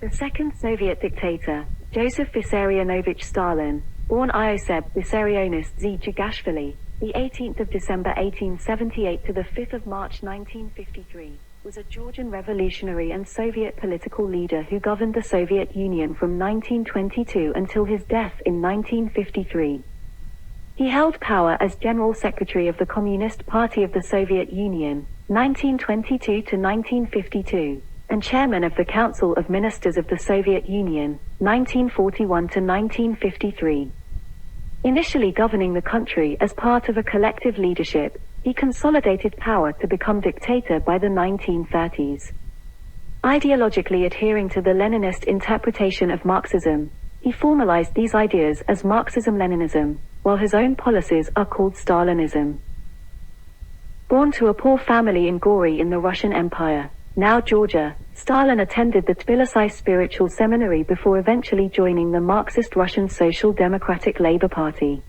The second Soviet dictator, Joseph Vissarionovich Stalin, born Ioseb Vissarionovich Zhigashvili, the 18th of December 1878 to the 5th of March 1953, was a Georgian revolutionary and Soviet political leader who governed the Soviet Union from 1922 until his death in 1953. He held power as General Secretary of the Communist Party of the Soviet Union, 1922 to 1952, and Chairman of the Council of Ministers of the Soviet Union, 1941 to 1953. Initially governing the country as part of a collective leadership, he consolidated power to become dictator by the 1930s. Ideologically adhering to the Leninist interpretation of Marxism, he formalized these ideas as Marxism-Leninism, while his own policies are called Stalinism. Born to a poor family in Gori in the Russian Empire, now Georgia, Stalin attended the Tbilisi Spiritual Seminary before eventually joining the Marxist Russian Social Democratic Labour Party.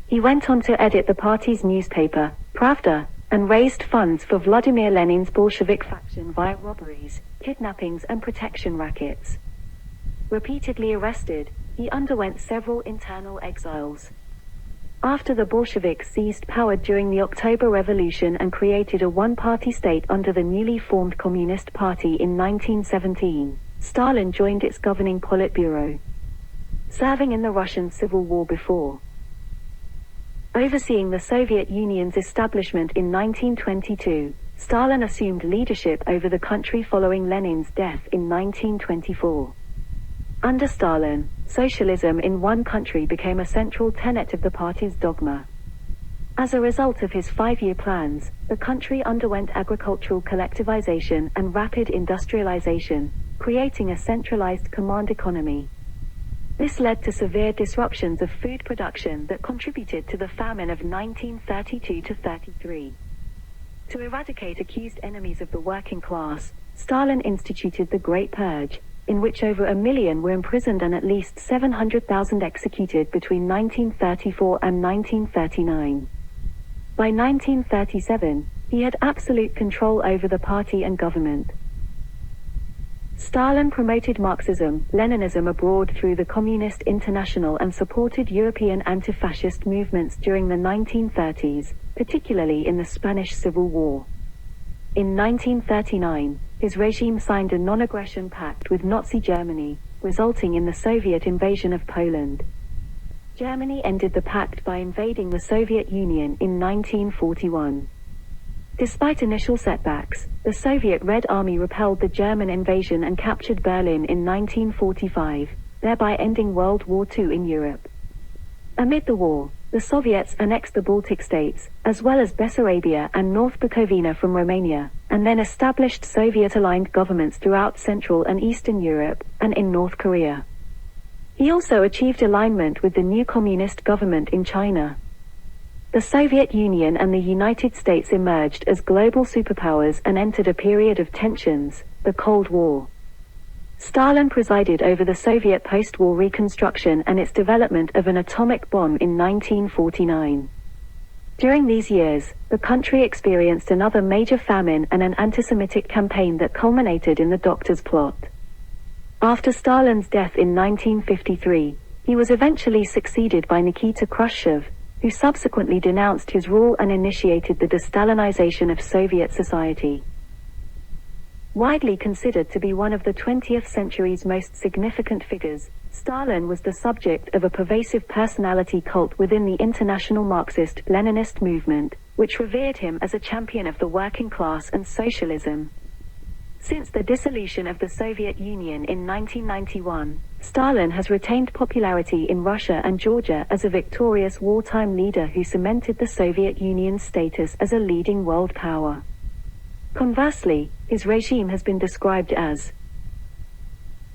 He went on to edit the party's newspaper, Pravda, and raised funds for Vladimir Lenin's Bolshevik faction via robberies, kidnappings and protection rackets. Repeatedly arrested, he underwent several internal exiles. After the Bolsheviks seized power during the October Revolution and created a one-party state under the newly formed Communist Party in 1917, Stalin joined its governing Politburo, serving in the Russian Civil War before overseeing the Soviet Union's establishment in 1922. Stalin assumed leadership over the country following Lenin's death in 1924. Under Stalin, socialism in one country became a central tenet of the party's dogma. As a result of his 5-year plans, the country underwent agricultural collectivization and rapid industrialization, creating a centralized command economy. This led to severe disruptions of food production that contributed to the famine of 1932 to 33. To eradicate accused enemies of the working class, Stalin instituted the Great Purge, in which over 1 million were imprisoned and at least 700,000 executed between 1934 and 1939. By 1937, he had absolute control over the party and government. Stalin promoted Marxism-Leninism abroad through the Communist International and supported European anti-fascist movements during the 1930s, particularly in the Spanish Civil War. In 1939, his regime signed a non-aggression pact with Nazi Germany, resulting in the Soviet invasion of Poland. Germany ended the pact by invading the Soviet Union in 1941. Despite initial setbacks, the Soviet Red Army repelled the German invasion and captured Berlin in 1945, thereby ending World War II in Europe. Amid the war, the Soviets annexed the Baltic states, as well as Bessarabia and North Bukovina from Romania, and then established Soviet-aligned governments throughout Central and Eastern Europe, and in North Korea. He also achieved alignment with the new communist government in China. The Soviet Union and the United States emerged as global superpowers and entered a period of tensions, the Cold War. Stalin presided over the Soviet post-war reconstruction and its development of an atomic bomb in 1949. During these years, the country experienced another major famine and an anti-Semitic campaign that culminated in the Doctors' Plot. After Stalin's death in 1953, he was eventually succeeded by Nikita Khrushchev, who subsequently denounced his rule and initiated the de-Stalinization of Soviet society. Widely considered to be one of the 20th century's most significant figures, Stalin was the subject of a pervasive personality cult within the international Marxist-Leninist movement, which revered him as a champion of the working class and socialism. Since the dissolution of the Soviet Union in 1991, Stalin has retained popularity in Russia and Georgia as a victorious wartime leader who cemented the Soviet Union's status as a leading world power. Conversely, his regime has been described as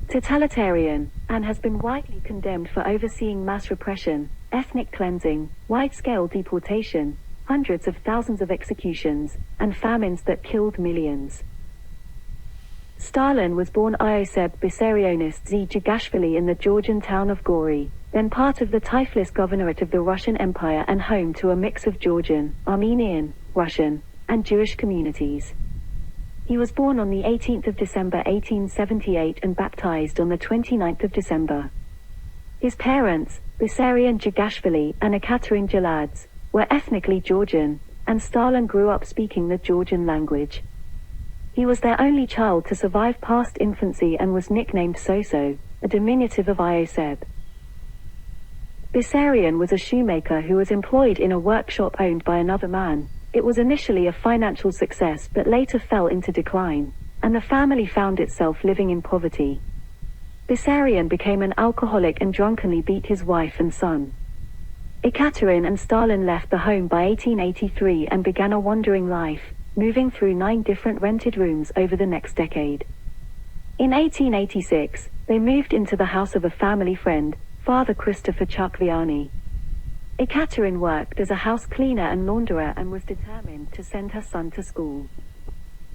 totalitarian, and has been widely condemned for overseeing mass repression, ethnic cleansing, wide-scale deportation, hundreds of thousands of executions, and famines that killed millions. Stalin was born Ioseb Vissarionovich Zhigashvili in the Georgian town of Gori, then part of the Tiflis Governorate of the Russian Empire and home to a mix of Georgian, Armenian, Russian, and Jewish communities. He was born on the 18th of December 1878 and baptized on the 29th of December. His parents, Vissarion Jagashvili and Ekaterine Jaladze, were ethnically Georgian, and Stalin grew up speaking the Georgian language. He was their only child to survive past infancy and was nicknamed Soso, a diminutive of Ioseb. Vissarion was a shoemaker who was employed in a workshop owned by another man. It was initially a financial success but later fell into decline, and the family found itself living in poverty. Vissarion became an alcoholic and drunkenly beat his wife and son. Ekaterine and Stalin left the home by 1883 and began a wandering life, moving through 9 different rented rooms over the next decade. In 1886, they moved into the house of a family friend, Father Christopher Chakviani. Ekaterine worked as a house cleaner and launderer and was determined to send her son to school.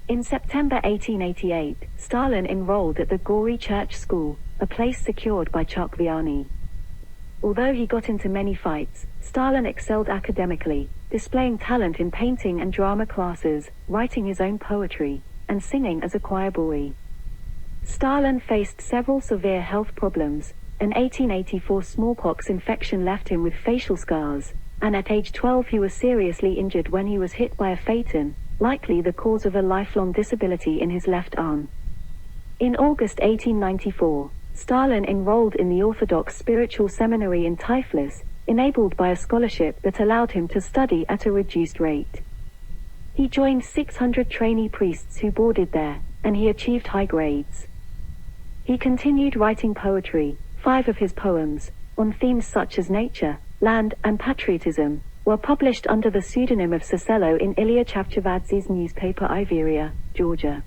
In September 1888, Stalin enrolled at the Gori Church School, a place secured by Chakviani. Although he got into many fights, Stalin excelled academically, displaying talent in painting and drama classes, writing his own poetry, and singing as a choir boy. Stalin faced several severe health problems. An 1884 smallpox infection left him with facial scars, and at age 12 he was seriously injured when he was hit by a phaeton, likely the cause of a lifelong disability in his left arm. In August 1894, Stalin enrolled in the Orthodox Spiritual Seminary in Tiflis, enabled by a scholarship that allowed him to study at a reduced rate. He joined 600 trainee priests who boarded there, and he achieved high grades. He continued writing poetry. 5 of his poems, on themes such as nature, land, and patriotism, were published under the pseudonym of Cicello in Ilya Chavchavadze's newspaper Iveria, Georgia.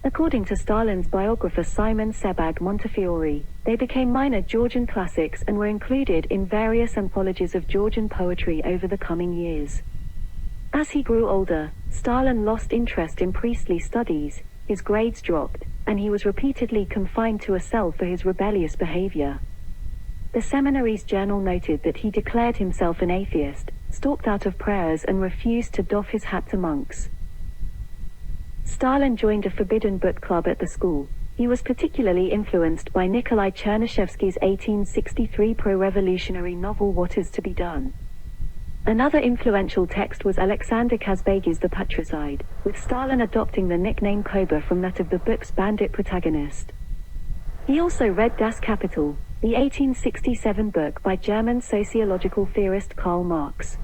According to Stalin's biographer Simon Sebag Montefiore, they became minor Georgian classics and were included in various anthologies of Georgian poetry over the coming years. As he grew older, Stalin lost interest in priestly studies, his grades dropped, and he was repeatedly confined to a cell for his rebellious behavior. The seminary's journal noted that he declared himself an atheist, stalked out of prayers and refused to doff his hat to monks. Stalin joined a forbidden book club at the school. He was particularly influenced by Nikolai Chernyshevsky's 1863 pro-revolutionary novel What Is to Be Done. Another influential text was Alexander Kazbeghi's The Patricide, with Stalin adopting the nickname Koba from that of the book's bandit protagonist. He also read Das Kapital, the 1867 book by German sociological theorist Karl Marx.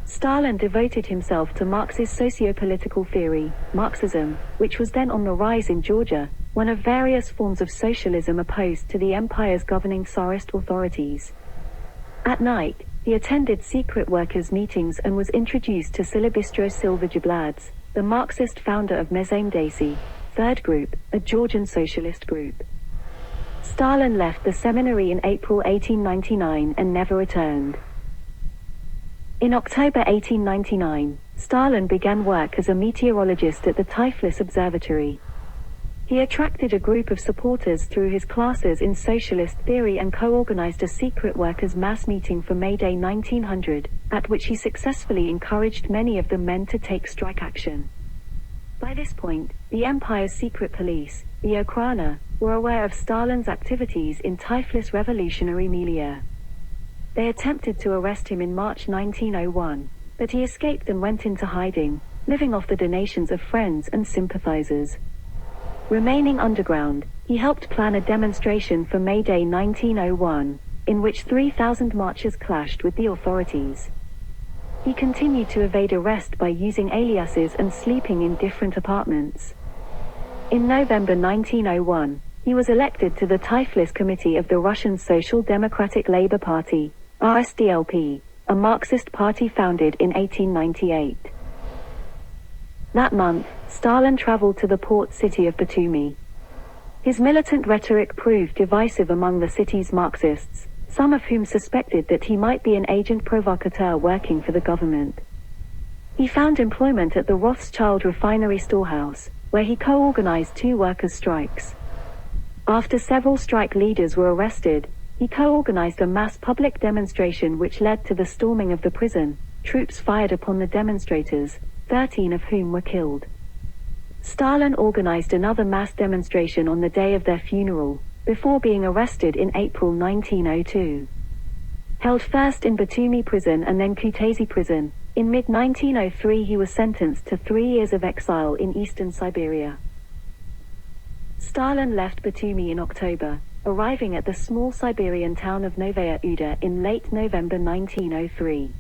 Stalin devoted himself to Marx's socio-political theory, Marxism, which was then on the rise in Georgia, one of various forms of socialism opposed to the empire's governing Tsarist authorities. At night, he attended secret workers' meetings and was introduced to Silibistro Silva Jablades, the Marxist founder of Mezemdesi, Third Group, a Georgian socialist group. Stalin left the seminary in April 1899 and never returned. In October 1899, Stalin began work as a meteorologist at the Tiflis Observatory. He attracted a group of supporters through his classes in socialist theory and co-organized a secret workers' mass meeting for May Day 1900, at which he successfully encouraged many of the men to take strike action. By this point, the empire's secret police, the Okhrana, were aware of Stalin's activities in Tiflis revolutionary milieu. They attempted to arrest him in March 1901, but he escaped and went into hiding, living off the donations of friends and sympathizers. Remaining underground, he helped plan a demonstration for May Day 1901, in which 3,000 marchers clashed with the authorities. He continued to evade arrest by using aliases and sleeping in different apartments. In November 1901, he was elected to the Tiflis Committee of the Russian Social Democratic Labour Party, RSDLP, a Marxist party founded in 1898. That month, Stalin traveled to the port city of Batumi. His militant rhetoric proved divisive among the city's Marxists, some of whom suspected that he might be an agent provocateur working for the government. He found employment at the Rothschild refinery storehouse, where he co-organized 2 workers' strikes. After several strike leaders were arrested, he co-organized a mass public demonstration which led to the storming of the prison. Troops fired upon the demonstrators, 13 of whom were killed. Stalin organized another mass demonstration on the day of their funeral, before being arrested in April 1902. Held first in Batumi prison and then Kutaisi prison, in mid-1903 he was sentenced to 3 years of exile in eastern Siberia. Stalin left Batumi in October, arriving at the small Siberian town of Novaya Uda in late November 1903.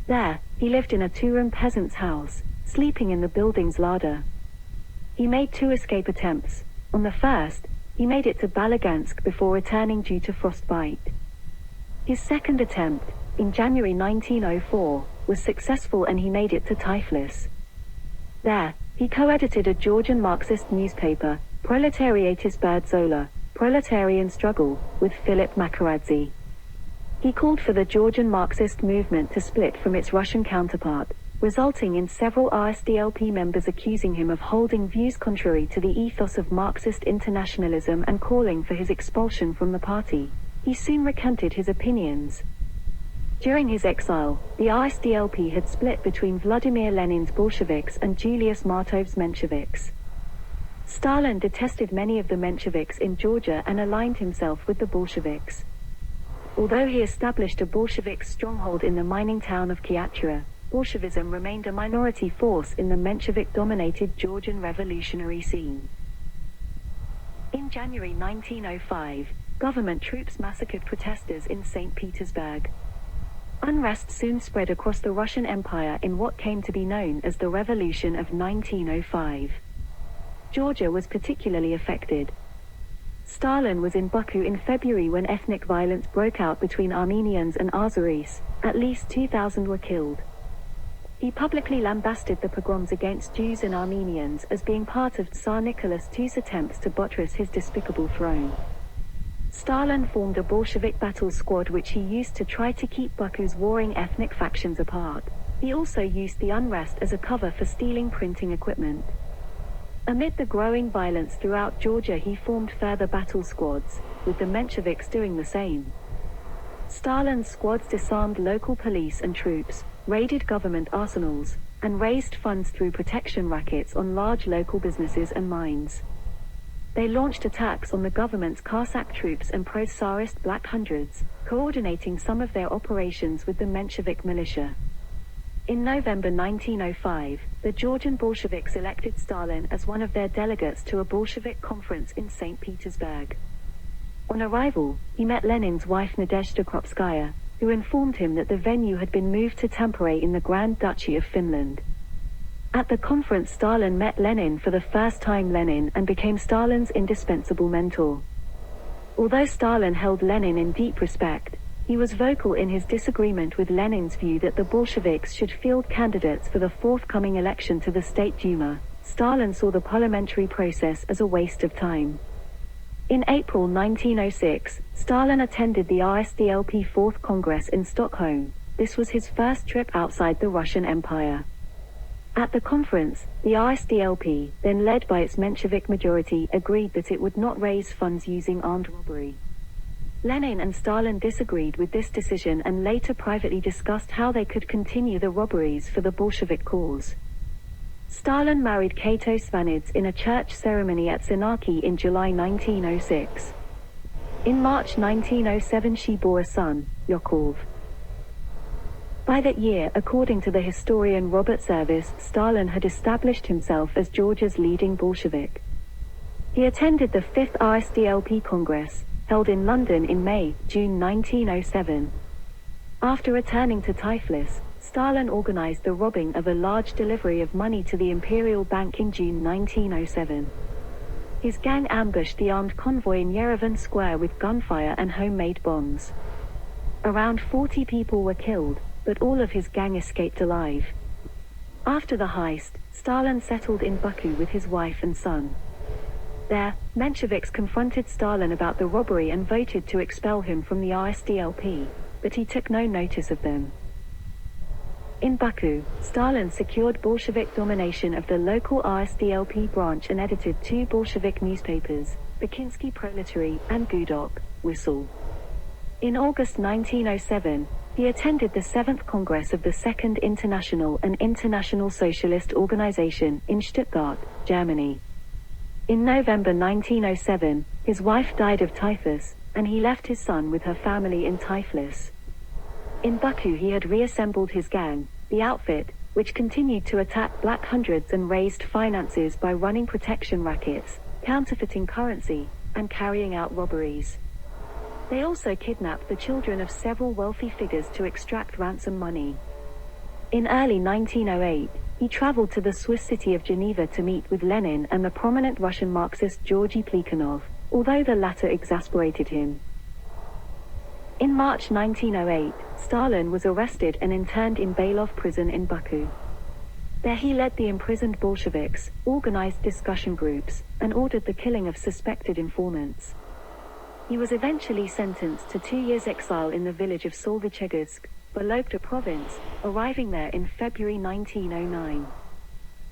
There, he lived in a two-room peasant's house, sleeping in the building's larder. He made 2 escape attempts. On the first, he made it to Balagansk before returning due to frostbite. His second attempt, in January 1904, was successful and he made it to Tiflis. There, he co-edited a Georgian Marxist newspaper, Proletariatis Berdzola, Proletarian Struggle, with Philip Makaradze. He called for the Georgian Marxist movement to split from its Russian counterpart, resulting in several RSDLP members accusing him of holding views contrary to the ethos of Marxist internationalism and calling for his expulsion from the party. He soon recanted his opinions. During his exile, the RSDLP had split between Vladimir Lenin's Bolsheviks and Julius Martov's Mensheviks. Stalin detested many of the Mensheviks in Georgia and aligned himself with the Bolsheviks. Although he established a Bolshevik stronghold in the mining town of Kyatura, Bolshevism remained a minority force in the Menshevik-dominated Georgian revolutionary scene. In January 1905, government troops massacred protesters in St. Petersburg. Unrest soon spread across the Russian Empire in what came to be known as the Revolution of 1905. Georgia was particularly affected. Stalin was in Baku in February when ethnic violence broke out between Armenians and Azeris. At least 2,000 were killed. He publicly lambasted the pogroms against Jews and Armenians as being part of Tsar Nicholas II's attempts to buttress his despicable throne. Stalin formed a Bolshevik battle squad which he used to try to keep Baku's warring ethnic factions apart. He also used the unrest as a cover for stealing printing equipment. Amid the growing violence throughout Georgia, he formed further battle squads, with the Mensheviks doing the same. Stalin's squads disarmed local police and troops, raided government arsenals, and raised funds through protection rackets on large local businesses and mines. They launched attacks on the government's Cossack troops and pro-Tsarist Black Hundreds, coordinating some of their operations with the Menshevik militia. In November 1905, the Georgian Bolsheviks elected Stalin as one of their delegates to a Bolshevik conference in St. Petersburg. On arrival, he met Lenin's wife Nadezhda Krupskaya, who informed him that the venue had been moved to Tampere in the Grand Duchy of Finland. At the conference, Stalin met Lenin for the first time and became Stalin's indispensable mentor. Although Stalin held Lenin in deep respect, he was vocal in his disagreement with Lenin's view that the Bolsheviks should field candidates for the forthcoming election to the State Duma. Stalin saw the parliamentary process as a waste of time. In April 1906, Stalin attended the RSDLP Fourth Congress in Stockholm. This was his first trip outside the Russian Empire. At the conference, the RSDLP, then led by its Menshevik majority, agreed that it would not raise funds using armed robbery. Lenin and Stalin disagreed with this decision and later privately discussed how they could continue the robberies for the Bolshevik cause. Stalin married Kato Svanidze in a church ceremony at Sinaki in July 1906. In March 1907 she bore a son, Yakov. By that year, according to the historian Robert Service, Stalin had established himself as Georgia's leading Bolshevik. He attended the 5th RSDLP Congress, held in London in May-June 1907. After returning to Tiflis, Stalin organized the robbing of a large delivery of money to the Imperial Bank in June 1907. His gang ambushed the armed convoy in Yerevan Square with gunfire and homemade bombs. Around 40 people were killed, but all of his gang escaped alive. After the heist, Stalin settled in Baku with his wife and son. There, Mensheviks confronted Stalin about the robbery and voted to expel him from the RSDLP, but he took no notice of them. In Baku, Stalin secured Bolshevik domination of the local RSDLP branch and edited 2 Bolshevik newspapers, Bakinsky Proletary and Gudok, Whistle. In August 1907, He attended the 7th Congress of the Second International and International Socialist Organization in Stuttgart, Germany. In November 1907, his wife died of typhus, and he left his son with her family in Tiflis. In Baku he had reassembled his gang, the Outfit, which continued to attack black hundreds and raised finances by running protection rackets, counterfeiting currency, and carrying out robberies. They also kidnapped the children of several wealthy figures to extract ransom money. In early 1908, he traveled to the Swiss city of Geneva to meet with Lenin and the prominent Russian Marxist Georgy Plekhanov, although the latter exasperated him. In March 1908, Stalin was arrested and interned in Bailov prison in Baku. There he led the imprisoned Bolsheviks, organized discussion groups, and ordered the killing of suspected informants. He was eventually sentenced to 2 years' exile in the village of Solvychegodsk, Vologda province, arriving there in February 1909.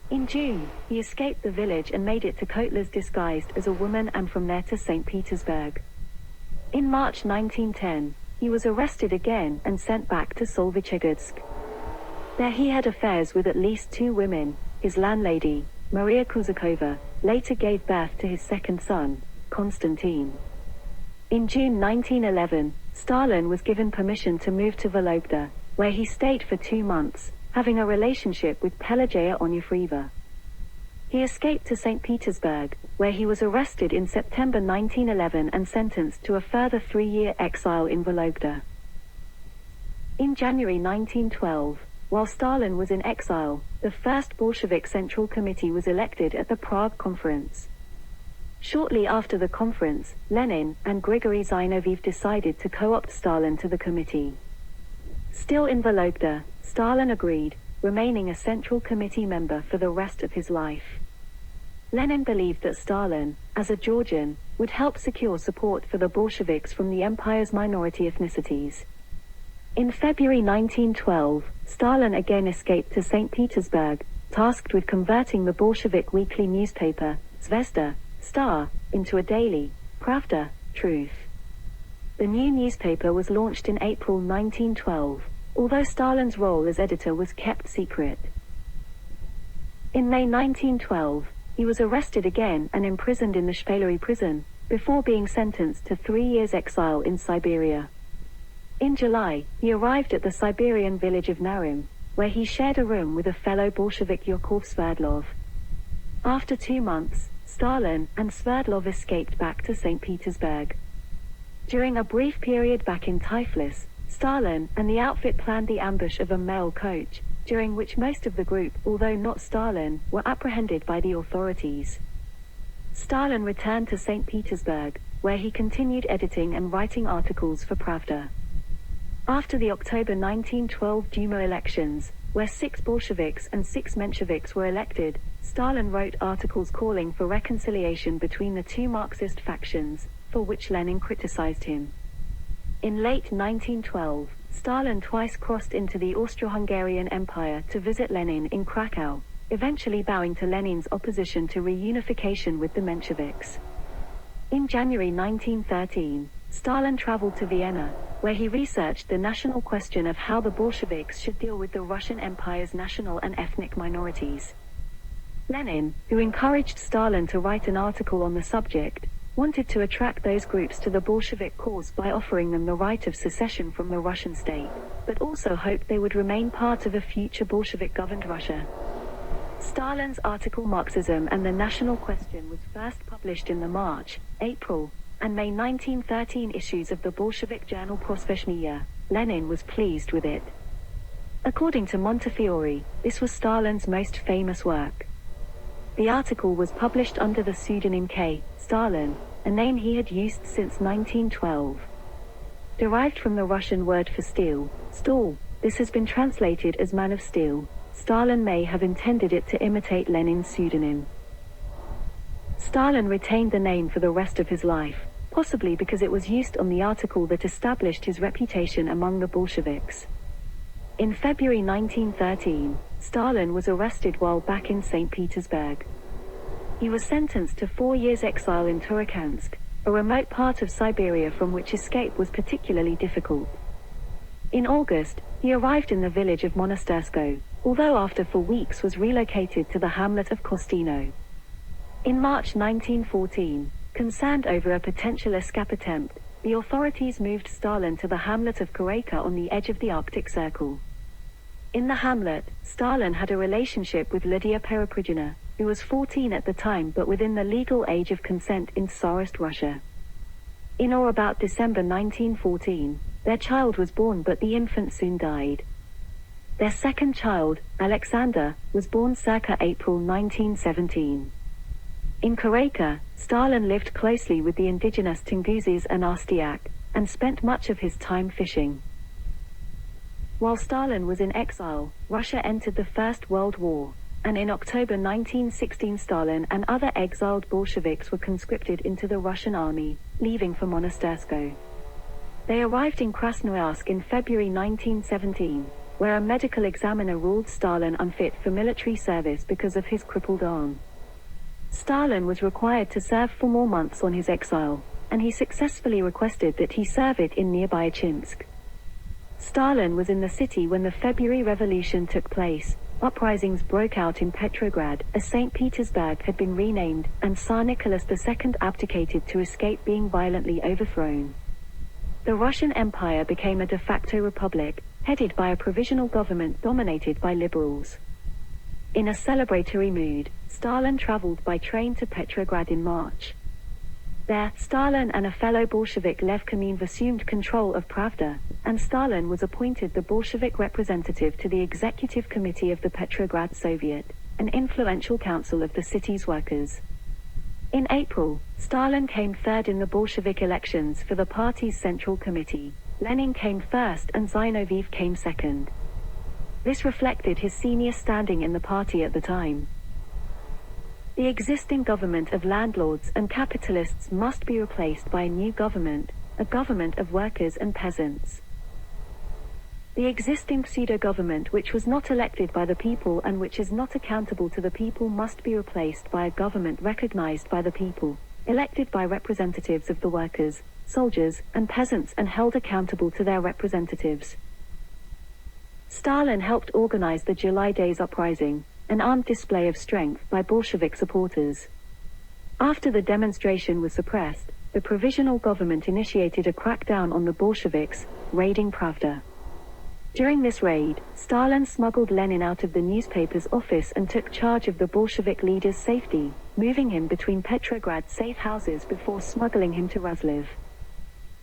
In June, he escaped the village and made it to Kotlas disguised as a woman and from there to St. Petersburg. In March 1910, he was arrested again and sent back to Solvychegodsk. There he had affairs with at least 2 women. His landlady, Maria Kuzakova, later gave birth to his second son, Konstantin. In June 1911, Stalin was given permission to move to Vologda, where he stayed for 2 months, having a relationship with Pelageya Onyefrieva. He escaped to St. Petersburg, where he was arrested in September 1911 and sentenced to a further 3-year exile in Vologda. In January 1912, while Stalin was in exile, the first Bolshevik Central Committee was elected at the Prague Conference. Shortly after the conference, Lenin and Grigory Zinoviev decided to co-opt Stalin to the committee. Still in Vologda, Stalin agreed, remaining a Central Committee member for the rest of his life. Lenin believed that Stalin, as a Georgian, would help secure support for the Bolsheviks from the empire's minority ethnicities. In February 1912, Stalin again escaped to St. Petersburg, tasked with converting the Bolshevik weekly newspaper, Zvezda, Star, into a daily, Pravda, Truth. The new newspaper was launched in April 1912, although Stalin's role as editor was kept secret. In May 1912, he was arrested again and imprisoned in the Shpelery prison, before being sentenced to 3 years' exile in Siberia. In July, he arrived at the Siberian village of Narim, where he shared a room with a fellow Bolshevik Yakov Sverdlov. After 2 months, Stalin and Sverdlov escaped back to St. Petersburg. During a brief period back in Tiflis, Stalin and the outfit planned the ambush of a mail coach, during which most of the group, although not Stalin, were apprehended by the authorities. Stalin returned to St. Petersburg, where he continued editing and writing articles for Pravda. After the October 1912 Duma elections, where 6 Bolsheviks and 6 Mensheviks were elected, Stalin wrote articles calling for reconciliation between the 2 Marxist factions, for which Lenin criticized him. In late 1912, Stalin twice crossed into the Austro-Hungarian Empire to visit Lenin in Krakow, eventually bowing to Lenin's opposition to reunification with the Mensheviks. In January 1913, Stalin traveled to Vienna, where he researched the national question of how the Bolsheviks should deal with the Russian Empire's national and ethnic minorities. Lenin, who encouraged Stalin to write an article on the subject, wanted to attract those groups to the Bolshevik cause by offering them the right of secession from the Russian state, but also hoped they would remain part of a future Bolshevik-governed Russia. Stalin's article Marxism and the National Question was first published in the March, April, and May 1913 issues of the Bolshevik journal Prosveshniya. Lenin was pleased with it. According to Montefiore, this was Stalin's most famous work. The article was published under the pseudonym K. Stalin, a name he had used since 1912. Derived from the Russian word for steel, Stal, this has been translated as man of steel. Stalin may have intended it to imitate Lenin's pseudonym. Stalin retained the name for the rest of his life, possibly because it was used on the article that established his reputation among the Bolsheviks. In February 1913, Stalin was arrested while back in St. Petersburg. He was sentenced to 4 years' exile in Turkhansk, a remote part of Siberia from which escape was particularly difficult. In August, he arrived in the village of Monastirsko, although after 4 weeks was relocated to the hamlet of Kostino. In March 1914, concerned over a potential escape attempt, the authorities moved Stalin to the hamlet of Koreyka on the edge of the Arctic Circle. In the hamlet, Stalin had a relationship with Lydia Pereprigina, who was 14 at the time but within the legal age of consent in Tsarist Russia. In or about December 1914, their child was born but the infant soon died. Their second child, Alexander, was born circa April 1917. In Koreyka, Stalin lived closely with the indigenous Tunguzes and Arstyak, and spent much of his time fishing. While Stalin was in exile, Russia entered the First World War, and in October 1916 Stalin and other exiled Bolsheviks were conscripted into the Russian army, leaving for Monastirsko. They arrived in Krasnoyarsk in February 1917, where a medical examiner ruled Stalin unfit for military service because of his crippled arm. Stalin was required to serve 4 more months on his exile, and he successfully requested that he serve it in nearby Chinsk. Stalin was in the city when the February Revolution took place. Uprisings broke out in Petrograd, as St. Petersburg had been renamed, and Tsar Nicholas II abdicated to escape being violently overthrown. The Russian Empire became a de facto republic, headed by a provisional government dominated by liberals. In a celebratory mood, Stalin traveled by train to Petrograd in March. There, Stalin and a fellow Bolshevik Lev Kamenev assumed control of Pravda, and Stalin was appointed the Bolshevik representative to the Executive Committee of the Petrograd Soviet, an influential council of the city's workers. In April, Stalin came third in the Bolshevik elections for the party's Central Committee. Lenin came first and Zinoviev came second. This reflected his senior standing in the party at the time. The existing government of landlords and capitalists must be replaced by a new government, a government of workers and peasants. The existing pseudo-government, which was not elected by the people and which is not accountable to the people, must be replaced by a government recognized by the people, elected by representatives of the workers, soldiers, and peasants and held accountable to their representatives. Stalin helped organize the July Days Uprising, an armed display of strength by Bolshevik supporters. After the demonstration was suppressed, the provisional government initiated a crackdown on the Bolsheviks, raiding Pravda. During this raid, Stalin smuggled Lenin out of the newspaper's office and took charge of the Bolshevik leader's safety, moving him between Petrograd's safe houses before smuggling him to Roslav.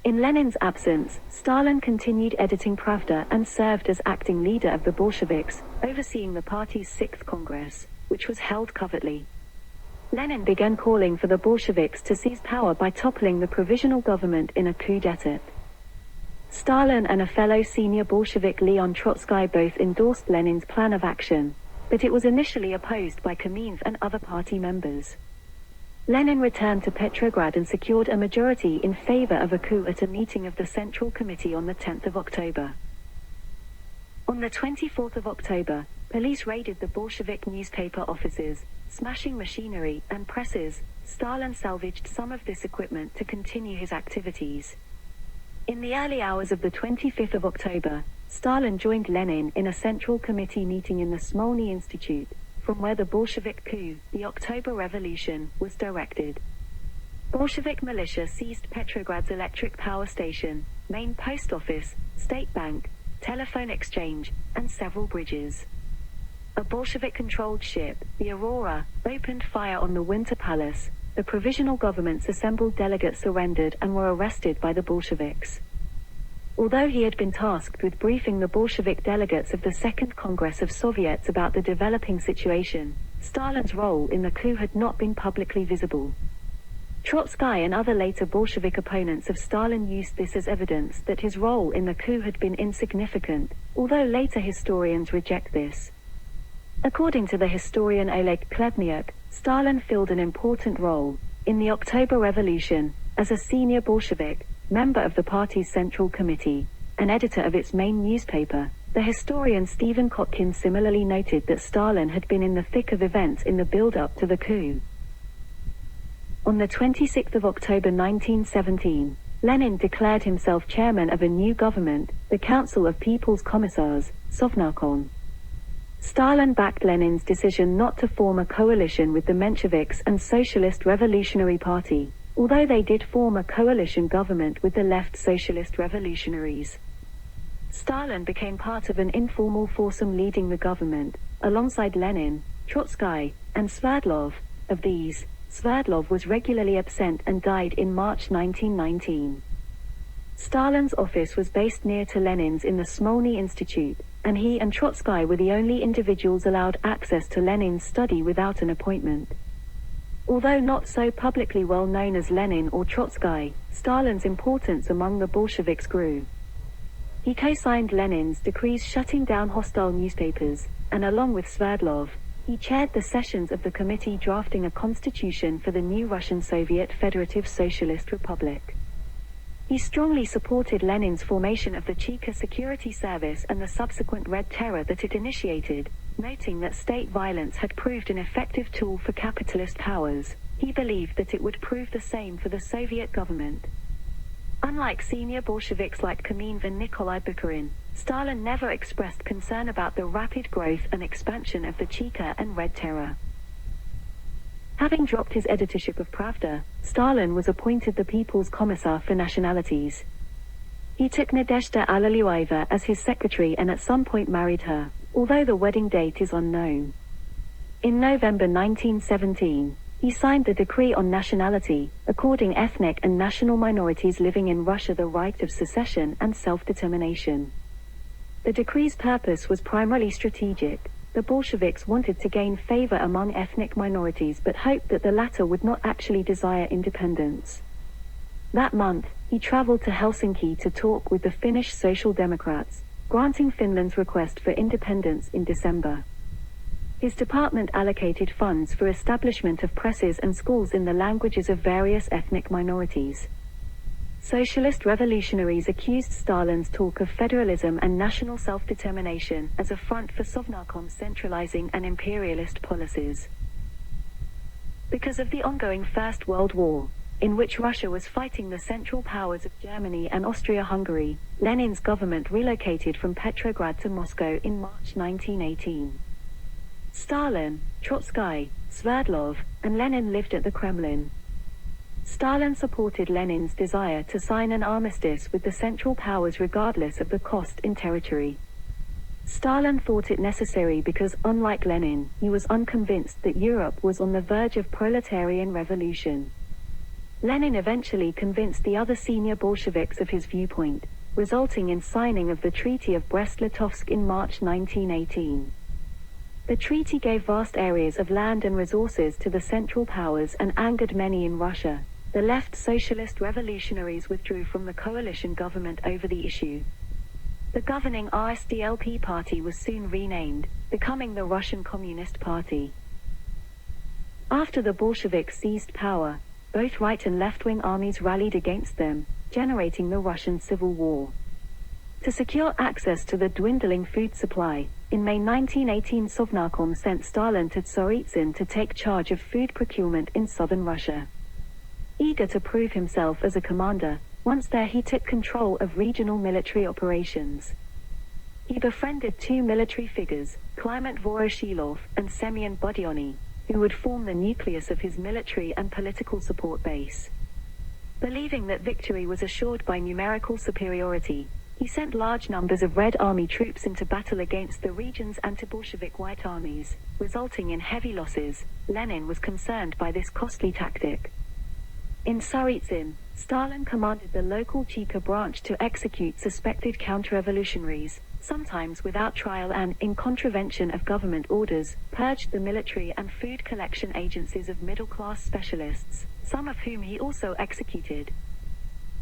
In Lenin's absence, Stalin continued editing Pravda and served as acting leader of the Bolsheviks, overseeing the party's 6th Congress, which was held covertly. Lenin began calling for the Bolsheviks to seize power by toppling the provisional government in a coup d'état. Stalin and a fellow senior Bolshevik Leon Trotsky both endorsed Lenin's plan of action, but it was initially opposed by Kamenev and other party members. Lenin returned to Petrograd and secured a majority in favor of a coup at a meeting of the Central Committee on the 10th of October. On the 24th of October, police raided the Bolshevik newspaper offices, smashing machinery and presses. Stalin salvaged some of this equipment to continue his activities. In the early hours of the 25th of October, Stalin joined Lenin in a Central Committee meeting in the Smolny Institute, from where the Bolshevik coup, the October Revolution, was directed. Bolshevik militia seized Petrograd's electric power station, main post office, state bank, telephone exchange, and several bridges. A Bolshevik-controlled ship, the Aurora, opened fire on the Winter Palace. The provisional government's assembled delegates surrendered and were arrested by the Bolsheviks. Although he had been tasked with briefing the Bolshevik delegates of the Second Congress of Soviets about the developing situation, Stalin's role in the coup had not been publicly visible. Trotsky and other later Bolshevik opponents of Stalin used this as evidence that his role in the coup had been insignificant, although later historians reject this. According to the historian Oleg Khlebniuk, Stalin filled an important role in the October Revolution as a senior Bolshevik, member of the party's Central Committee, and editor of its main newspaper. The historian Stephen Kotkin similarly noted that Stalin had been in the thick of events in the build-up to the coup. On the 26th of October 1917, Lenin declared himself chairman of a new government, the Council of People's Commissars, Sovnarkom. Stalin backed Lenin's decision not to form a coalition with the Mensheviks and Socialist Revolutionary Party, although they did form a coalition government with the left Socialist Revolutionaries. Stalin became part of an informal foursome leading the government, alongside Lenin, Trotsky, and Sverdlov. Of these, Sverdlov was regularly absent and died in March 1919. Stalin's office was based near to Lenin's in the Smolny Institute, and he and Trotsky were the only individuals allowed access to Lenin's study without an appointment. Although not so publicly well known as Lenin or Trotsky, Stalin's importance among the Bolsheviks grew. He co-signed Lenin's decrees shutting down hostile newspapers, and along with Sverdlov, he chaired the sessions of the committee drafting a constitution for the new Russian Soviet Federative Socialist Republic. He strongly supported Lenin's formation of the Cheka Security Service and the subsequent Red Terror that it initiated, noting that state violence had proved an effective tool for capitalist powers. He believed that it would prove the same for the Soviet government. Unlike senior Bolsheviks like Kamenev and Nikolai Bukharin, Stalin never expressed concern about the rapid growth and expansion of the Cheka and Red Terror. Having dropped his editorship of Pravda, Stalin was appointed the People's Commissar for Nationalities. He took Nadezhda Alalieva as his secretary and at some point married her, although the wedding date is unknown. In November 1917, he signed the Decree on Nationality, according ethnic and national minorities living in Russia the right of secession and self-determination. The decree's purpose was primarily strategic. The Bolsheviks wanted to gain favor among ethnic minorities but hoped that the latter would not actually desire independence. That month, he traveled to Helsinki to talk with the Finnish Social Democrats, granting Finland's request for independence in December. His department allocated funds for establishment of presses and schools in the languages of various ethnic minorities. Socialist revolutionaries accused Stalin's talk of federalism and national self-determination as a front for Sovnarkom's centralizing and imperialist policies. Because of the ongoing First World War, in which Russia was fighting the Central Powers of Germany and Austria-Hungary, Lenin's government relocated from Petrograd to Moscow in March 1918. Stalin, Trotsky, Sverdlov, and Lenin lived at the Kremlin. Stalin supported Lenin's desire to sign an armistice with the Central Powers regardless of the cost in territory. Stalin thought it necessary because, unlike Lenin, he was unconvinced that Europe was on the verge of proletarian revolution. Lenin eventually convinced the other senior Bolsheviks of his viewpoint, resulting in signing of the Treaty of Brest-Litovsk in March 1918. The treaty gave vast areas of land and resources to the Central Powers and angered many in Russia. The left socialist revolutionaries withdrew from the coalition government over the issue. The governing RSDLP party was soon renamed, becoming the Russian Communist Party. After the Bolsheviks seized power, both right and left-wing armies rallied against them, generating the Russian Civil War. To secure access to the dwindling food supply, in May 1918 Sovnarkom sent Stalin to Tsaritsyn to take charge of food procurement in southern Russia. Eager to prove himself as a commander, once there he took control of regional military operations. He befriended two military figures, Kliment Voroshilov and Semyon Budyonny, who would form the nucleus of his military and political support base. Believing that victory was assured by numerical superiority, he sent large numbers of Red Army troops into battle against the region's anti-Bolshevik White Armies, resulting in heavy losses. Lenin was concerned by this costly tactic. In Tsaritsyn, Stalin commanded the local Cheka branch to execute suspected counter-revolutionaries, sometimes without trial and, in contravention of government orders, purged the military and food collection agencies of middle-class specialists, some of whom he also executed.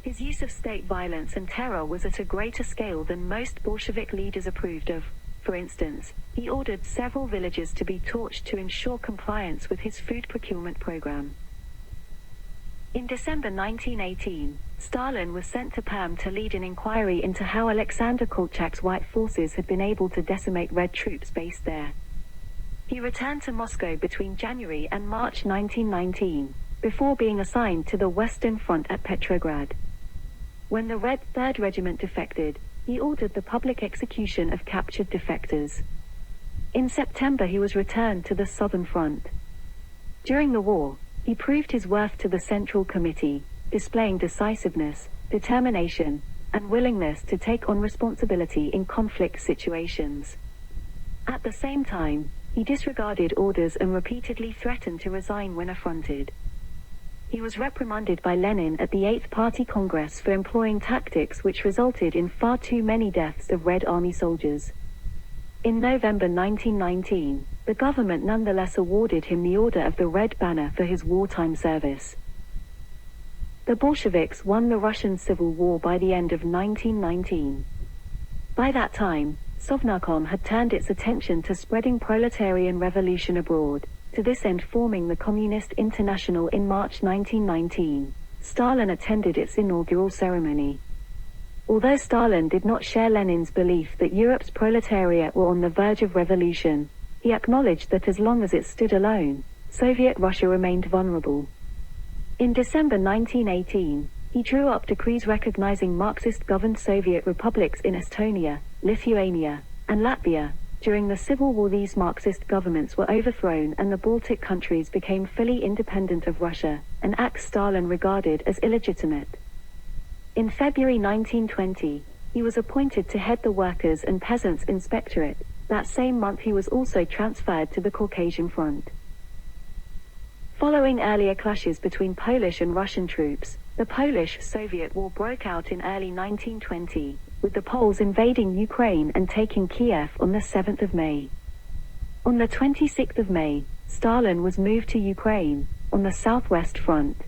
His use of state violence and terror was at a greater scale than most Bolshevik leaders approved of. For instance, he ordered several villages to be torched to ensure compliance with his food procurement program. In December 1918, Stalin was sent to Perm to lead an inquiry into how Alexander Kolchak's white forces had been able to decimate Red troops based there. He returned to Moscow between January and March 1919, before being assigned to the Western Front at Petrograd. When the Red 3rd Regiment defected, he ordered the public execution of captured defectors. In September he was returned to the Southern Front. During the war, he proved his worth to the Central Committee, displaying decisiveness, determination, and willingness to take on responsibility in conflict situations. At the same time, he disregarded orders and repeatedly threatened to resign when affronted. He was reprimanded by Lenin at the 8th Party Congress for employing tactics which resulted in far too many deaths of Red Army soldiers. In November 1919, the government nonetheless awarded him the Order of the Red Banner for his wartime service. The Bolsheviks won the Russian Civil War by the end of 1919. By that time, Sovnarkom had turned its attention to spreading proletarian revolution abroad, to this end forming the Communist International in March 1919. Stalin attended its inaugural ceremony. Although Stalin did not share Lenin's belief that Europe's proletariat were on the verge of revolution, he acknowledged that as long as it stood alone, Soviet Russia remained vulnerable. In December 1918, he drew up decrees recognizing Marxist-governed Soviet republics in Estonia, Lithuania, and Latvia. During the Civil War, these Marxist governments were overthrown and the Baltic countries became fully independent of Russia, an act Stalin regarded as illegitimate. In February 1920, he was appointed to head the Workers' and Peasants' Inspectorate. That same month he was also transferred to the Caucasian Front. Following earlier clashes between Polish and Russian troops, the Polish-Soviet War broke out in early 1920, with the Poles invading Ukraine and taking Kiev on the 7th of May. On the 26th of May, Stalin was moved to Ukraine, on the Southwest Front.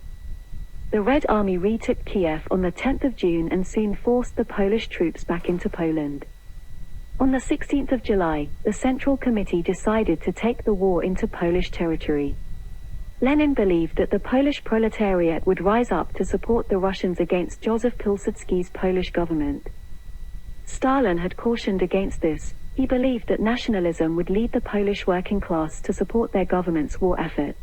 The Red Army retook Kiev on the 10th of June and soon forced the Polish troops back into Poland. On the 16th of July, the Central Committee decided to take the war into Polish territory. Lenin believed that the Polish proletariat would rise up to support the Russians against Józef Pilsudski's Polish government. Stalin had cautioned against this. He believed that nationalism would lead the Polish working class to support their government's war effort.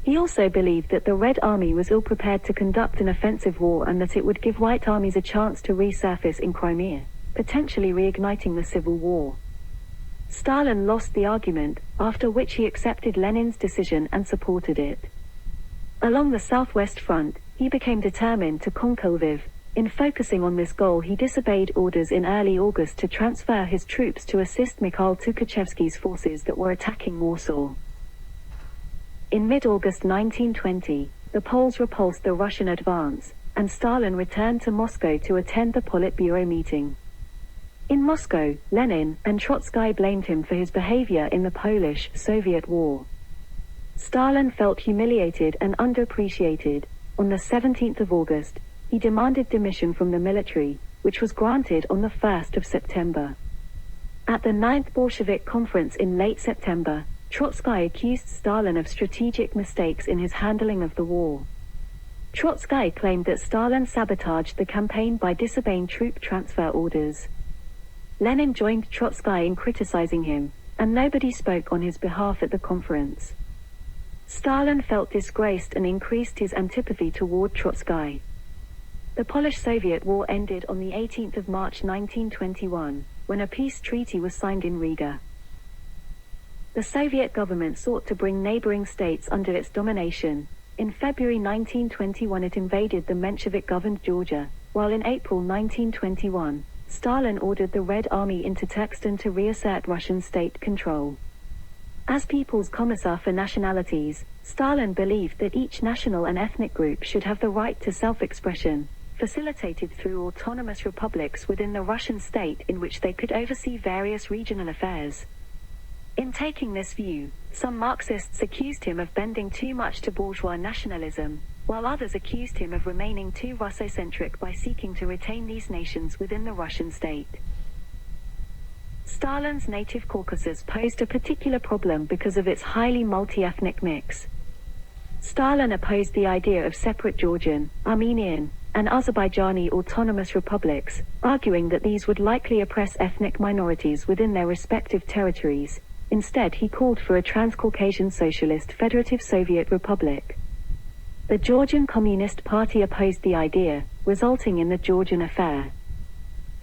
He also believed that the Red Army was ill-prepared to conduct an offensive war and that it would give white armies a chance to resurface in Crimea, potentially reigniting the civil war. Stalin lost the argument, after which he accepted Lenin's decision and supported it. Along the Southwest Front, he became determined to conquer Lviv. In focusing on this goal, he disobeyed orders in early August to transfer his troops to assist Mikhail Tukhachevsky's forces that were attacking Warsaw. In mid-August 1920, the Poles repulsed the Russian advance, and Stalin returned to Moscow to attend the Politburo meeting. In Moscow, Lenin and Trotsky blamed him for his behavior in the Polish-Soviet War. Stalin felt humiliated and underappreciated. On the 17th of August, he demanded demission from the military, which was granted on the 1st of September. At the 9th Bolshevik Conference in late September, Trotsky accused Stalin of strategic mistakes in his handling of the war. Trotsky claimed that Stalin sabotaged the campaign by disobeying troop transfer orders. Lenin joined Trotsky in criticizing him, and nobody spoke on his behalf at the conference. Stalin felt disgraced and increased his antipathy toward Trotsky. The Polish-Soviet War ended on the 18th of March 1921, when a peace treaty was signed in Riga. The Soviet government sought to bring neighboring states under its domination. In February 1921 it invaded the Menshevik-governed Georgia, while in April 1921, Stalin ordered the Red Army into Turkestan to reassert Russian state control. As People's Commissar for Nationalities, Stalin believed that each national and ethnic group should have the right to self-expression, facilitated through autonomous republics within the Russian state in which they could oversee various regional affairs. In taking this view, some Marxists accused him of bending too much to bourgeois nationalism, while others accused him of remaining too Russocentric by seeking to retain these nations within the Russian state. Stalin's native Caucasus posed a particular problem because of its highly multi-ethnic mix. Stalin opposed the idea of separate Georgian, Armenian, and Azerbaijani autonomous republics, arguing that these would likely oppress ethnic minorities within their respective territories. Instead, he called for a Transcaucasian Socialist Federative Soviet Republic. The Georgian Communist Party opposed the idea, resulting in the Georgian affair.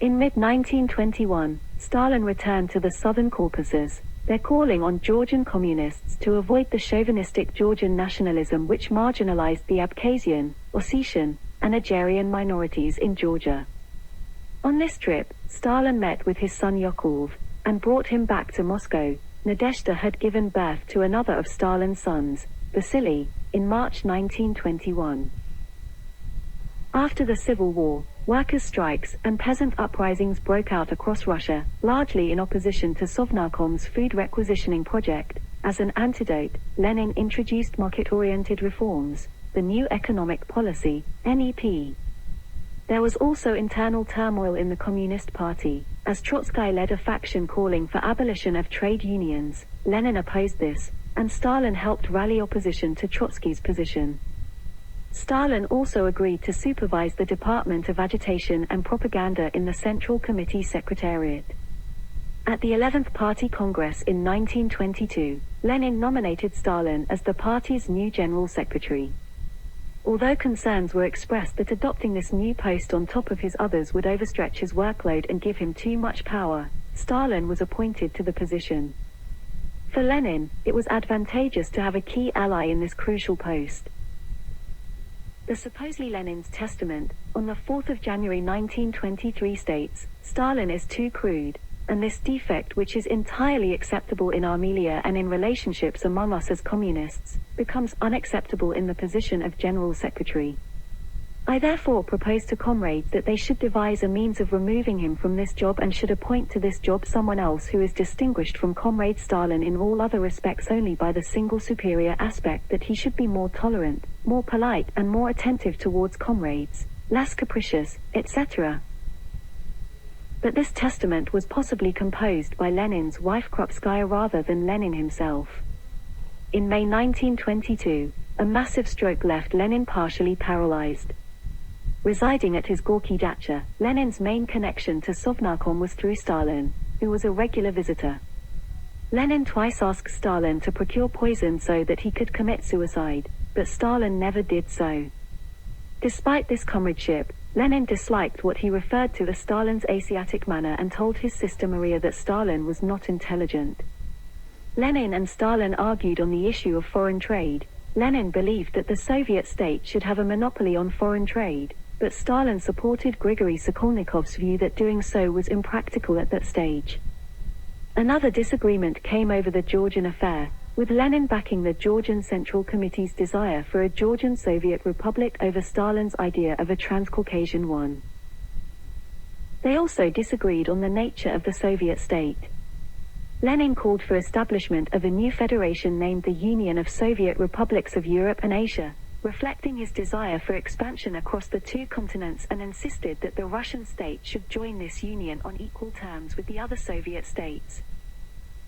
In mid-1921, Stalin returned to the southern Caucasus, there calling on Georgian communists to avoid the chauvinistic Georgian nationalism which marginalized the Abkhazian, Ossetian, and Agarian minorities in Georgia. On this trip, Stalin met with his son Yakov, and brought him back to Moscow. Nadezhda had given birth to another of Stalin's sons, Vasily, in March 1921. After the Civil War, workers' strikes and peasant uprisings broke out across Russia, largely in opposition to Sovnarkom's food requisitioning project. As an antidote, Lenin introduced market-oriented reforms, the New Economic Policy, NEP. There was also internal turmoil in the Communist Party, as Trotsky led a faction calling for abolition of trade unions. Lenin opposed this, and Stalin helped rally opposition to Trotsky's position. Stalin also agreed to supervise the Department of Agitation and Propaganda in the Central Committee Secretariat. At the 11th Party Congress in 1922, Lenin nominated Stalin as the party's new General Secretary. Although concerns were expressed that adopting this new post on top of his others would overstretch his workload and give him too much power, Stalin was appointed to the position. For Lenin, it was advantageous to have a key ally in this crucial post. The supposedly Lenin's testament, on the 4th of January 1923 states, "Stalin is too crude, and this defect which is entirely acceptable in Armenia and in relationships among us as communists, becomes unacceptable in the position of General Secretary. I therefore propose to comrades that they should devise a means of removing him from this job and should appoint to this job someone else who is distinguished from Comrade Stalin in all other respects only by the single superior aspect that he should be more tolerant, more polite and more attentive towards comrades, less capricious, etc." But this testament was possibly composed by Lenin's wife Krupskaya rather than Lenin himself. In May 1922, a massive stroke left Lenin partially paralyzed. Residing at his Gorky dacha, Lenin's main connection to Sovnarkom was through Stalin, who was a regular visitor. Lenin twice asked Stalin to procure poison so that he could commit suicide, but Stalin never did so. Despite this comradeship, Lenin disliked what he referred to as Stalin's Asiatic manner and told his sister Maria that Stalin was not intelligent. Lenin and Stalin argued on the issue of foreign trade. Lenin believed that the Soviet state should have a monopoly on foreign trade, but Stalin supported Grigory Sokolnikov's view that doing so was impractical at that stage. Another disagreement came over the Georgian affair, with Lenin backing the Georgian Central Committee's desire for a Georgian Soviet Republic over Stalin's idea of a Transcaucasian one. They also disagreed on the nature of the Soviet state. Lenin called for establishment of a new federation named the Union of Soviet Republics of Europe and Asia, reflecting his desire for expansion across the two continents, and insisted that the Russian state should join this union on equal terms with the other Soviet states.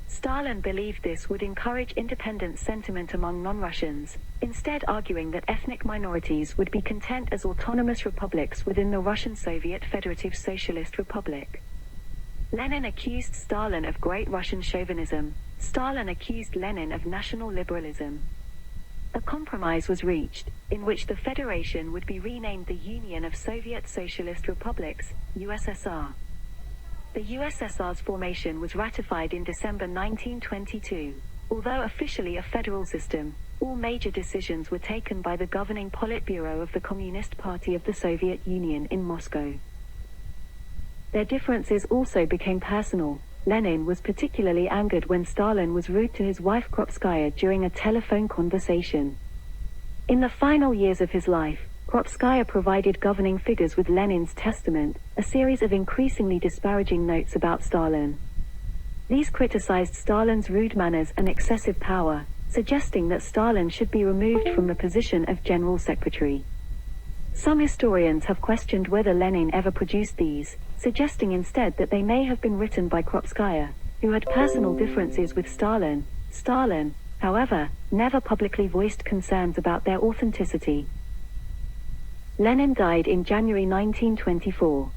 Stalin believed this would encourage independence sentiment among non-Russians, instead arguing that ethnic minorities would be content as autonomous republics within the Russian Soviet Federative Socialist Republic. Lenin accused Stalin of Great Russian chauvinism. Stalin accused Lenin of national liberalism. A compromise was reached, in which the federation would be renamed the Union of Soviet Socialist Republics, USSR. The USSR's formation was ratified in December 1922. Although officially a federal system, all major decisions were taken by the governing Politburo of the Communist Party of the Soviet Union in Moscow. Their differences also became personal. Lenin was particularly angered when Stalin was rude to his wife Krupskaya during a telephone conversation. In the final years of his life, Krupskaya provided governing figures with Lenin's testament, a series of increasingly disparaging notes about Stalin. These criticized Stalin's rude manners and excessive power, suggesting that Stalin should be removed from the position of General Secretary. Some historians have questioned whether Lenin ever produced these, suggesting instead that they may have been written by Krupskaya, who had personal differences with Stalin. Stalin, however, never publicly voiced concerns about their authenticity. Lenin died in January 1924.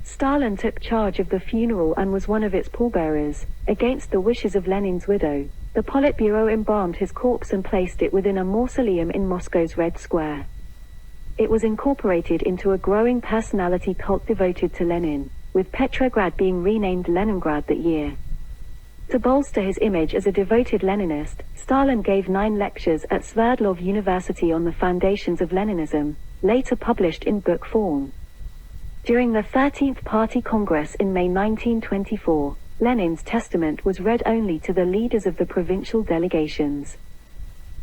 Stalin took charge of the funeral and was one of its pallbearers. Against the wishes of Lenin's widow, the Politburo embalmed his corpse and placed it within a mausoleum in Moscow's Red Square. It was incorporated into a growing personality cult devoted to Lenin, with Petrograd being renamed Leningrad that year. To bolster his image as a devoted Leninist, Stalin gave 9 lectures at Sverdlov University on the foundations of Leninism, later published in book form. During the 13th Party Congress in May 1924, Lenin's testament was read only to the leaders of the provincial delegations.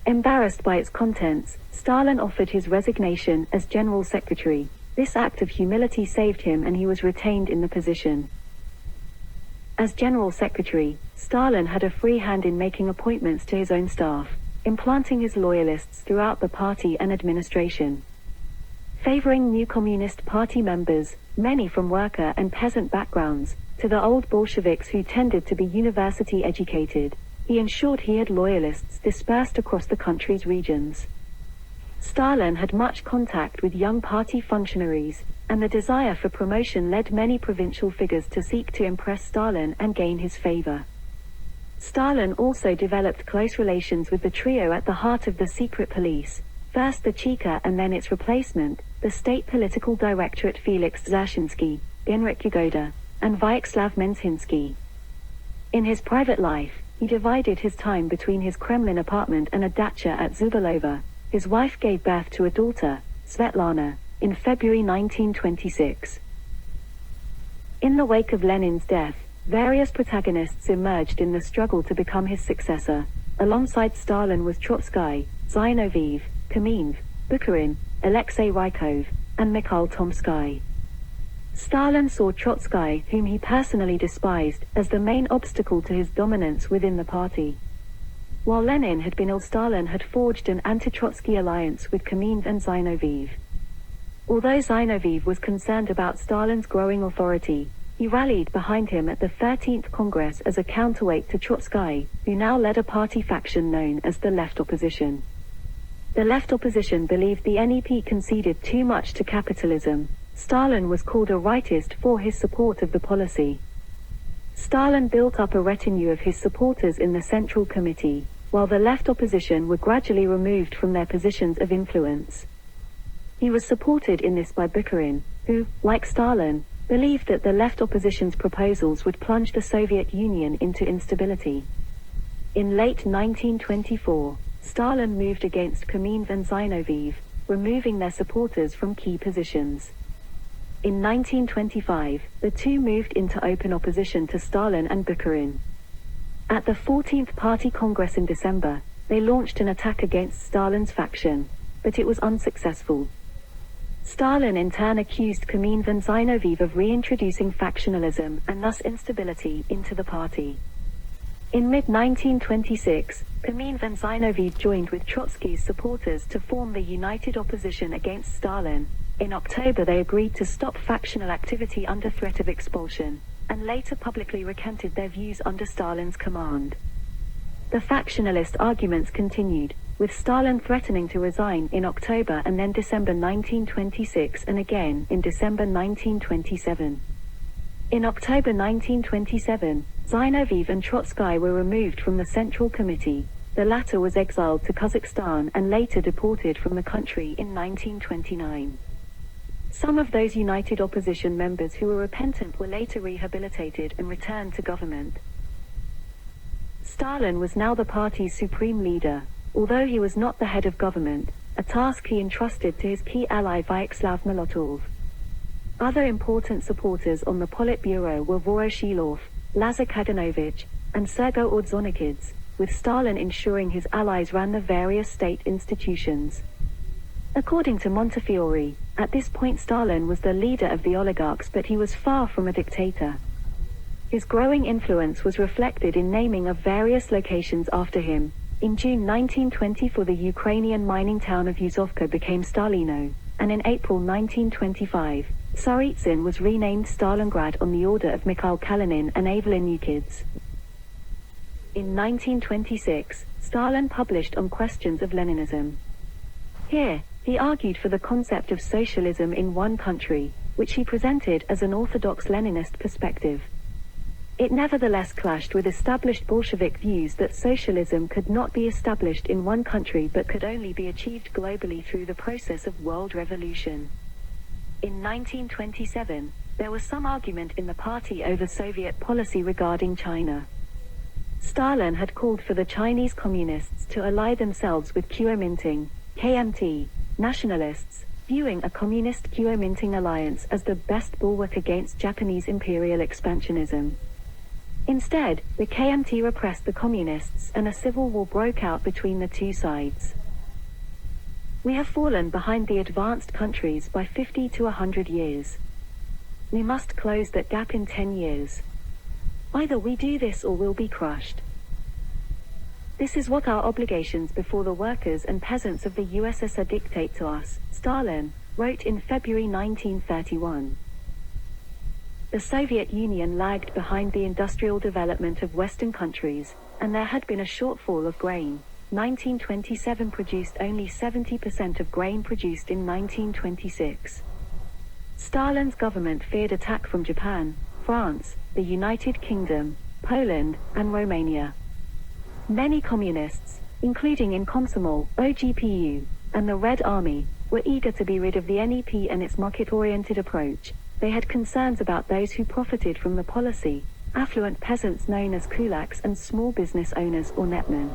Embarrassed by its contents, Stalin offered his resignation as General Secretary. This act of humility saved him and he was retained in the position. As General Secretary, Stalin had a free hand in making appointments to his own staff, implanting his loyalists throughout the party and administration. Favoring new Communist Party members, many from worker and peasant backgrounds, to the old Bolsheviks who tended to be university educated, he ensured he had loyalists dispersed across the country's regions. Stalin had much contact with young party functionaries, and the desire for promotion led many provincial figures to seek to impress Stalin and gain his favor. Stalin also developed close relations with the trio at the heart of the secret police, first the Cheka and then its replacement, the State Political Directorate Felix Dzerzhinsky, Henryk Yagoda, and Vyacheslav Menzinsky. In his private life, he divided his time between his Kremlin apartment and a dacha at Zubalova. His wife gave birth to a daughter, Svetlana, in February 1926. In the wake of Lenin's death, various protagonists emerged in the struggle to become his successor. Alongside Stalin was Trotsky, Zinoviev, Kamenev, Bukharin, Alexei Rykov, and Mikhail Tomsky. Stalin saw Trotsky, whom he personally despised, as the main obstacle to his dominance within the party. While Lenin had been ill, Stalin had forged an anti-Trotsky alliance with Kamenev and Zinoviev. Although Zinoviev was concerned about Stalin's growing authority, he rallied behind him at the 13th Congress as a counterweight to Trotsky, who now led a party faction known as the Left Opposition. The Left Opposition believed the NEP conceded too much to capitalism. Stalin was called a rightist for his support of the policy. Stalin built up a retinue of his supporters in the Central Committee, while the Left Opposition were gradually removed from their positions of influence. He was supported in this by Bukharin, who, like Stalin, believed that the Left Opposition's proposals would plunge the Soviet Union into instability. In late 1924, Stalin moved against Kamenev and Zinoviev, removing their supporters from key positions. In 1925, the two moved into open opposition to Stalin and Bukharin. At the 14th Party Congress in December, they launched an attack against Stalin's faction, but it was unsuccessful. Stalin in turn accused Kamenev and Zinoviev of reintroducing factionalism and thus instability into the party. In mid-1926, Kamenev and Zinoviev joined with Trotsky's supporters to form the United Opposition against Stalin. In October they agreed to stop factional activity under threat of expulsion, and later publicly recanted their views under Stalin's command. The factionalist arguments continued, with Stalin threatening to resign in October and then December 1926 and again in December 1927. In October 1927, Zinoviev and Trotsky were removed from the Central Committee. The latter was exiled to Kazakhstan and later deported from the country in 1929. Some of those United Opposition members who were repentant were later rehabilitated and returned to government. Stalin was now the party's supreme leader, although he was not the head of government, a task he entrusted to his key ally Vyacheslav Molotov. Other important supporters on the Politburo were Voroshilov, Lazar Kaganovich, and Sergei Ordzhonikidze, with Stalin ensuring his allies ran the various state institutions. According to Montefiore, at this point Stalin was the leader of the oligarchs, but he was far from a dictator. His growing influence was reflected in naming of various locations after him. In June 1924 the Ukrainian mining town of Yuzovka became Stalino, and in April 1925, Tsaritsyn was renamed Stalingrad on the order of Mikhail Kalinin and Evelyn Yukidze. In 1926, Stalin published On Questions of Leninism. Here, he argued for the concept of socialism in one country, which he presented as an orthodox Leninist perspective. It nevertheless clashed with established Bolshevik views that socialism could not be established in one country but could only be achieved globally through the process of world revolution. In 1927, there was some argument in the party over Soviet policy regarding China. Stalin had called for the Chinese communists to ally themselves with Kuomintang, KMT, nationalists, viewing a communist Kuomintang alliance as the best bulwark against Japanese imperial expansionism. Instead, the KMT repressed the communists and a civil war broke out between the two sides. We have fallen behind the advanced countries by 50 to 100 years. We must close that gap in 10 years. Either we do this or we'll be crushed. This is what our obligations before the workers and peasants of the USSR dictate to us, Stalin wrote in February 1931. The Soviet Union lagged behind the industrial development of Western countries, and there had been a shortfall of grain. 1927 produced only 70% of grain produced in 1926. Stalin's government feared attack from Japan, France, the United Kingdom, Poland, and Romania. Many communists, including in Komsomol, OGPU, and the Red Army, were eager to be rid of the NEP and its market-oriented approach. They had concerns about those who profited from the policy, affluent peasants known as kulaks and small business owners or netmen.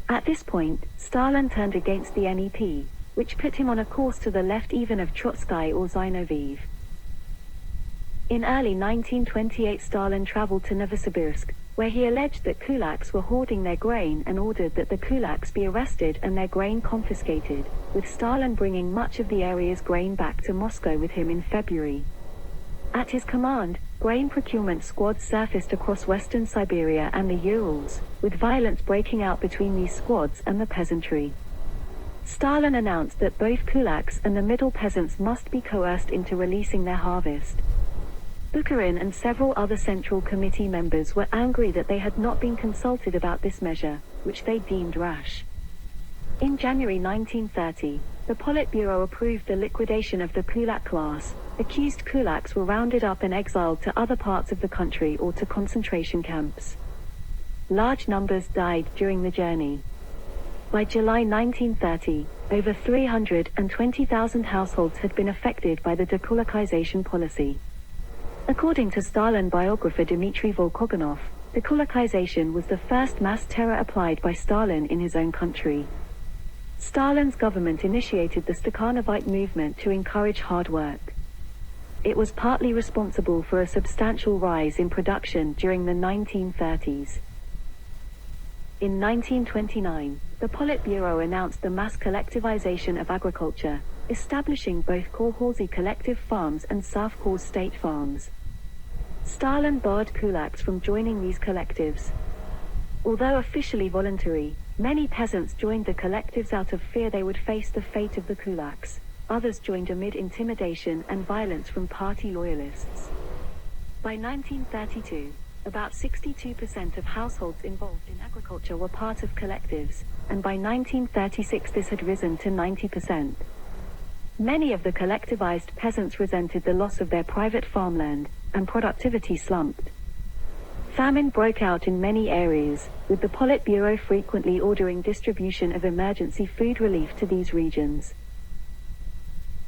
At this point, Stalin turned against the NEP, which put him on a course to the left even of Trotsky or Zinoviev. In early 1928 Stalin traveled to Novosibirsk, where he alleged that kulaks were hoarding their grain and ordered that the kulaks be arrested and their grain confiscated, with Stalin bringing much of the area's grain back to Moscow with him in February. At his command, grain procurement squads surfaced across western Siberia and the Urals, with violence breaking out between these squads and the peasantry. Stalin announced that both kulaks and the middle peasants must be coerced into releasing their harvest. Bukharin and several other Central Committee members were angry that they had not been consulted about this measure, which they deemed rash. In January 1930, the Politburo approved the liquidation of the kulak class. Accused kulaks were rounded up and exiled to other parts of the country or to concentration camps. Large numbers died during the journey. By July 1930, over 320,000 households had been affected by the dekulakization policy. According to Stalin biographer Dmitry Volkogonov, dekulakization was the first mass terror applied by Stalin in his own country. Stalin's government initiated the Stakhanovite movement to encourage hard work. It was partly responsible for a substantial rise in production during the 1930s. In 1929, the Politburo announced the mass collectivization of agriculture, establishing both kolkhozy collective farms and savkhoz state farms. Stalin barred kulaks from joining these collectives. Although officially voluntary, many peasants joined the collectives out of fear they would face the fate of the kulaks. Others joined amid intimidation and violence from party loyalists. By 1932, about 62% of households involved in agriculture were part of collectives, and by 1936 this had risen to 90%. Many of the collectivized peasants resented the loss of their private farmland, and productivity slumped. Famine broke out in many areas, with the Politburo frequently ordering distribution of emergency food relief to these regions.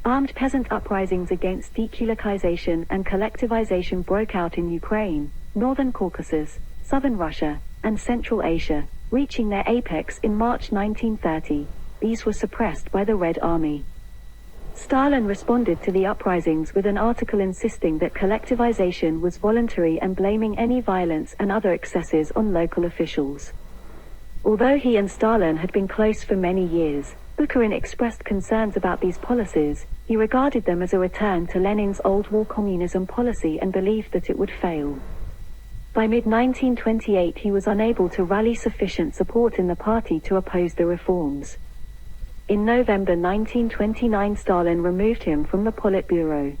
Armed peasant uprisings against dekulakization and collectivization broke out in Ukraine, Northern Caucasus, Southern Russia, and Central Asia, reaching their apex in March 1930. These were suppressed by the Red Army. Stalin responded to the uprisings with an article insisting that collectivization was voluntary and blaming any violence and other excesses on local officials. Although he and Stalin had been close for many years, Bukharin expressed concerns about these policies. He regarded them as a return to Lenin's old war communism policy and believed that it would fail. By mid-1928 he was unable to rally sufficient support in the party to oppose the reforms. In November 1929 Stalin removed him from the Politburo.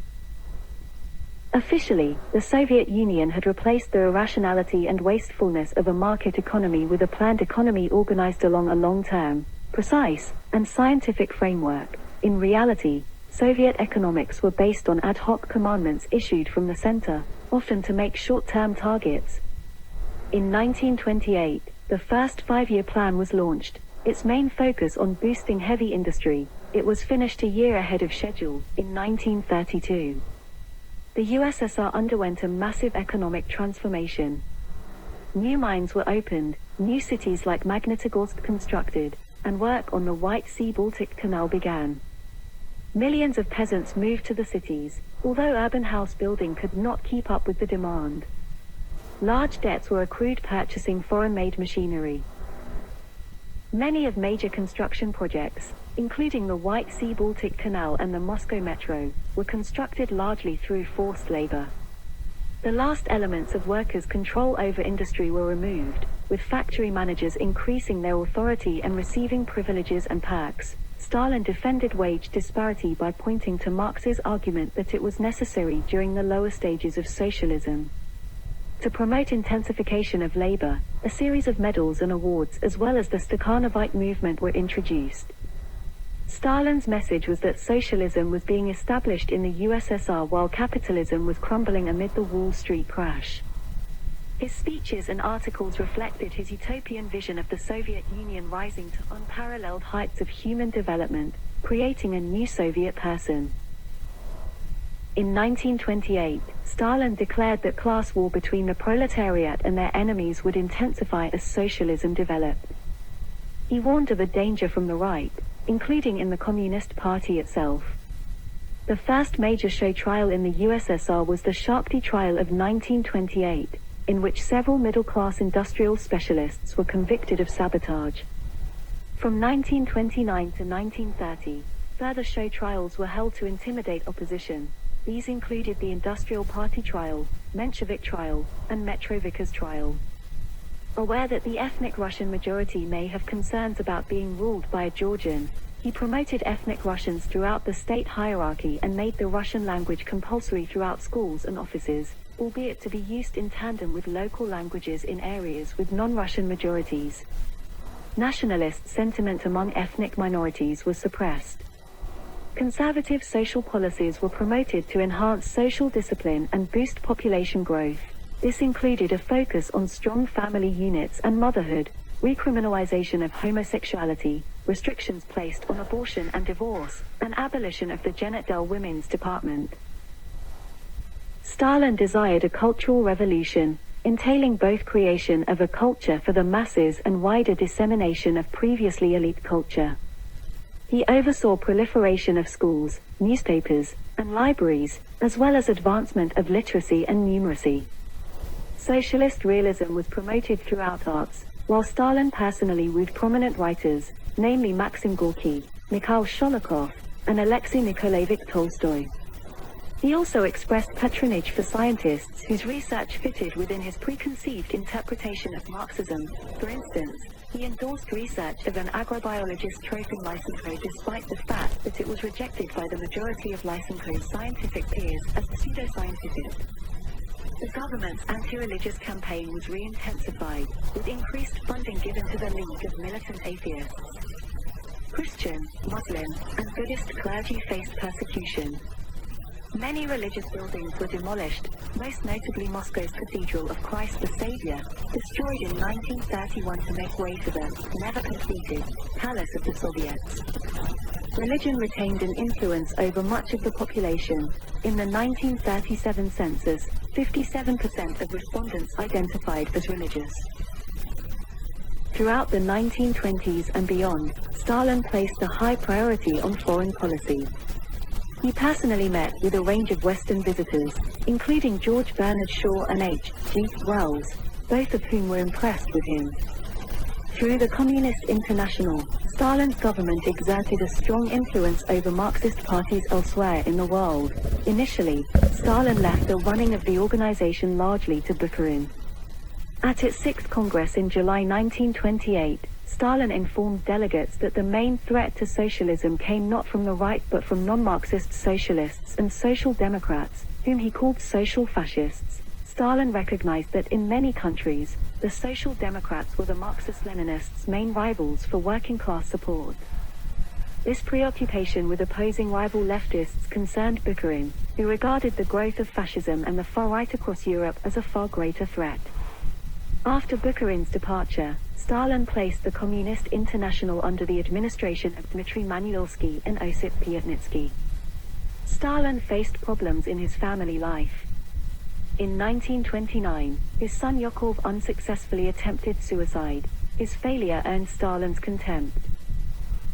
Officially, the Soviet Union had replaced the irrationality and wastefulness of a market economy with a planned economy organized along a long-term, precise, and scientific framework. In reality, Soviet economics were based on ad hoc commandments issued from the center, often to make short-term targets. In 1928, the first 5-year plan was launched, its main focus on boosting heavy industry. It was finished a year ahead of schedule, in 1932. The USSR underwent a massive economic transformation. New mines were opened, new cities like Magnitogorsk constructed, and work on the White Sea-Baltic Canal began. Millions of peasants moved to the cities, although urban house building could not keep up with the demand. Large debts were accrued purchasing foreign-made machinery. Many of major construction projects, including the White Sea-Baltic Canal and the Moscow Metro, were constructed largely through forced labor. The last elements of workers' control over industry were removed, with factory managers increasing their authority and receiving privileges and perks. Stalin defended wage disparity by pointing to Marx's argument that it was necessary during the lower stages of socialism. To promote intensification of labor, a series of medals and awards as well as the Stakhanovite movement were introduced. Stalin's message was that socialism was being established in the USSR while capitalism was crumbling amid the Wall Street crash. His speeches and articles reflected his utopian vision of the Soviet Union rising to unparalleled heights of human development, creating a new Soviet person. In 1928, Stalin declared that class war between the proletariat and their enemies would intensify as socialism developed. He warned of a danger from the right, including in the Communist Party itself. The first major show trial in the USSR was the Shakti trial of 1928, in which several middle-class industrial specialists were convicted of sabotage. From 1929 to 1930, further show trials were held to intimidate opposition. These included the Industrial Party trial, Menshevik trial, and Metrovica's trial. Aware that the ethnic Russian majority may have concerns about being ruled by a Georgian, he promoted ethnic Russians throughout the state hierarchy and made the Russian language compulsory throughout schools and offices, albeit to be used in tandem with local languages in areas with non-Russian majorities. Nationalist sentiment among ethnic minorities was suppressed. Conservative social policies were promoted to enhance social discipline and boost population growth. This included a focus on strong family units and motherhood, recriminalization of homosexuality, restrictions placed on abortion and divorce, and abolition of the genital women's department. Stalin desired a cultural revolution, entailing both creation of a culture for the masses and wider dissemination of previously elite culture. He oversaw proliferation of schools, newspapers, and libraries, as well as advancement of literacy and numeracy. Socialist realism was promoted throughout arts, while Stalin personally wooed prominent writers, namely Maxim Gorky, Mikhail Sholokhov, and Alexei Nikolaevich Tolstoy. He also expressed patronage for scientists whose research fitted within his preconceived interpretation of Marxism. For instance, he endorsed research of an agrobiologist Trofim Lysenko despite the fact that it was rejected by the majority of Lysenko's scientific peers as pseudoscientific. The government's anti-religious campaign was re-intensified, with increased funding given to the League of Militant Atheists. Christian, Muslim, and Buddhist clergy faced persecution. Many religious buildings were demolished, most notably Moscow's Cathedral of Christ the Saviour, destroyed in 1931 to make way for the never-completed Palace of the Soviets. Religion retained an influence over much of the population. In the 1937 census, 57% of respondents identified as religious. Throughout the 1920s and beyond, Stalin placed a high priority on foreign policy. He personally met with a range of Western visitors, including George Bernard Shaw and H.G. Wells, both of whom were impressed with him. Through the Communist International, Stalin's government exerted a strong influence over Marxist parties elsewhere in the world. Initially, Stalin left the running of the organization largely to Bukharin. At its 6th Congress in July 1928, Stalin informed delegates that the main threat to socialism came not from the right but from non-Marxist socialists and social democrats, whom he called social fascists. Stalin recognized that in many countries, the social democrats were the Marxist-Leninists' main rivals for working-class support. This preoccupation with opposing rival leftists concerned Bukharin, who regarded the growth of fascism and the far right across Europe as a far greater threat. After Bukharin's departure, Stalin placed the Communist International under the administration of Dmitry Manilsky and Osip Pyatnitsky. Stalin faced problems in his family life. In 1929, his son Yakov unsuccessfully attempted suicide. His failure earned Stalin's contempt.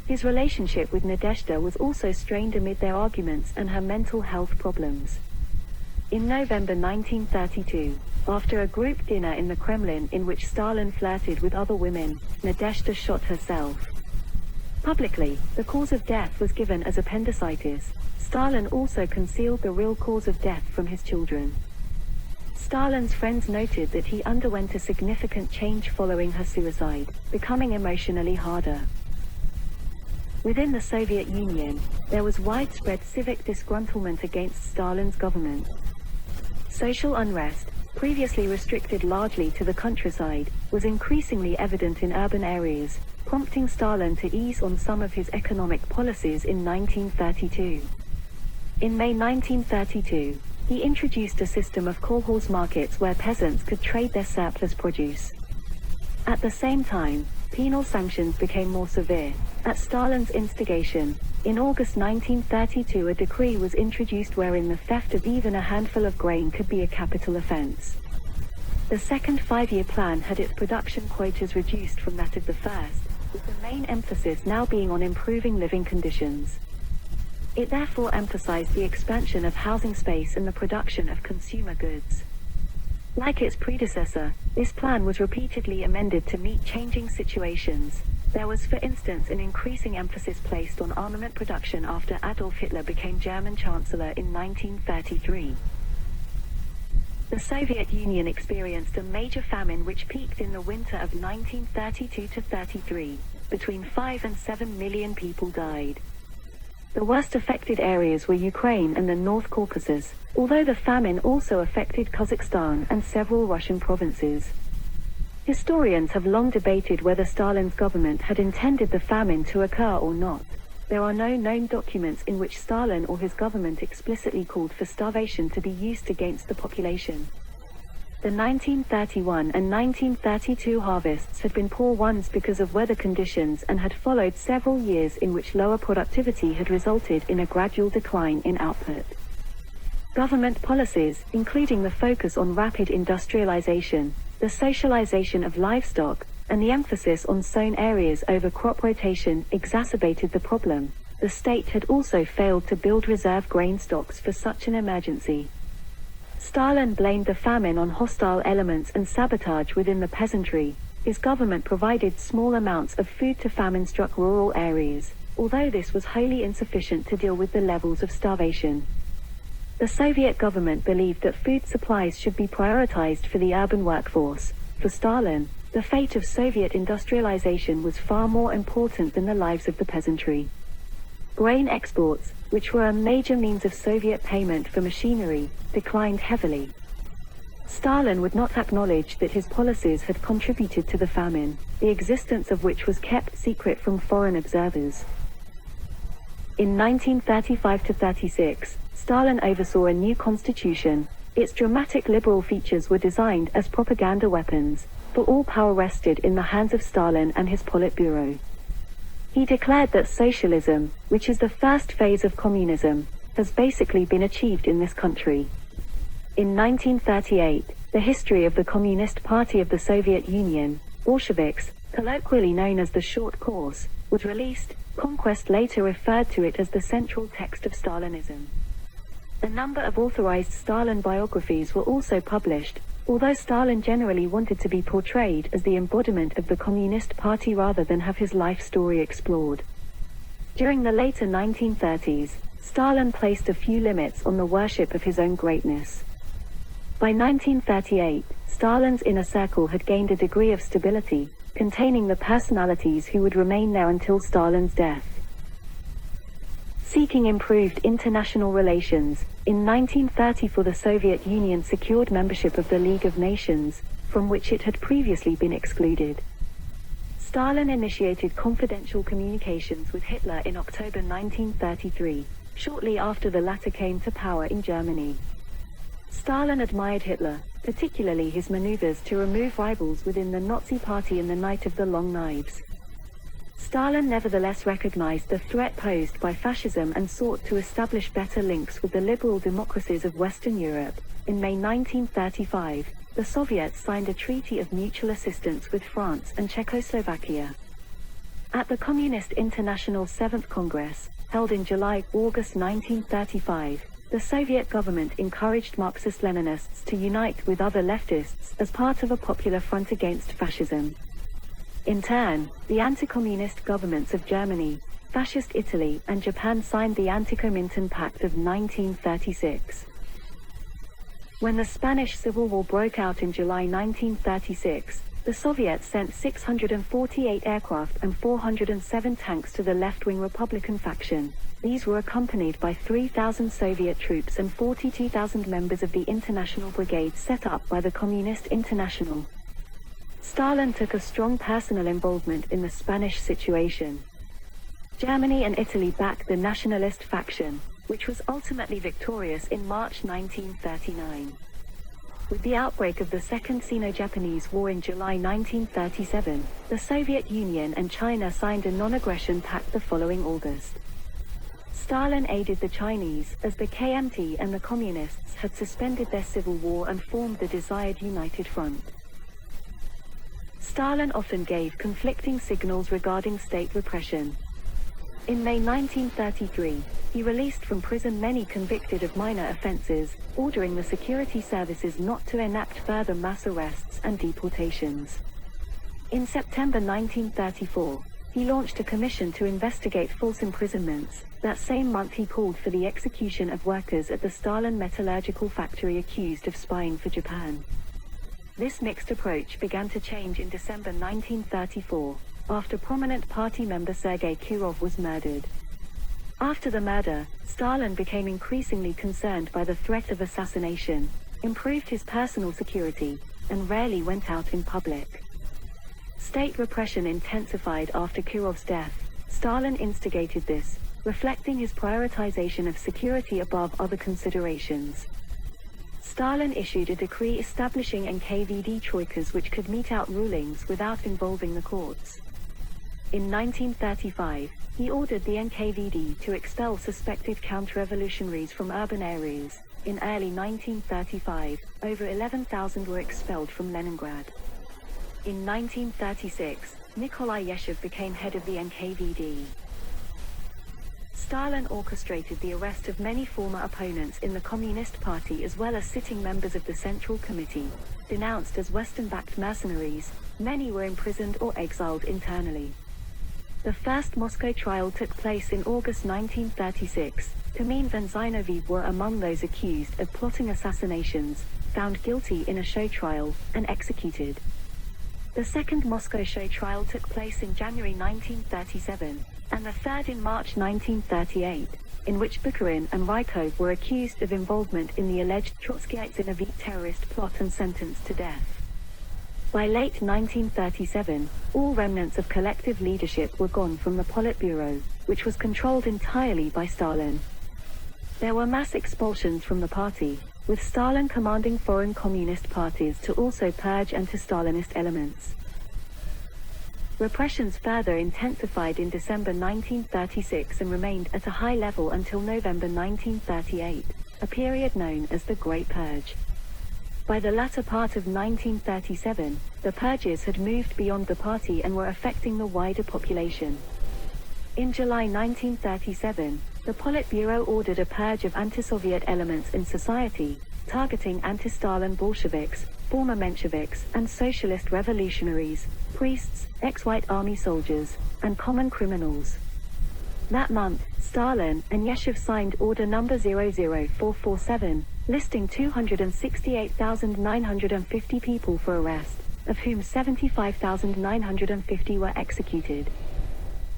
His relationship with Nadezhda was also strained amid their arguments and her mental health problems. In November 1932, after a group dinner in the Kremlin in which Stalin flirted with other women, Nadezhda shot herself. Publicly, the cause of death was given as appendicitis. Stalin also concealed the real cause of death from his children. Stalin's friends noted that he underwent a significant change following her suicide, becoming emotionally harder. Within the Soviet Union, there was widespread civic disgruntlement against Stalin's government. Social unrest, previously restricted largely to the countryside, was increasingly evident in urban areas, prompting Stalin to ease on some of his economic policies in 1932. In May 1932, he introduced a system of kolkhoz markets where peasants could trade their surplus produce. At the same time, penal sanctions became more severe. At Stalin's instigation, in August 1932 a decree was introduced wherein the theft of even a handful of grain could be a capital offense. The second five-year plan had its production quotas reduced from that of the first, with the main emphasis now being on improving living conditions. It therefore emphasized the expansion of housing space and the production of consumer goods. Like its predecessor, this plan was repeatedly amended to meet changing situations. There was, for instance, an increasing emphasis placed on armament production after Adolf Hitler became German Chancellor in 1933. The Soviet Union experienced a major famine which peaked in the winter of 1932-33. Between 5 and 7 million people died. The worst affected areas were Ukraine and the North Caucasus, although the famine also affected Kazakhstan and several Russian provinces. Historians have long debated whether Stalin's government had intended the famine to occur or not. There are no known documents in which Stalin or his government explicitly called for starvation to be used against the population. The 1931 and 1932 harvests had been poor ones because of weather conditions and had followed several years in which lower productivity had resulted in a gradual decline in output. Government policies, including the focus on rapid industrialization, the socialization of livestock, and the emphasis on sown areas over crop rotation, exacerbated the problem. The state had also failed to build reserve grain stocks for such an emergency. Stalin blamed the famine on hostile elements and sabotage within the peasantry. His government provided small amounts of food to famine-struck rural areas, although this was wholly insufficient to deal with the levels of starvation. The Soviet government believed that food supplies should be prioritized for the urban workforce. For Stalin, the fate of Soviet industrialization was far more important than the lives of the peasantry. Grain exports, which were a major means of Soviet payment for machinery, declined heavily. Stalin would not acknowledge that his policies had contributed to the famine, the existence of which was kept secret from foreign observers. In 1935-36, Stalin oversaw a new constitution. Its dramatic liberal features were designed as propaganda weapons, but all power rested in the hands of Stalin and his Politburo. He declared that socialism, which is the first phase of communism, has basically been achieved in this country. In 1938, the history of the Communist Party of the Soviet Union, Bolsheviks, colloquially known as the Short Course, was released. Conquest later referred to it as the central text of Stalinism. A number of authorized Stalin biographies were also published, although Stalin generally wanted to be portrayed as the embodiment of the Communist Party rather than have his life story explored. During the later 1930s, Stalin placed a few limits on the worship of his own greatness. By 1938, Stalin's inner circle had gained a degree of stability, containing the personalities who would remain there until Stalin's death. Seeking improved international relations, in 1934 the Soviet Union secured membership of the League of Nations, from which it had previously been excluded. Stalin initiated confidential communications with Hitler in October 1933, shortly after the latter came to power in Germany. Stalin admired Hitler, particularly his maneuvers to remove rivals within the Nazi Party in the Night of the Long Knives. Stalin nevertheless recognized the threat posed by fascism and sought to establish better links with the liberal democracies of Western Europe. In May 1935, the Soviets signed a treaty of mutual assistance with France and Czechoslovakia. At the Communist International 7th Congress, held in July-August 1935, the Soviet government encouraged Marxist-Leninists to unite with other leftists as part of a popular front against fascism. In turn, the anti-communist governments of Germany, Fascist Italy, and Japan signed the Anti-Comintern Pact of 1936. When the Spanish Civil War broke out in July 1936, the Soviets sent 648 aircraft and 407 tanks to the left-wing Republican faction. These were accompanied by 3,000 Soviet troops and 42,000 members of the International Brigade set up by the Communist International. Stalin took a strong personal involvement in the Spanish situation. Germany and Italy backed the nationalist faction, which was ultimately victorious in March 1939. With the outbreak of the Second Sino-Japanese War in July 1937, the Soviet Union and China signed a non-aggression pact the following August. Stalin aided the Chinese, as the KMT and the Communists had suspended their civil war and formed the desired united front. Stalin often gave conflicting signals regarding state repression. In May 1933, he released from prison many convicted of minor offenses, ordering the security services not to enact further mass arrests and deportations. In September 1934, he launched a commission to investigate false imprisonments. That same month he called for the execution of workers at the Stalin metallurgical factory accused of spying for Japan. This mixed approach began to change in December 1934, after prominent party member Sergei Kirov was murdered. After the murder, Stalin became increasingly concerned by the threat of assassination, improved his personal security, and rarely went out in public. State repression intensified after Kirov's death. Stalin instigated this, reflecting his prioritization of security above other considerations. Stalin issued a decree establishing NKVD troikas which could mete out rulings without involving the courts. In 1935, he ordered the NKVD to expel suspected counter-revolutionaries from urban areas. In early 1935, over 11,000 were expelled from Leningrad. In 1936, Nikolai Yeshev became head of the NKVD. Stalin orchestrated the arrest of many former opponents in the Communist Party as well as sitting members of the Central Committee. Denounced as Western-backed mercenaries, many were imprisoned or exiled internally. The first Moscow trial took place in August 1936. Kamin and Zinoviev were among those accused of plotting assassinations, found guilty in a show trial, and executed. The second Moscow show trial took place in January 1937, and the third in March 1938, in which Bukharin and Rykov were accused of involvement in the alleged Trotskyite terrorist plot and sentenced to death. By late 1937, all remnants of collective leadership were gone from the Politburo, which was controlled entirely by Stalin. There were mass expulsions from the party, with Stalin commanding foreign communist parties to also purge anti-Stalinist elements. Repressions further intensified in December 1936 and remained at a high level until November 1938, a period known as the Great Purge. By the latter part of 1937, the purges had moved beyond the party and were affecting the wider population. In July 1937, the Politburo ordered a purge of anti-Soviet elements in society, targeting anti-Stalin Bolsheviks, former Mensheviks, and socialist revolutionaries, priests, ex-White Army soldiers, and common criminals. That month, Stalin and Yeshev signed Order No. 00447, listing 268,950 people for arrest, of whom 75,950 were executed.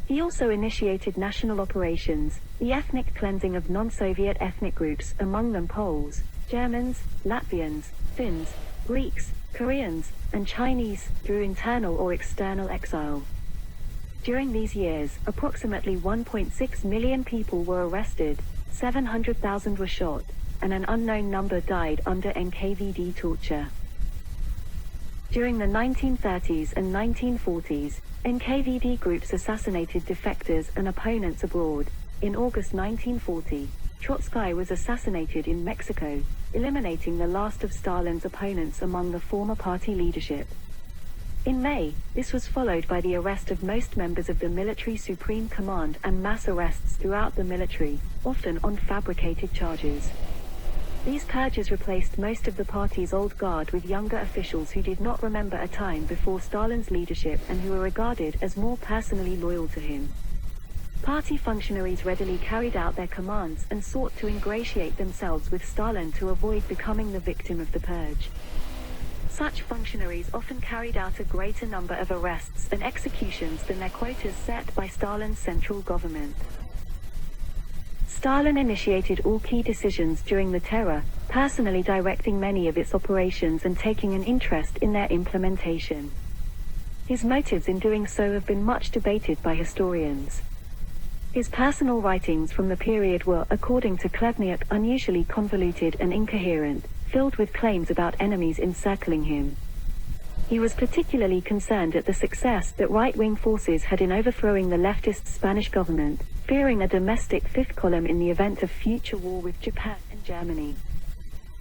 He also initiated national operations, the ethnic cleansing of non-Soviet ethnic groups, among them Poles, Germans, Latvians, Finns, Greeks, Koreans, and Chinese, through internal or external exile. During these years, approximately 1.6 million people were arrested, 700,000 were shot, and an unknown number died under NKVD torture. During the 1930s and 1940s, NKVD groups assassinated defectors and opponents abroad. In August 1940, Trotsky was assassinated in Mexico, eliminating the last of Stalin's opponents among the former party leadership. In May, this was followed by the arrest of most members of the military supreme command and mass arrests throughout the military, often on fabricated charges. These purges replaced most of the party's old guard with younger officials who did not remember a time before Stalin's leadership and who were regarded as more personally loyal to him. Party functionaries readily carried out their commands and sought to ingratiate themselves with Stalin to avoid becoming the victim of the purge. Such functionaries often carried out a greater number of arrests and executions than their quotas set by Stalin's central government. Stalin initiated all key decisions during the terror, personally directing many of its operations and taking an interest in their implementation. His motives in doing so have been much debated by historians. His personal writings from the period were, according to Klebniak, unusually convoluted and incoherent, filled with claims about enemies encircling him. He was particularly concerned at the success that right-wing forces had in overthrowing the leftist Spanish government, fearing a domestic fifth column in the event of future war with Japan and Germany.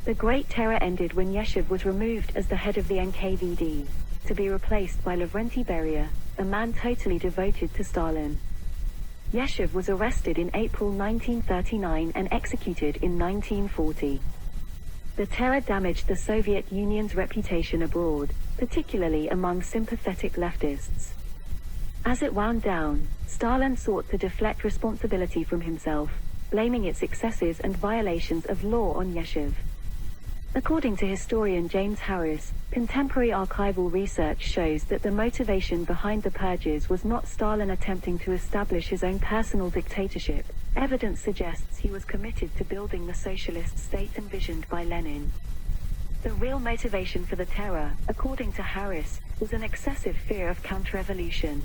The Great Terror ended when Yeshev was removed as the head of the NKVD, to be replaced by Lavrenti Beria, a man totally devoted to Stalin. Yeshev was arrested in April 1939 and executed in 1940. The terror damaged the Soviet Union's reputation abroad, particularly among sympathetic leftists. As it wound down, Stalin sought to deflect responsibility from himself, blaming its excesses and violations of law on Yeshev. According to historian James Harris, contemporary archival research shows that the motivation behind the purges was not Stalin attempting to establish his own personal dictatorship. Evidence suggests he was committed to building the socialist state envisioned by Lenin. The real motivation for the terror, according to Harris, was an excessive fear of counter-revolution.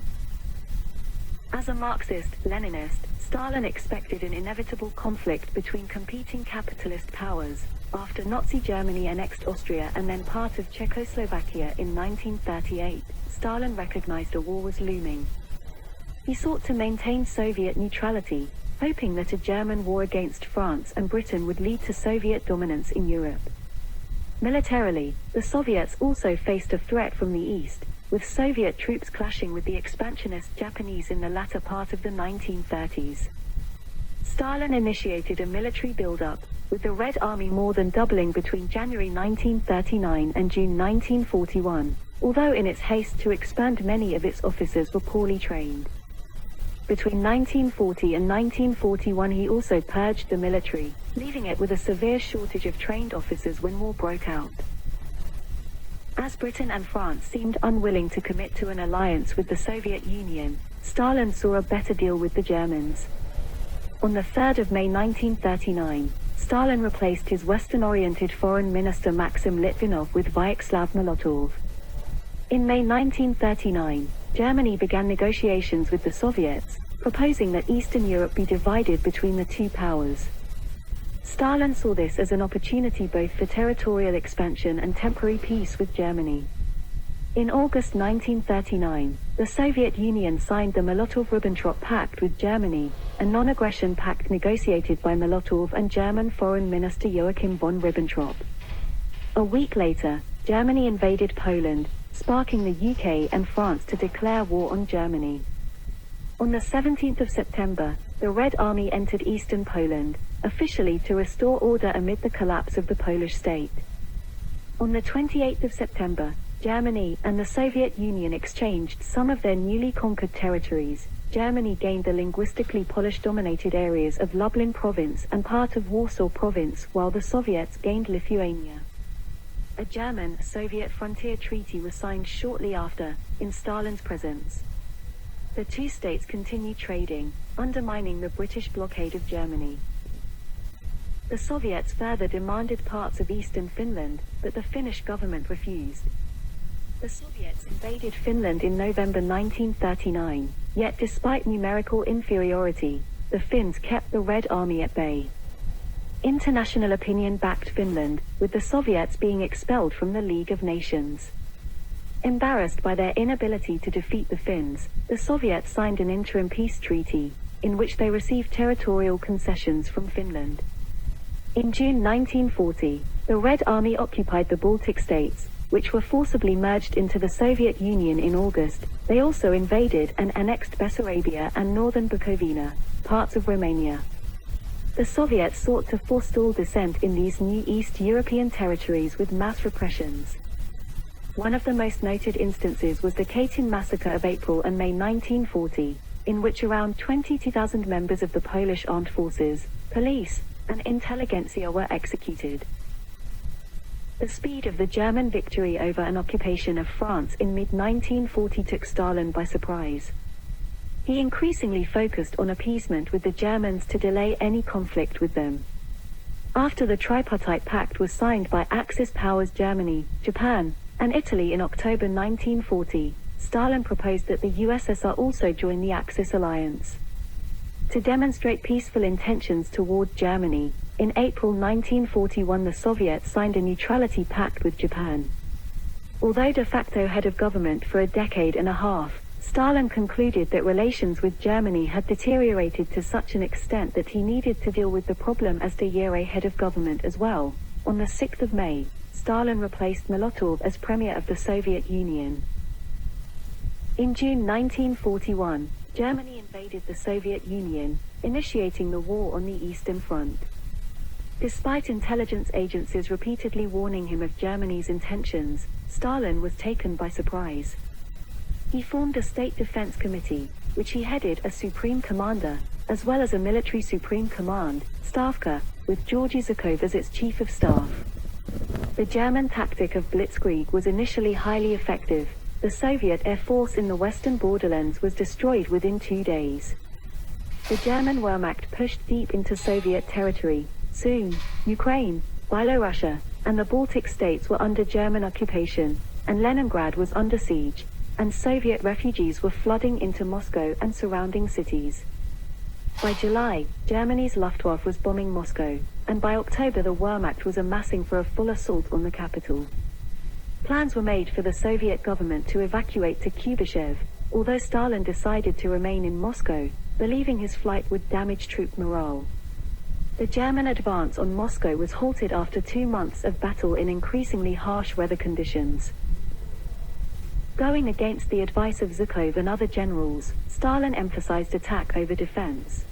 As a Marxist-Leninist, Stalin expected an inevitable conflict between competing capitalist powers. After Nazi Germany annexed Austria and then part of Czechoslovakia in 1938, Stalin recognized a war was looming. He sought to maintain Soviet neutrality, hoping that a German war against France and Britain would lead to Soviet dominance in Europe. Militarily, the Soviets also faced a threat from the east, with Soviet troops clashing with the expansionist Japanese in the latter part of the 1930s. Stalin initiated a military build-up, with the Red Army more than doubling between January 1939 and June 1941, although in its haste to expand many of its officers were poorly trained. Between 1940 and 1941 he also purged the military, leaving it with a severe shortage of trained officers when war broke out. As Britain and France seemed unwilling to commit to an alliance with the Soviet Union, Stalin saw a better deal with the Germans. On the 3rd of May 1939, Stalin replaced his Western-oriented foreign minister Maxim Litvinov with Vyacheslav Molotov. In May 1939, Germany began negotiations with the Soviets, proposing that Eastern Europe be divided between the two powers. Stalin saw this as an opportunity both for territorial expansion and temporary peace with Germany. In August 1939, the Soviet Union signed the Molotov-Ribbentrop Pact with Germany, a non-aggression pact negotiated by Molotov and German Foreign Minister Joachim von Ribbentrop. A week later, Germany invaded Poland, sparking the UK and France to declare war on Germany. On the 17th of September, the Red Army entered eastern Poland, officially to restore order amid the collapse of the Polish state. On the 28th of September, Germany and the Soviet Union exchanged some of their newly conquered territories. Germany gained the linguistically Polish-dominated areas of Lublin province and part of Warsaw province, while the Soviets gained Lithuania. A German-Soviet frontier treaty was signed shortly after, in Stalin's presence. The two states continued trading, undermining the British blockade of Germany. The Soviets further demanded parts of eastern Finland, but the Finnish government refused. The Soviets invaded Finland in November 1939, yet despite numerical inferiority, the Finns kept the Red Army at bay. International opinion backed Finland, with the Soviets being expelled from the League of Nations. Embarrassed by their inability to defeat the Finns, the Soviets signed an interim peace treaty, in which they received territorial concessions from Finland. In June 1940, the Red Army occupied the Baltic states, which were forcibly merged into the Soviet Union in August. They also invaded and annexed Bessarabia and northern Bukovina, parts of Romania. The Soviets sought to forestall descent in these new East European territories with mass repressions. One of the most noted instances was the Katyn massacre of April and May 1940, in which around 22,000 members of the Polish armed forces, police, and intelligentsia were executed. The speed of the German victory over an occupation of France in mid-1940 took Stalin by surprise. He increasingly focused on appeasement with the Germans to delay any conflict with them. After the Tripartite Pact was signed by Axis powers Germany, Japan, and Italy in October 1940, Stalin proposed that the USSR also join the Axis alliance. To demonstrate peaceful intentions toward Germany, in April 1941 the Soviets signed a neutrality pact with Japan. Although de facto head of government for a decade and a half, Stalin concluded that relations with Germany had deteriorated to such an extent that he needed to deal with the problem as de jure head of government as well. On the 6th of May, Stalin replaced Molotov as Premier of the Soviet Union. In June 1941, Germany invaded the Soviet Union, initiating the war on the Eastern Front. Despite intelligence agencies repeatedly warning him of Germany's intentions, Stalin was taken by surprise. He formed a State Defense Committee, which he headed as Supreme Commander, as well as a Military Supreme Command, Stavka, with Georgy Zhukov as its Chief of Staff. The German tactic of blitzkrieg was initially highly effective. The Soviet air force in the western borderlands was destroyed within 2 days. The German Wehrmacht pushed deep into Soviet territory. Soon, Ukraine, Byelorussia, and the Baltic states were under German occupation, and Leningrad was under siege, and Soviet refugees were flooding into Moscow and surrounding cities. By July, Germany's Luftwaffe was bombing Moscow, and by October the Wehrmacht was amassing for a full assault on the capital. Plans were made for the Soviet government to evacuate to Kuibyshev, although Stalin decided to remain in Moscow, believing his flight would damage troop morale. The German advance on Moscow was halted after 2 months of battle in increasingly harsh weather conditions. Going against the advice of Zhukov and other generals, Stalin emphasized attack over defense.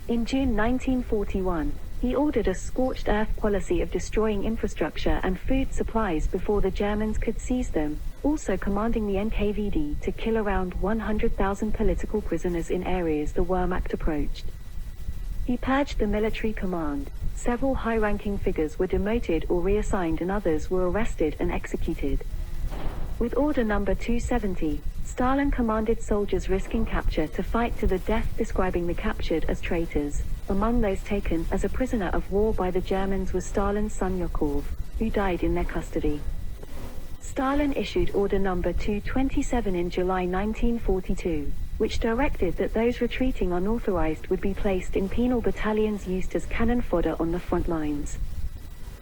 In June 1941, he ordered a scorched earth policy of destroying infrastructure and food supplies before the Germans could seize them, also commanding the NKVD to kill around 100,000 political prisoners in areas the Wehrmacht approached. He purged the military command. Several high-ranking figures were demoted or reassigned and others were arrested and executed. With Order Number 270, Stalin commanded soldiers risking capture to fight to the death, describing the captured as traitors. Among those taken as a prisoner of war by the Germans was Stalin's son Yakov, who died in their custody. Stalin issued Order Number 227 in July 1942, which directed that those retreating unauthorized would be placed in penal battalions used as cannon fodder on the front lines.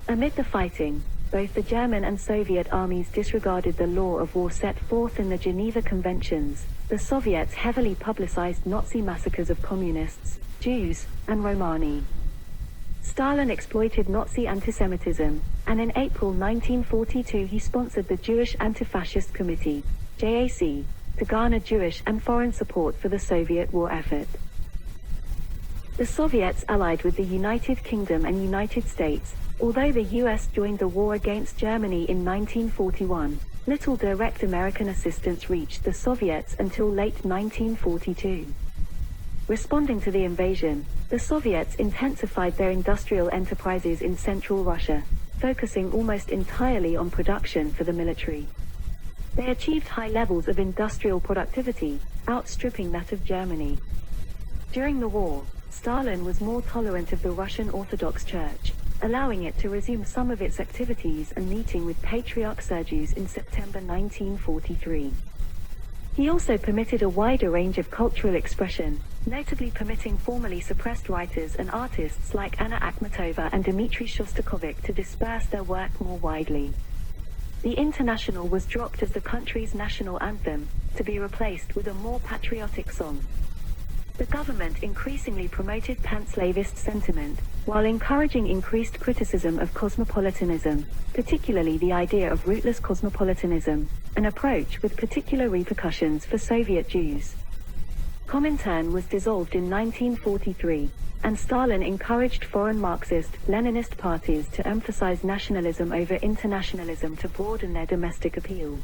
Amid the fighting, both the German and Soviet armies disregarded the law of war set forth in the Geneva Conventions. The Soviets heavily publicized Nazi massacres of communists, Jews, and Romani. Stalin exploited Nazi antisemitism, and in April 1942 he sponsored the Jewish Anti-Fascist Committee, JAC, to garner Jewish and foreign support for the Soviet war effort. The Soviets allied with the United Kingdom and United States. Although the US joined the war against Germany in 1941, little direct American assistance reached the Soviets until late 1942. Responding to the invasion, the Soviets intensified their industrial enterprises in central Russia, focusing almost entirely on production for the military. They achieved high levels of industrial productivity, outstripping that of Germany. During the war, Stalin was more tolerant of the Russian Orthodox Church, allowing it to resume some of its activities and meeting with Patriarch Sergius in September 1943. He also permitted a wider range of cultural expression, notably permitting formerly suppressed writers and artists like Anna Akhmatova and Dmitry Shostakovich to disperse their work more widely. The International was dropped as the country's national anthem, to be replaced with a more patriotic song. The government increasingly promoted pan-slavist sentiment, while encouraging increased criticism of cosmopolitanism, particularly the idea of rootless cosmopolitanism, an approach with particular repercussions for Soviet Jews. Comintern was dissolved in 1943, and Stalin encouraged foreign Marxist-Leninist parties to emphasize nationalism over internationalism to broaden their domestic appeal.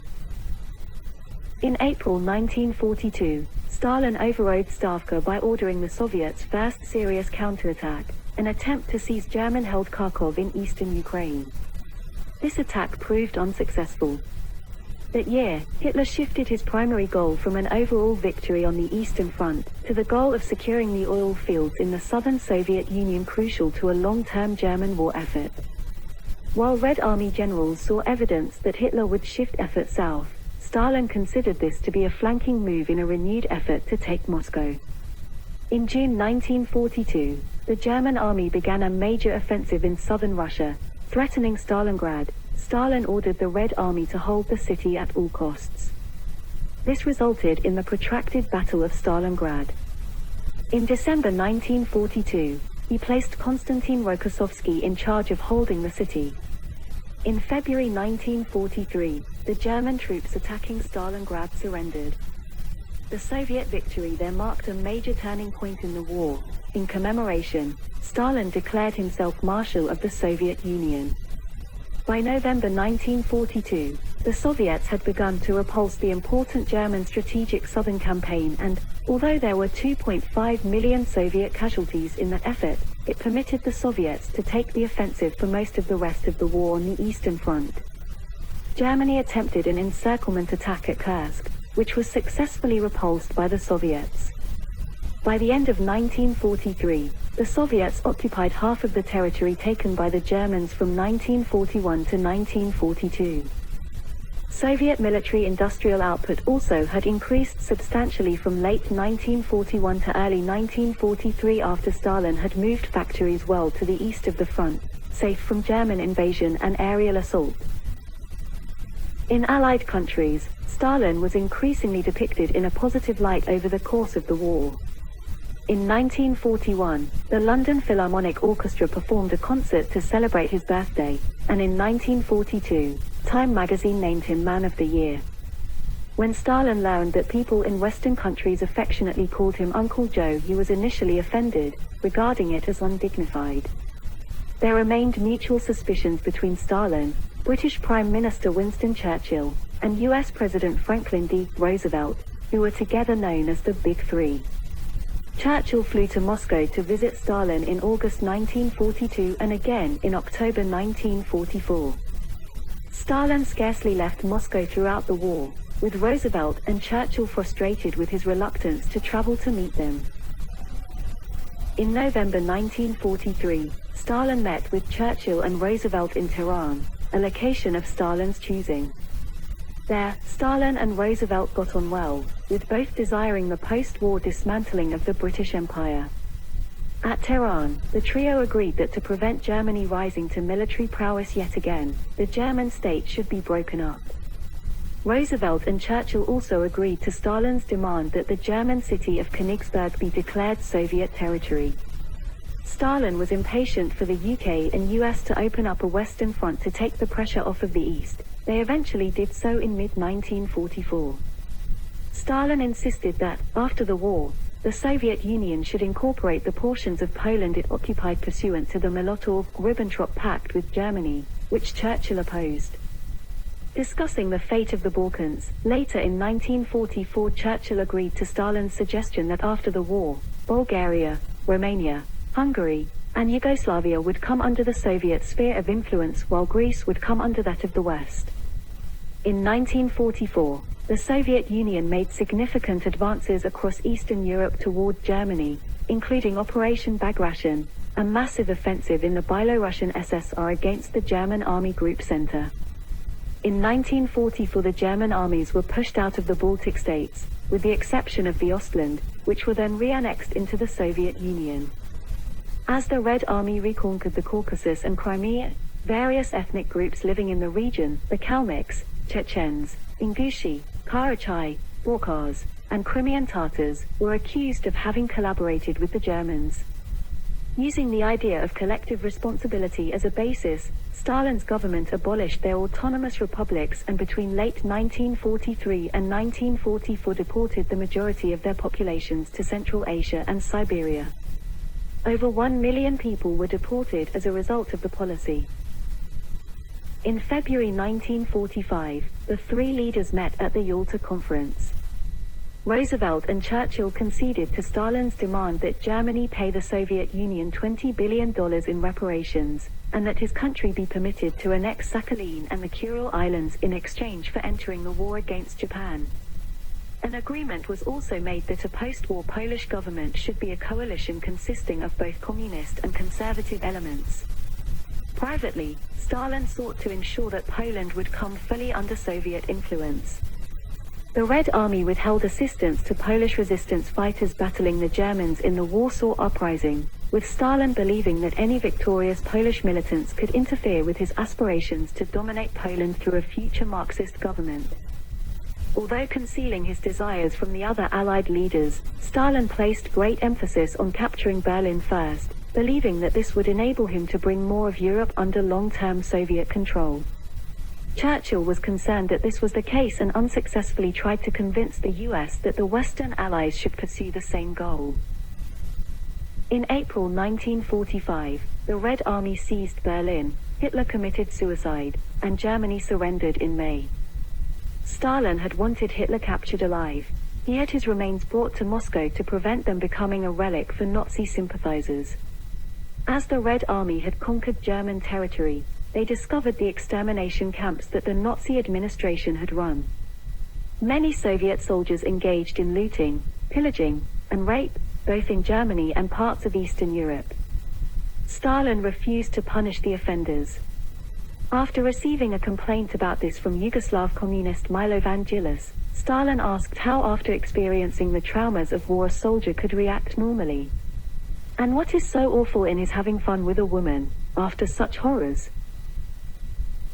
In April 1942, Stalin overrode Stavka by ordering the Soviets' first serious counterattack, an attempt to seize German-held Kharkov in eastern Ukraine. This attack proved unsuccessful. That year, Hitler shifted his primary goal from an overall victory on the Eastern Front to the goal of securing the oil fields in the southern Soviet Union, crucial to a long-term German war effort. While Red Army generals saw evidence that Hitler would shift effort south, Stalin considered this to be a flanking move in a renewed effort to take Moscow. In June 1942, the German army began a major offensive in southern Russia, threatening Stalingrad. Stalin ordered the Red Army to hold the city at all costs. This resulted in the protracted Battle of Stalingrad. In December 1942, he placed Konstantin Rokossovsky in charge of holding the city. In February 1943, the German troops attacking Stalingrad surrendered. The Soviet victory there marked a major turning point in the war. In commemoration, Stalin declared himself Marshal of the Soviet Union. By November 1942, the Soviets had begun to repulse the important German strategic southern campaign, and, although there were 2.5 million Soviet casualties in that effort, it permitted the Soviets to take the offensive for most of the rest of the war on the Eastern Front. Germany attempted an encirclement attack at Kursk, which was successfully repulsed by the Soviets. By the end of 1943, the Soviets occupied half of the territory taken by the Germans from 1941 to 1942. Soviet military-industrial output also had increased substantially from late 1941 to early 1943, after Stalin had moved factories well to the east of the front, safe from German invasion and aerial assault. In Allied countries, Stalin was increasingly depicted in a positive light over the course of the war. In 1941, the London Philharmonic Orchestra performed a concert to celebrate his birthday, and in 1942, Time magazine named him Man of the Year. When Stalin learned that people in Western countries affectionately called him Uncle Joe, he was initially offended, regarding it as undignified. There remained mutual suspicions between Stalin, British Prime Minister Winston Churchill, and US President Franklin D. Roosevelt, who were together known as the Big Three. Churchill flew to Moscow to visit Stalin in August 1942 and again in October 1944. Stalin scarcely left Moscow throughout the war, with Roosevelt and Churchill frustrated with his reluctance to travel to meet them. In November 1943, Stalin met with Churchill and Roosevelt in Tehran, a location of Stalin's choosing. There, Stalin and Roosevelt got on well, with both desiring the post-war dismantling of the British Empire. At Tehran, the trio agreed that to prevent Germany rising to military prowess yet again, the German state should be broken up. Roosevelt and Churchill also agreed to Stalin's demand that the German city of Königsberg be declared Soviet territory. Stalin was impatient for the UK and US to open up a Western front to take the pressure off of the East. They eventually did so in mid-1944. Stalin insisted that, after the war, the Soviet Union should incorporate the portions of Poland it occupied pursuant to the Molotov-Ribbentrop Pact with Germany, which Churchill opposed. Discussing the fate of the Balkans, later in 1944, Churchill agreed to Stalin's suggestion that after the war, Bulgaria, Romania, Hungary, and Yugoslavia would come under the Soviet sphere of influence, while Greece would come under that of the West. In 1944, the Soviet Union made significant advances across Eastern Europe toward Germany, including Operation Bagration, a massive offensive in the Byelorussian SSR against the German Army Group Center. In 1944 the German armies were pushed out of the Baltic states, with the exception of the Ostland, which were then re-annexed into the Soviet Union. As the Red Army reconquered the Caucasus and Crimea, various ethnic groups living in the region, the Kalmyks, Chechens, Ingushi, Karachay, Balkars, and Crimean Tatars, were accused of having collaborated with the Germans. Using the idea of collective responsibility as a basis, Stalin's government abolished their autonomous republics and between late 1943 and 1944 deported the majority of their populations to Central Asia and Siberia. Over 1 million people were deported as a result of the policy. In February 1945, the three leaders met at the Yalta Conference. Roosevelt and Churchill conceded to Stalin's demand that Germany pay the Soviet Union $20 billion in reparations, and that his country be permitted to annex Sakhalin and the Kuril Islands in exchange for entering the war against Japan. An agreement was also made that a post-war Polish government should be a coalition consisting of both communist and conservative elements. Privately, Stalin sought to ensure that Poland would come fully under Soviet influence. The Red Army withheld assistance to Polish resistance fighters battling the Germans in the Warsaw Uprising, with Stalin believing that any victorious Polish militants could interfere with his aspirations to dominate Poland through a future Marxist government. Although concealing his desires from the other Allied leaders, Stalin placed great emphasis on capturing Berlin first, believing that this would enable him to bring more of Europe under long-term Soviet control. Churchill was concerned that this was the case and unsuccessfully tried to convince the US that the Western Allies should pursue the same goal. In April 1945, the Red Army seized Berlin, Hitler committed suicide, and Germany surrendered in May. Stalin had wanted Hitler captured alive. He had his remains brought to Moscow to prevent them becoming a relic for Nazi sympathizers. As the Red Army had conquered German territory, they discovered the extermination camps that the Nazi administration had run. Many Soviet soldiers engaged in looting, pillaging, and rape, both in Germany and parts of Eastern Europe. Stalin refused to punish the offenders. After receiving a complaint about this from Yugoslav communist Milo Vangelis, Stalin asked how after experiencing the traumas of war a soldier could react normally. And what is so awful in his having fun with a woman, after such horrors?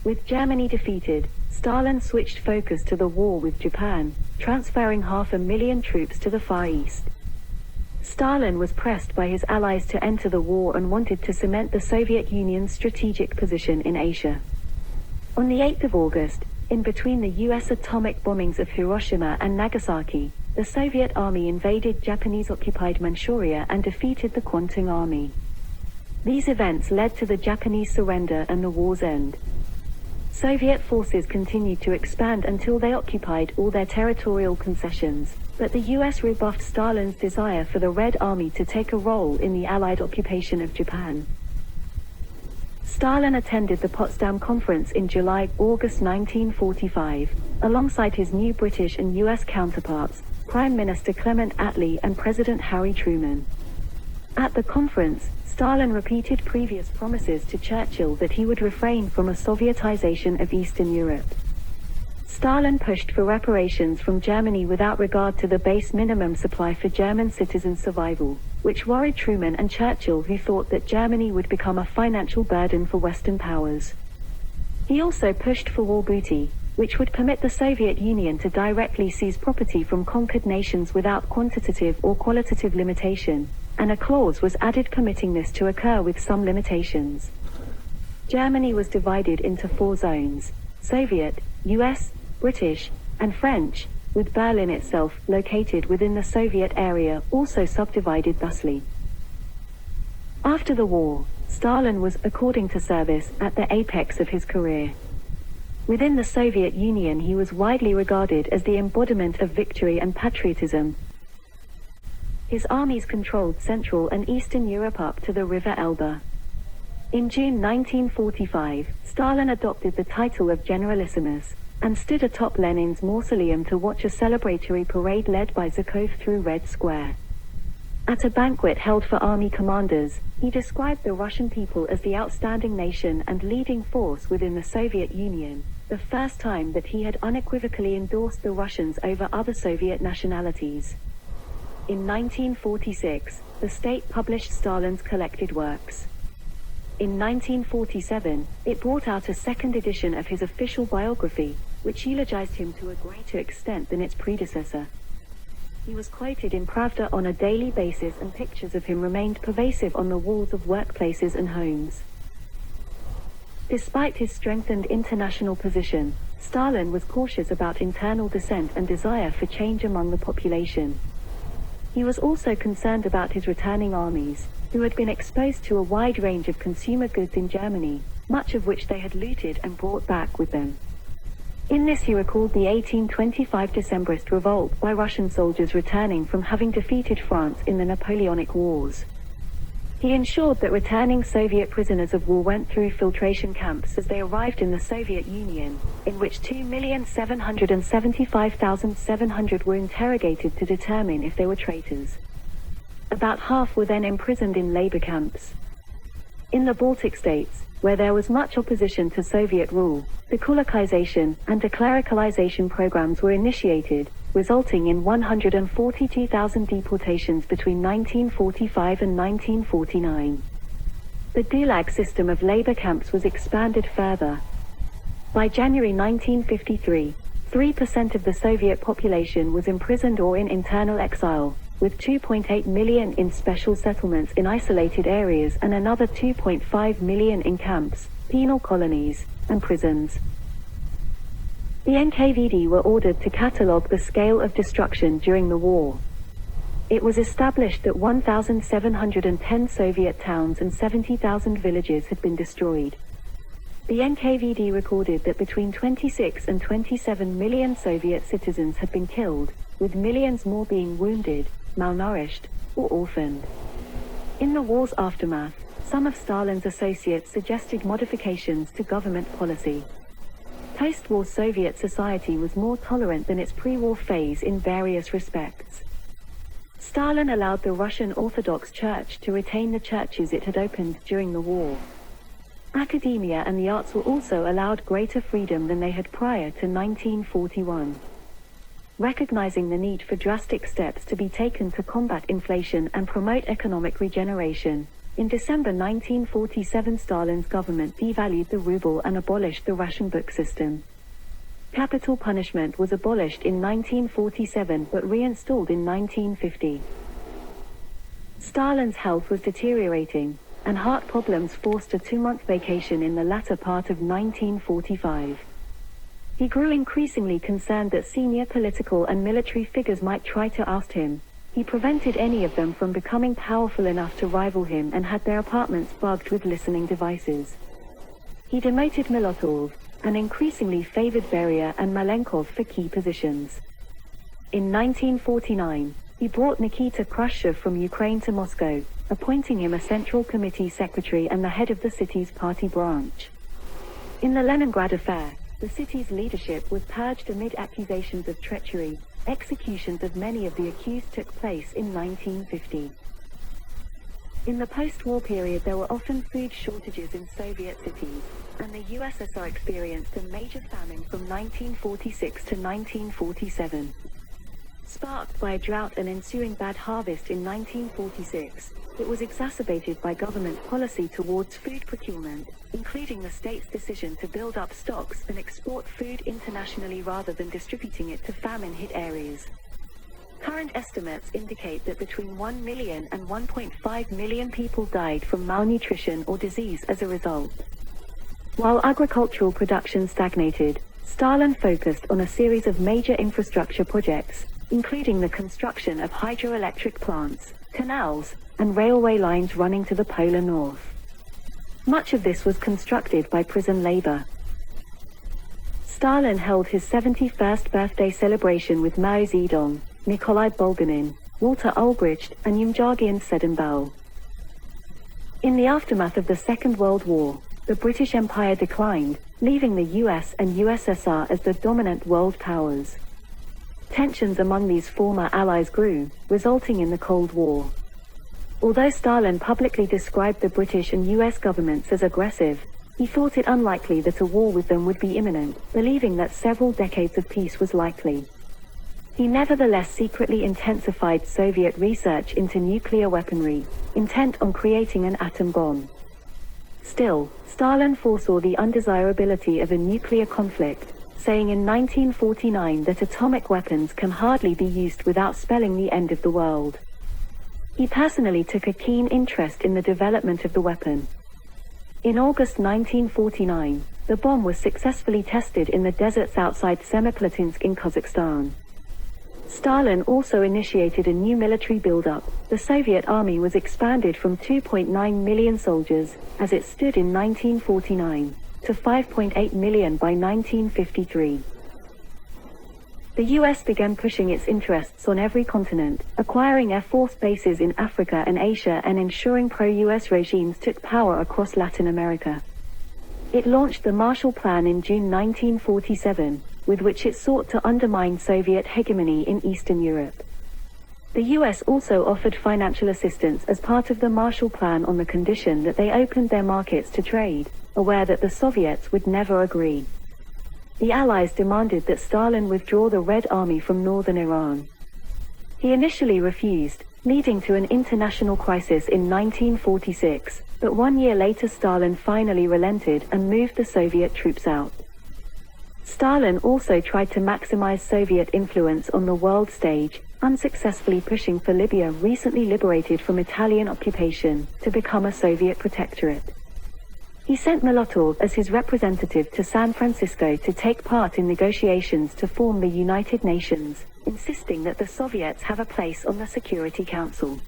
With Germany defeated, Stalin switched focus to the war with Japan, transferring 500,000 troops to the Far East. Stalin was pressed by his allies to enter the war and wanted to cement the Soviet Union's strategic position in Asia. On the 8th of August, in between the US atomic bombings of Hiroshima and Nagasaki, the Soviet army invaded Japanese-occupied Manchuria and defeated the Kwantung Army. These events led to the Japanese surrender and the war's end. Soviet forces continued to expand until they occupied all their territorial concessions, but the US rebuffed Stalin's desire for the Red Army to take a role in the Allied occupation of Japan. Stalin attended the Potsdam Conference in July-August 1945, alongside his new British and US counterparts, Prime Minister Clement Attlee and President Harry Truman. At the conference, Stalin repeated previous promises to Churchill that he would refrain from a Sovietization of Eastern Europe. Stalin pushed for reparations from Germany without regard to the base minimum supply for German citizens' survival, which worried Truman and Churchill, who thought that Germany would become a financial burden for Western powers. He also pushed for war booty, which would permit the Soviet Union to directly seize property from conquered nations without quantitative or qualitative limitation, and a clause was added permitting this to occur with some limitations. Germany was divided into 4 zones: Soviet, US, British, and French, with Berlin itself, located within the Soviet area, also subdivided thusly. After the war, Stalin was, according to Service, at the apex of his career. Within the Soviet Union he was widely regarded as the embodiment of victory and patriotism. His armies controlled Central and Eastern Europe up to the River Elbe. In June 1945, Stalin adopted the title of Generalissimus, and stood atop Lenin's mausoleum to watch a celebratory parade led by Zhukov through Red Square. At a banquet held for army commanders, he described the Russian people as the outstanding nation and leading force within the Soviet Union, the first time that he had unequivocally endorsed the Russians over other Soviet nationalities. In 1946, the state published Stalin's collected works. In 1947, it brought out a second edition of his official biography, which eulogized him to a greater extent than its predecessor. He was quoted in Pravda on a daily basis, and pictures of him remained pervasive on the walls of workplaces and homes. Despite his strengthened international position, Stalin was cautious about internal dissent and desire for change among the population. He was also concerned about his returning armies, who had been exposed to a wide range of consumer goods in Germany, much of which they had looted and brought back with them. In this he recalled the 1825 Decembrist revolt by Russian soldiers returning from having defeated France in the Napoleonic Wars. He ensured that returning Soviet prisoners of war went through filtration camps as they arrived in the Soviet Union, in which 2,775,700 were interrogated to determine if they were traitors. About half were then imprisoned in labor camps. In the Baltic states, where there was much opposition to Soviet rule, the Kulakization and declericalization programs were initiated, resulting in 142,000 deportations between 1945 and 1949. The Gulag system of labor camps was expanded further. By January 1953, 3% of the Soviet population was imprisoned or in internal exile, with 2.8 million in special settlements in isolated areas and another 2.5 million in camps, penal colonies, and prisons. The NKVD were ordered to catalogue the scale of destruction during the war. It was established that 1,710 Soviet towns and 70,000 villages had been destroyed. The NKVD recorded that between 26 and 27 million Soviet citizens had been killed, with millions more being wounded, malnourished, or orphaned. In the war's aftermath, some of Stalin's associates suggested modifications to government policy. Post-war Soviet society was more tolerant than its pre-war phase in various respects. Stalin allowed the Russian Orthodox Church to retain the churches it had opened during the war. Academia and the arts were also allowed greater freedom than they had prior to 1941. Recognizing the need for drastic steps to be taken to combat inflation and promote economic regeneration, in December 1947 Stalin's government devalued the ruble and abolished the ration book system. Capital punishment was abolished in 1947 but reinstalled in 1950. Stalin's health was deteriorating, and heart problems forced a 2-month vacation in the latter part of 1945. He grew increasingly concerned that senior political and military figures might try to oust him. He prevented any of them from becoming powerful enough to rival him and had their apartments bugged with listening devices. He demoted Molotov, and increasingly favored Beria and Malenkov for key positions. In 1949, he brought Nikita Khrushchev from Ukraine to Moscow, appointing him a Central Committee secretary and the head of the city's party branch. In the Leningrad affair, the city's leadership was purged amid accusations of treachery. Executions of many of the accused took place in 1950. In the post-war period there were often food shortages in Soviet cities, and the USSR experienced a major famine from 1946 to 1947. Sparked by a drought and ensuing bad harvest in 1946, it was exacerbated by government policy towards food procurement, including the state's decision to build up stocks and export food internationally rather than distributing it to famine-hit areas. Current estimates indicate that between 1 million and 1.5 million people died from malnutrition or disease as a result. While agricultural production stagnated, Stalin focused on a series of major infrastructure projects, including the construction of hydroelectric plants, canals, and railway lines running to the polar north. Much of this was constructed by prison labor. Stalin held his 71st birthday celebration with Mao Zedong, Nikolai Bulganin, Walter Ulbricht, and Yumjagian Sedenbal. In the aftermath of the Second World War, the British Empire declined, leaving the US and USSR as the dominant world powers. Tensions among these former allies grew, resulting in the Cold War. Although Stalin publicly described the British and US governments as aggressive, he thought it unlikely that a war with them would be imminent, believing that several decades of peace was likely. He nevertheless secretly intensified Soviet research into nuclear weaponry, intent on creating an atom bomb. Still, Stalin foresaw the undesirability of a nuclear conflict, saying in 1949 that atomic weapons can hardly be used without spelling the end of the world. He personally took a keen interest in the development of the weapon. In August 1949, the bomb was successfully tested in the deserts outside Semipalatinsk in Kazakhstan. Stalin also initiated a new military buildup. The Soviet army was expanded from 2.9 million soldiers, as it stood in 1949, to 5.8 million by 1953. The US began pushing its interests on every continent, acquiring Air Force bases in Africa and Asia and ensuring pro-US regimes took power across Latin America. It launched the Marshall Plan in June 1947, with which it sought to undermine Soviet hegemony in Eastern Europe. The US also offered financial assistance as part of the Marshall Plan on the condition that they opened their markets to trade, aware that the Soviets would never agree. The Allies demanded that Stalin withdraw the Red Army from northern Iran. He initially refused, leading to an international crisis in 1946, but 1 year later Stalin finally relented and moved the Soviet troops out. Stalin also tried to maximize Soviet influence on the world stage, unsuccessfully pushing for Libya, recently liberated from Italian occupation, to become a Soviet protectorate. He sent Molotov as his representative to San Francisco to take part in negotiations to form the United Nations, insisting that the Soviets have a place on the Security Council.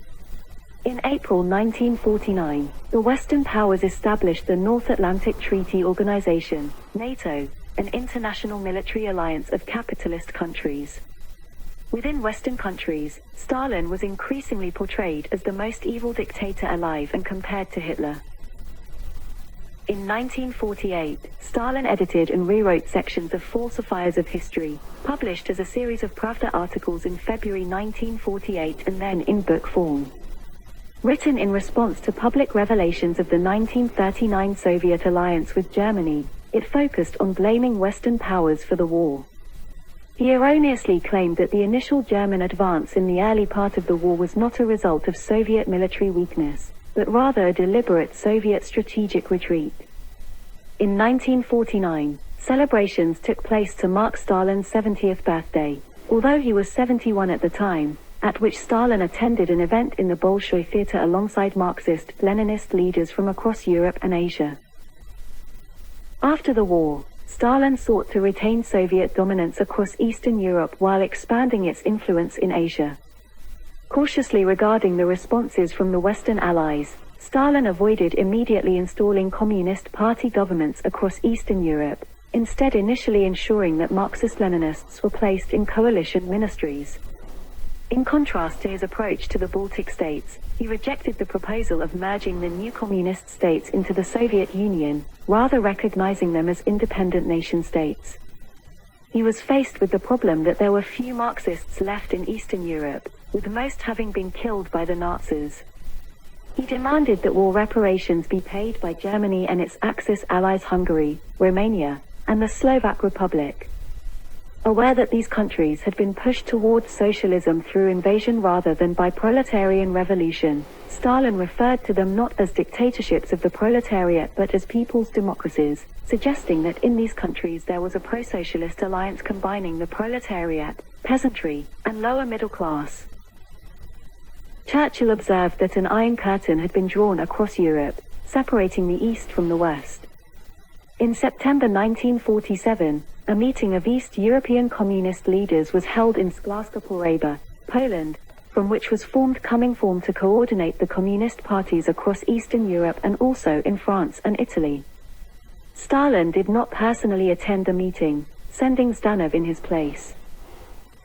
In April 1949, the Western powers established the North Atlantic Treaty Organization, NATO, an international military alliance of capitalist countries. Within Western countries, Stalin was increasingly portrayed as the most evil dictator alive and compared to Hitler. In 1948, Stalin edited and rewrote sections of Falsifiers of History, published as a series of Pravda articles in February 1948 and then in book form. Written in response to public revelations of the 1939 Soviet alliance with Germany, it focused on blaming Western powers for the war. He erroneously claimed that the initial German advance in the early part of the war was not a result of Soviet military weakness, but rather a deliberate Soviet strategic retreat. In 1949, celebrations took place to mark Stalin's 70th birthday, although he was 71 at the time, at which Stalin attended an event in the Bolshoi Theater alongside Marxist-Leninist leaders from across Europe and Asia. After the war, Stalin sought to retain Soviet dominance across Eastern Europe while expanding its influence in Asia. Cautiously regarding the responses from the Western Allies, Stalin avoided immediately installing Communist Party governments across Eastern Europe, instead initially ensuring that Marxist-Leninists were placed in coalition ministries. In contrast to his approach to the Baltic states, he rejected the proposal of merging the new communist states into the Soviet Union, rather recognizing them as independent nation-states. He was faced with the problem that there were few Marxists left in Eastern Europe, with most having been killed by the Nazis. He demanded that war reparations be paid by Germany and its Axis allies Hungary, Romania, and the Slovak Republic. Aware that these countries had been pushed towards socialism through invasion rather than by proletarian revolution, Stalin referred to them not as dictatorships of the proletariat but as people's democracies, suggesting that in these countries there was a pro-socialist alliance combining the proletariat, peasantry, and lower middle class. Churchill observed that an Iron Curtain had been drawn across Europe, separating the East from the West. In September 1947, a meeting of East European communist leaders was held in Szklarska Poręba, Poland, from which was formed Comingform to coordinate the communist parties across Eastern Europe and also in France and Italy. Stalin did not personally attend the meeting, sending Zdanov in his place.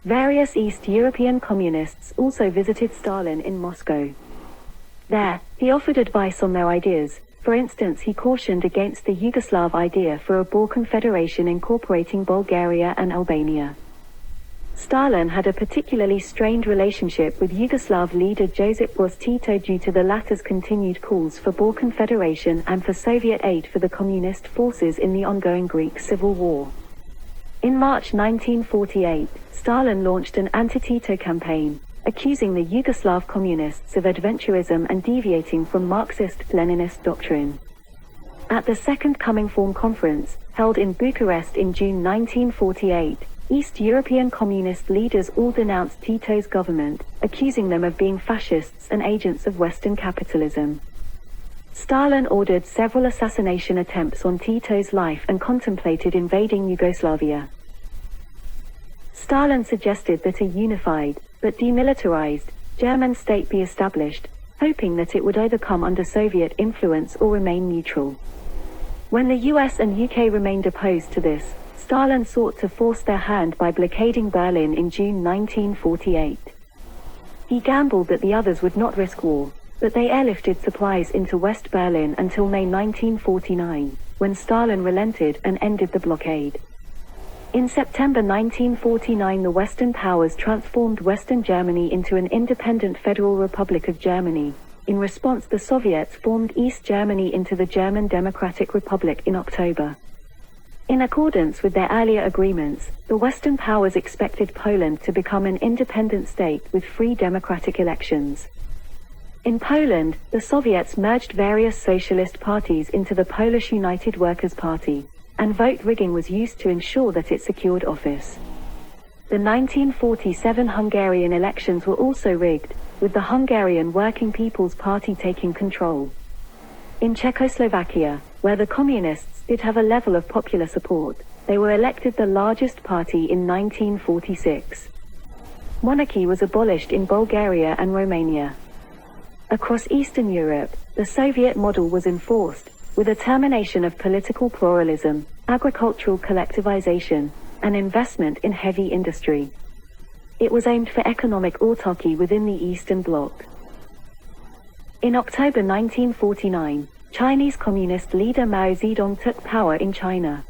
Various East European communists also visited Stalin in Moscow. There, he offered advice on their ideas. For instance, he cautioned against the Yugoslav idea for a Balkan Federation incorporating Bulgaria and Albania. Stalin had a particularly strained relationship with Yugoslav leader Josip Broz Tito due to the latter's continued calls for Boer Confederation and for Soviet aid for the communist forces in the ongoing Greek Civil War. In March 1948, Stalin launched an anti-Tito campaign, accusing the Yugoslav communists of adventurism and deviating from Marxist-Leninist doctrine. At the Second Coming Form Conference, held in Bucharest in June 1948, East European communist leaders all denounced Tito's government, accusing them of being fascists and agents of Western capitalism. Stalin ordered several assassination attempts on Tito's life and contemplated invading Yugoslavia. Stalin suggested that a unified, but demilitarized, German state be established, hoping that it would either come under Soviet influence or remain neutral. When the US and UK remained opposed to this, Stalin sought to force their hand by blockading Berlin in June 1948. He gambled that the others would not risk war, but they airlifted supplies into West Berlin until May 1949, when Stalin relented and ended the blockade. In September 1949, the Western powers transformed Western Germany into an independent Federal Republic of Germany. In response, the Soviets formed East Germany into the German Democratic Republic in October. In accordance with their earlier agreements, the Western powers expected Poland to become an independent state with free democratic elections. In Poland, the Soviets merged various socialist parties into the Polish United Workers' Party, and vote rigging was used to ensure that it secured office. The 1947 Hungarian elections were also rigged, with the Hungarian Working People's Party taking control. In Czechoslovakia, where the Communists did have a level of popular support, they were elected the largest party in 1946. Monarchy was abolished in Bulgaria and Romania. Across Eastern Europe, the Soviet model was enforced, with a termination of political pluralism, agricultural collectivization, and investment in heavy industry. It was aimed for economic autarky within the Eastern Bloc. In October 1949, Chinese Communist leader Mao Zedong took power in China.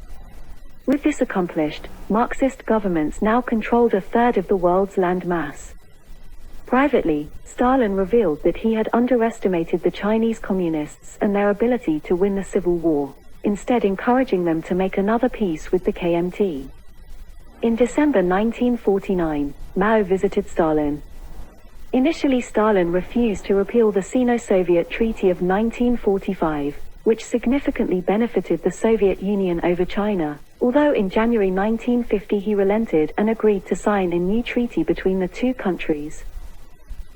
With this accomplished, Marxist governments now controlled a third of the world's land mass. Privately, Stalin revealed that he had underestimated the Chinese Communists and their ability to win the Civil War, instead encouraging them to make another peace with the KMT. In December 1949, Mao visited Stalin. Initially, Stalin refused to repeal the Sino-Soviet Treaty of 1945, which significantly benefited the Soviet Union over China, although in January 1950 he relented and agreed to sign a new treaty between the two countries.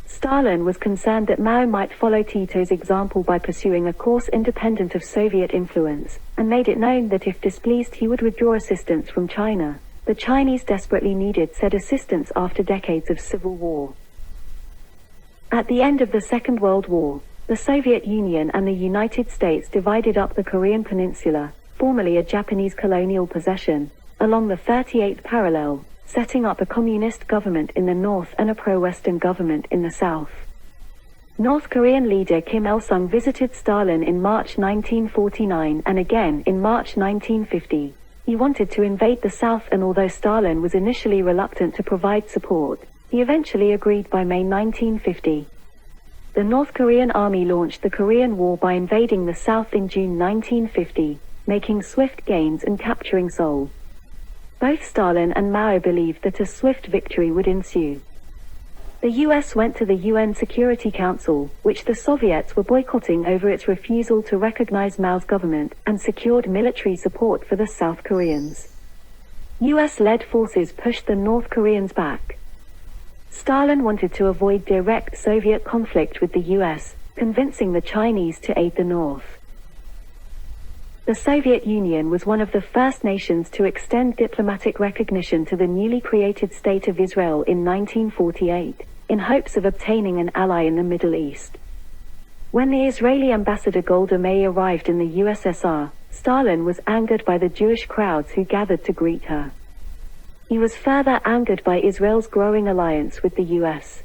Stalin was concerned that Mao might follow Tito's example by pursuing a course independent of Soviet influence, and made it known that if displeased he would withdraw assistance from China. The Chinese desperately needed said assistance after decades of civil war. At the end of the Second World War, the Soviet Union and the United States divided up the Korean Peninsula, formerly a Japanese colonial possession, along the 38th parallel, setting up a communist government in the north and a pro-Western government in the south. North Korean leader Kim Il-sung visited Stalin in March 1949 and again in March 1950. He wanted to invade the south, and although Stalin was initially reluctant to provide support, he eventually agreed by May 1950. The North Korean army launched the Korean War by invading the south in June 1950, making swift gains and capturing Seoul. Both Stalin and Mao believed that a swift victory would ensue. The US went to the UN Security Council, which the Soviets were boycotting over its refusal to recognize Mao's government, and secured military support for the South Koreans. US-led forces pushed the North Koreans back. Stalin wanted to avoid direct Soviet conflict with the US, convincing the Chinese to aid the North. The Soviet Union was one of the first nations to extend diplomatic recognition to the newly created State of Israel in 1948, in hopes of obtaining an ally in the Middle East. When the Israeli ambassador Golda Meir arrived in the USSR, Stalin was angered by the Jewish crowds who gathered to greet her. He was further angered by Israel's growing alliance with the US.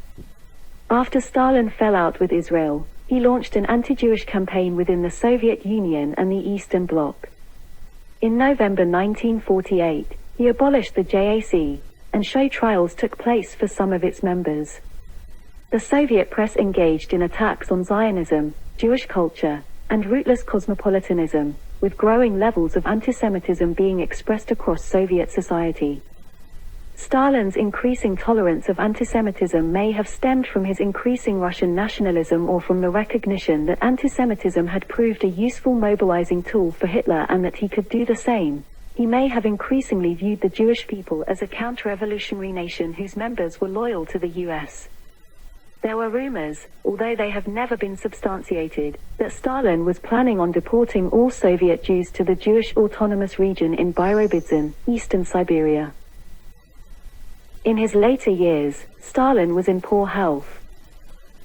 After Stalin fell out with Israel, he launched an anti-Jewish campaign within the Soviet Union and the Eastern Bloc. In November 1948, he abolished the JAC, and show trials took place for some of its members. The Soviet press engaged in attacks on Zionism, Jewish culture, and rootless cosmopolitanism, with growing levels of antisemitism being expressed across Soviet society. Stalin's increasing tolerance of antisemitism may have stemmed from his increasing Russian nationalism or from the recognition that antisemitism had proved a useful mobilizing tool for Hitler and that he could do the same. He may have increasingly viewed the Jewish people as a counter-revolutionary nation whose members were loyal to the US. There were rumors, although they have never been substantiated, that Stalin was planning on deporting all Soviet Jews to the Jewish Autonomous Region in Birobidzhan, eastern Siberia. In his later years, Stalin was in poor health.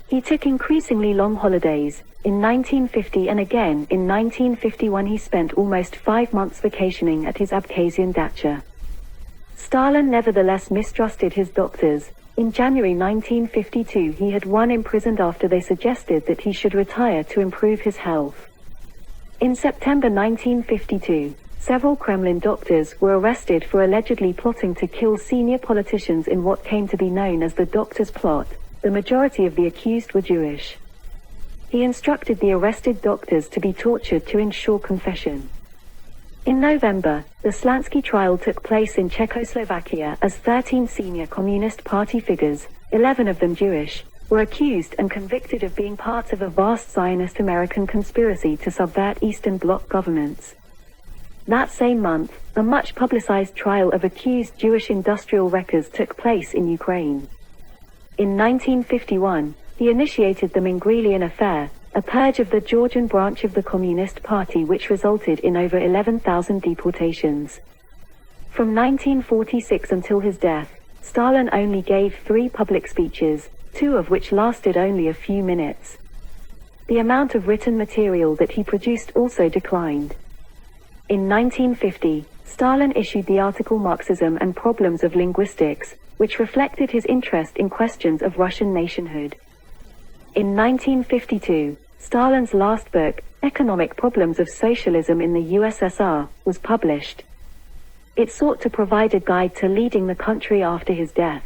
He took increasingly long holidays. In 1950 and again in 1951 he spent almost 5 months vacationing at his Abkhazian dacha. Stalin nevertheless mistrusted his doctors. In January 1952 he had one imprisoned after they suggested that he should retire to improve his health. In September 1952, several Kremlin doctors were arrested for allegedly plotting to kill senior politicians in what came to be known as the Doctors' Plot. The majority of the accused were Jewish. He instructed the arrested doctors to be tortured to ensure confession. In November, the Slansky trial took place in Czechoslovakia as 13 senior Communist Party figures, 11 of them Jewish, were accused and convicted of being part of a vast Zionist American conspiracy to subvert Eastern Bloc governments. That same month, a much publicized trial of accused Jewish industrial wreckers took place in Ukraine. In 1951, he initiated the Mingrelian Affair, a purge of the Georgian branch of the Communist Party which resulted in over 11,000 deportations. From 1946 until his death, Stalin only gave 3 public speeches, 2 of which lasted only a few minutes. The amount of written material that he produced also declined. In 1950, Stalin issued the article Marxism and Problems of Linguistics, which reflected his interest in questions of Russian nationhood. In 1952, Stalin's last book, Economic Problems of Socialism in the USSR, was published. It sought to provide a guide to leading the country after his death.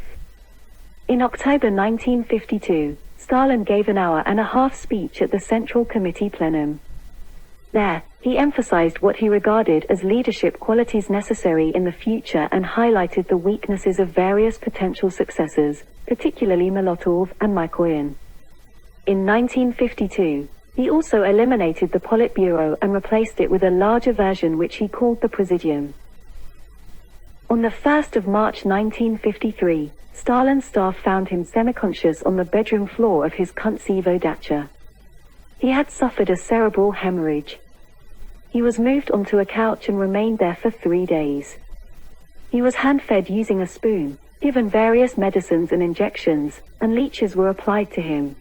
In October 1952, Stalin gave an hour-and-a-half speech at the Central Committee plenum. There, he emphasized what he regarded as leadership qualities necessary in the future and highlighted the weaknesses of various potential successors, particularly Molotov and Mikoyan. In 1952, he also eliminated the Politburo and replaced it with a larger version which he called the Presidium. On the 1st of March 1953, Stalin's staff found him semi-conscious on the bedroom floor of his Kuntsevo dacha. He had suffered a cerebral hemorrhage. He was moved onto a couch and remained there for 3 days. He was hand-fed using a spoon, given various medicines and injections, and leeches were applied to him.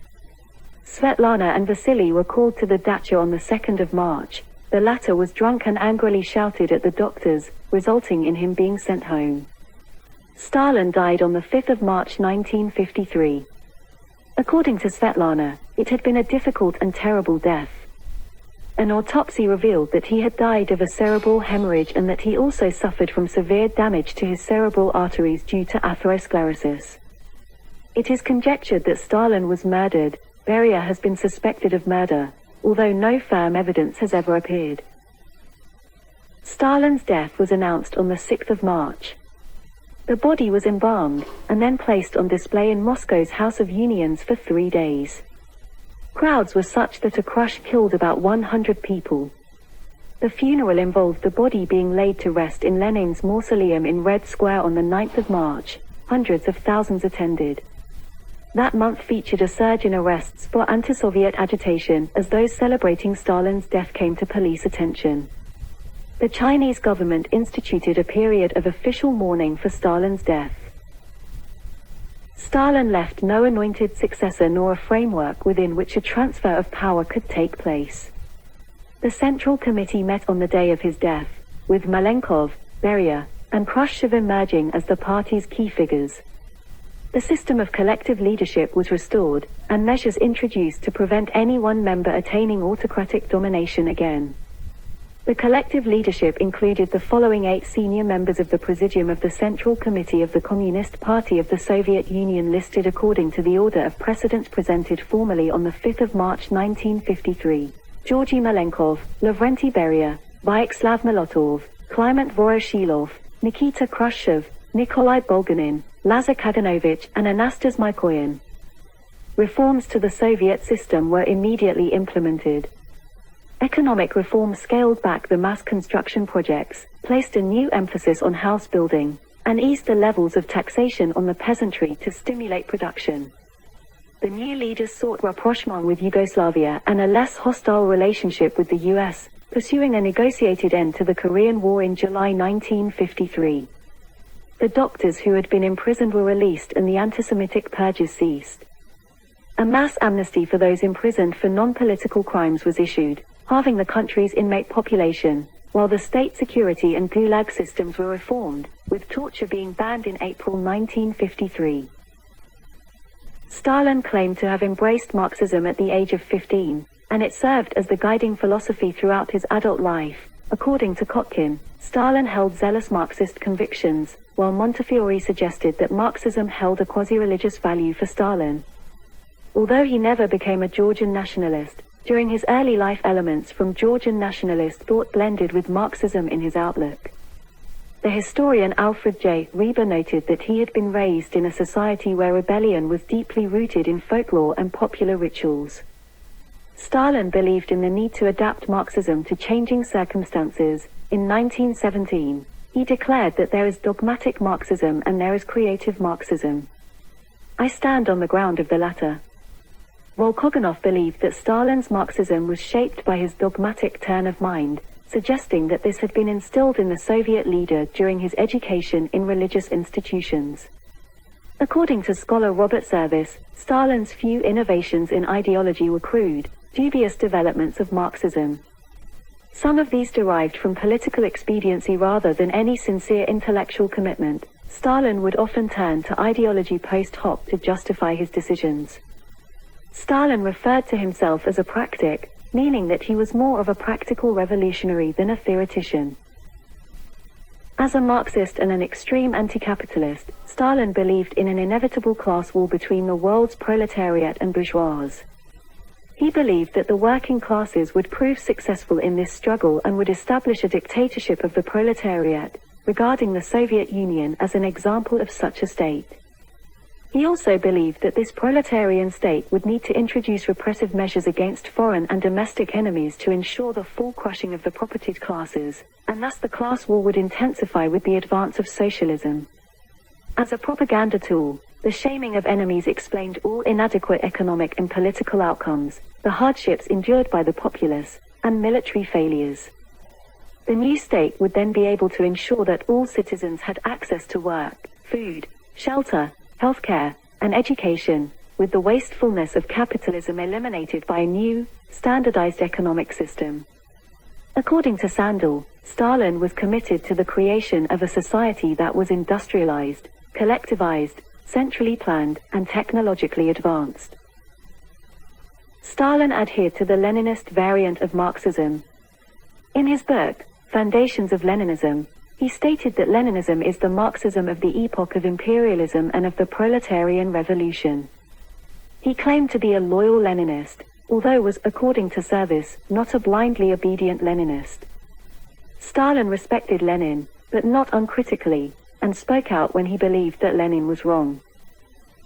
Svetlana and Vasily were called to the dacha on the 2nd of March. The latter was drunk and angrily shouted at the doctors, resulting in him being sent home. Stalin died on the 5th of March 1953. According to Svetlana, it had been a difficult and terrible death. An autopsy revealed that he had died of a cerebral hemorrhage and that he also suffered from severe damage to his cerebral arteries due to atherosclerosis. It is conjectured that Stalin was murdered. Beria has been suspected of murder, although no firm evidence has ever appeared. Stalin's death was announced on the 6th of March. The body was embalmed, and then placed on display in Moscow's House of Unions for 3 days. Crowds were such that a crush killed about 100 people. The funeral involved the body being laid to rest in Lenin's mausoleum in Red Square on the 9th of March. Hundreds of thousands attended. That month featured a surge in arrests for anti-Soviet agitation as those celebrating Stalin's death came to police attention. The Chinese government instituted a period of official mourning for Stalin's death. Stalin left no anointed successor nor a framework within which a transfer of power could take place. The Central Committee met on the day of his death, with Malenkov, Beria, and Khrushchev emerging as the party's key figures. The system of collective leadership was restored, and measures introduced to prevent any one member attaining autocratic domination again. The collective leadership included the following 8 senior members of the Presidium of the Central Committee of the Communist Party of the Soviet Union, listed according to the order of precedence presented formally on the 5th of March 1953. Georgy Malenkov, Lavrenti Beria, Vyacheslav Molotov, Kliment Voroshilov, Nikita Khrushchev, Nikolai Bulganin, Lazar Kaganovich, and Anastas Mikoyan. Reforms to the Soviet system were immediately implemented. Economic reform scaled back the mass construction projects, placed a new emphasis on house building, and eased the levels of taxation on the peasantry to stimulate production. The new leaders sought rapprochement with Yugoslavia and a less hostile relationship with the US, pursuing a negotiated end to the Korean War in July 1953. The doctors who had been imprisoned were released and the anti-Semitic purges ceased. A mass amnesty for those imprisoned for non-political crimes was issued, halving the country's inmate population, while the state security and gulag systems were reformed, with torture being banned in April 1953. Stalin claimed to have embraced Marxism at the age of 15, and it served as the guiding philosophy throughout his adult life. According to Kotkin, Stalin held zealous Marxist convictions, while Montefiore suggested that Marxism held a quasi-religious value for Stalin. Although he never became a Georgian nationalist, during his early life elements from Georgian nationalist thought blended with Marxism in his outlook. The historian Alfred J. Reber noted that he had been raised in a society where rebellion was deeply rooted in folklore and popular rituals. Stalin believed in the need to adapt Marxism to changing circumstances. In 1917, he declared that there is dogmatic Marxism and there is creative Marxism. I stand on the ground of the latter. Volkogonov believed that Stalin's Marxism was shaped by his dogmatic turn of mind, suggesting that this had been instilled in the Soviet leader during his education in religious institutions. According to scholar Robert Service, Stalin's few innovations in ideology were crude, dubious developments of Marxism. Some of these derived from political expediency rather than any sincere intellectual commitment. Stalin would often turn to ideology post hoc to justify his decisions. Stalin referred to himself as a practic, meaning that he was more of a practical revolutionary than a theoretician. As a Marxist and an extreme anti-capitalist, Stalin believed in an inevitable class war between the world's proletariat and bourgeoisie. He believed that the working classes would prove successful in this struggle and would establish a dictatorship of the proletariat, regarding the Soviet Union as an example of such a state. He also believed that this proletarian state would need to introduce repressive measures against foreign and domestic enemies to ensure the full crushing of the propertied classes, and thus the class war would intensify with the advance of socialism. As a propaganda tool, the shaming of enemies explained all inadequate economic and political outcomes, the hardships endured by the populace, and military failures. The new state would then be able to ensure that all citizens had access to work, food, shelter, healthcare, and education, with the wastefulness of capitalism eliminated by a new, standardized economic system. According to Sandel, Stalin was committed to the creation of a society that was industrialized, collectivized, centrally planned, and technologically advanced. Stalin adhered to the Leninist variant of Marxism. In his book, Foundations of Leninism, he stated that Leninism is the Marxism of the epoch of imperialism and of the proletarian revolution. He claimed to be a loyal Leninist, although was, according to Service, not a blindly obedient Leninist. Stalin respected Lenin, but not uncritically, and spoke out when he believed that Lenin was wrong.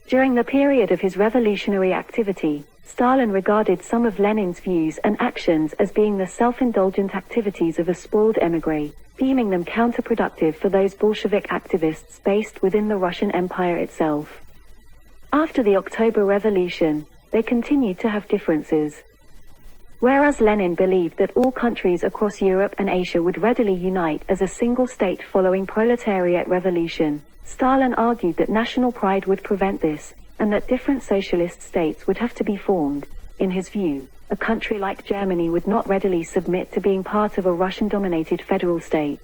During the period of his revolutionary activity, Stalin regarded some of Lenin's views and actions as being the self-indulgent activities of a spoiled émigré, deeming them counterproductive for those Bolshevik activists based within the Russian Empire itself. After the October Revolution, they continued to have differences. Whereas Lenin believed that all countries across Europe and Asia would readily unite as a single state following proletariat revolution, Stalin argued that national pride would prevent this, and that different socialist states would have to be formed. In his view, a country like Germany would not readily submit to being part of a Russian-dominated federal state.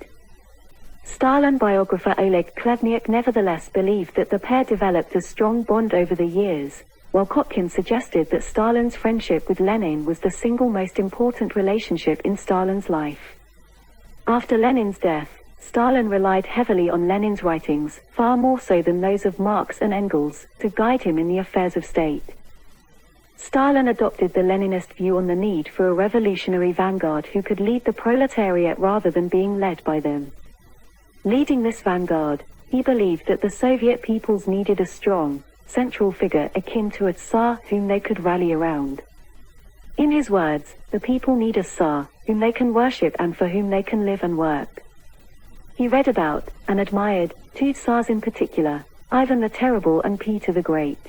Stalin biographer Oleg Khlevniuk nevertheless believed that the pair developed a strong bond over the years, while Kotkin suggested that Stalin's friendship with Lenin was the single most important relationship in Stalin's life. After Lenin's death, Stalin relied heavily on Lenin's writings, far more so than those of Marx and Engels, to guide him in the affairs of state. Stalin adopted the Leninist view on the need for a revolutionary vanguard who could lead the proletariat rather than being led by them. Leading this vanguard, he believed that the Soviet peoples needed a strong, central figure akin to a Tsar whom they could rally around. In his words, the people need a Tsar, whom they can worship and for whom they can live and work. He read about, and admired, two Tsars in particular, Ivan the Terrible and Peter the Great.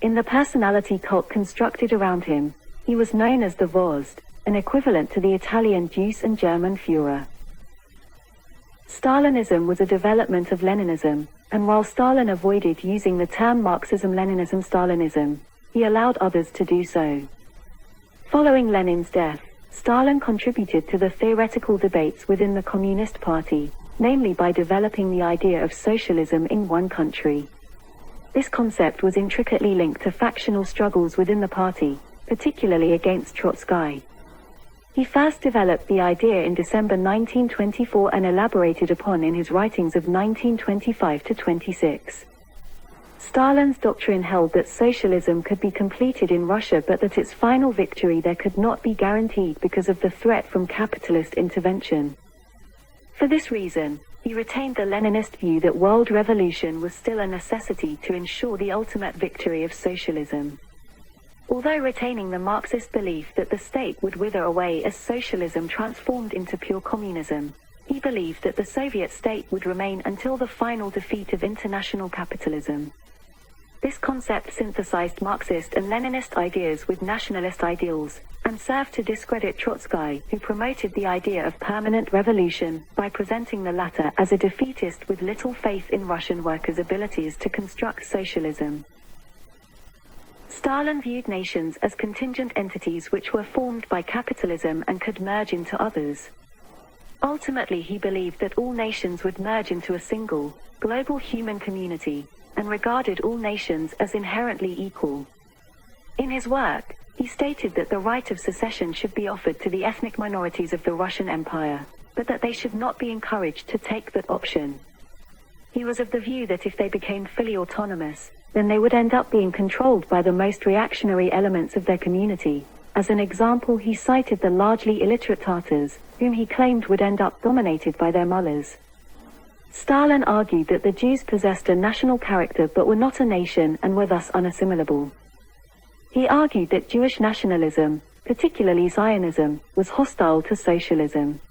In the personality cult constructed around him, he was known as the Vozd, an equivalent to the Italian Deuce and German Führer. Stalinism was a development of Leninism, and while Stalin avoided using the term Marxism-Leninism-Stalinism, he allowed others to do so. Following Lenin's death, Stalin contributed to the theoretical debates within the Communist Party, namely by developing the idea of socialism in one country. This concept was intricately linked to factional struggles within the party, particularly against Trotsky. He first developed the idea in December 1924 and elaborated upon in his writings of 1925–26. Stalin's doctrine held that socialism could be completed in Russia but that its final victory there could not be guaranteed because of the threat from capitalist intervention. For this reason, he retained the Leninist view that world revolution was still a necessity to ensure the ultimate victory of socialism. Although retaining the Marxist belief that the state would wither away as socialism transformed into pure communism, he believed that the Soviet state would remain until the final defeat of international capitalism. This concept synthesized Marxist and Leninist ideas with nationalist ideals, and served to discredit Trotsky, who promoted the idea of permanent revolution, by presenting the latter as a defeatist with little faith in Russian workers' abilities to construct socialism. Stalin viewed nations as contingent entities which were formed by capitalism and could merge into others. Ultimately, he believed that all nations would merge into a single, global human community, and regarded all nations as inherently equal. In his work, he stated that the right of secession should be offered to the ethnic minorities of the Russian Empire, but that they should not be encouraged to take that option. He was of the view that if they became fully autonomous, then they would end up being controlled by the most reactionary elements of their community. As an example, he cited the largely illiterate Tatars, whom he claimed would end up dominated by their mullahs. Stalin argued that the Jews possessed a national character but were not a nation and were thus unassimilable. He argued that Jewish nationalism, particularly Zionism, was hostile to socialism.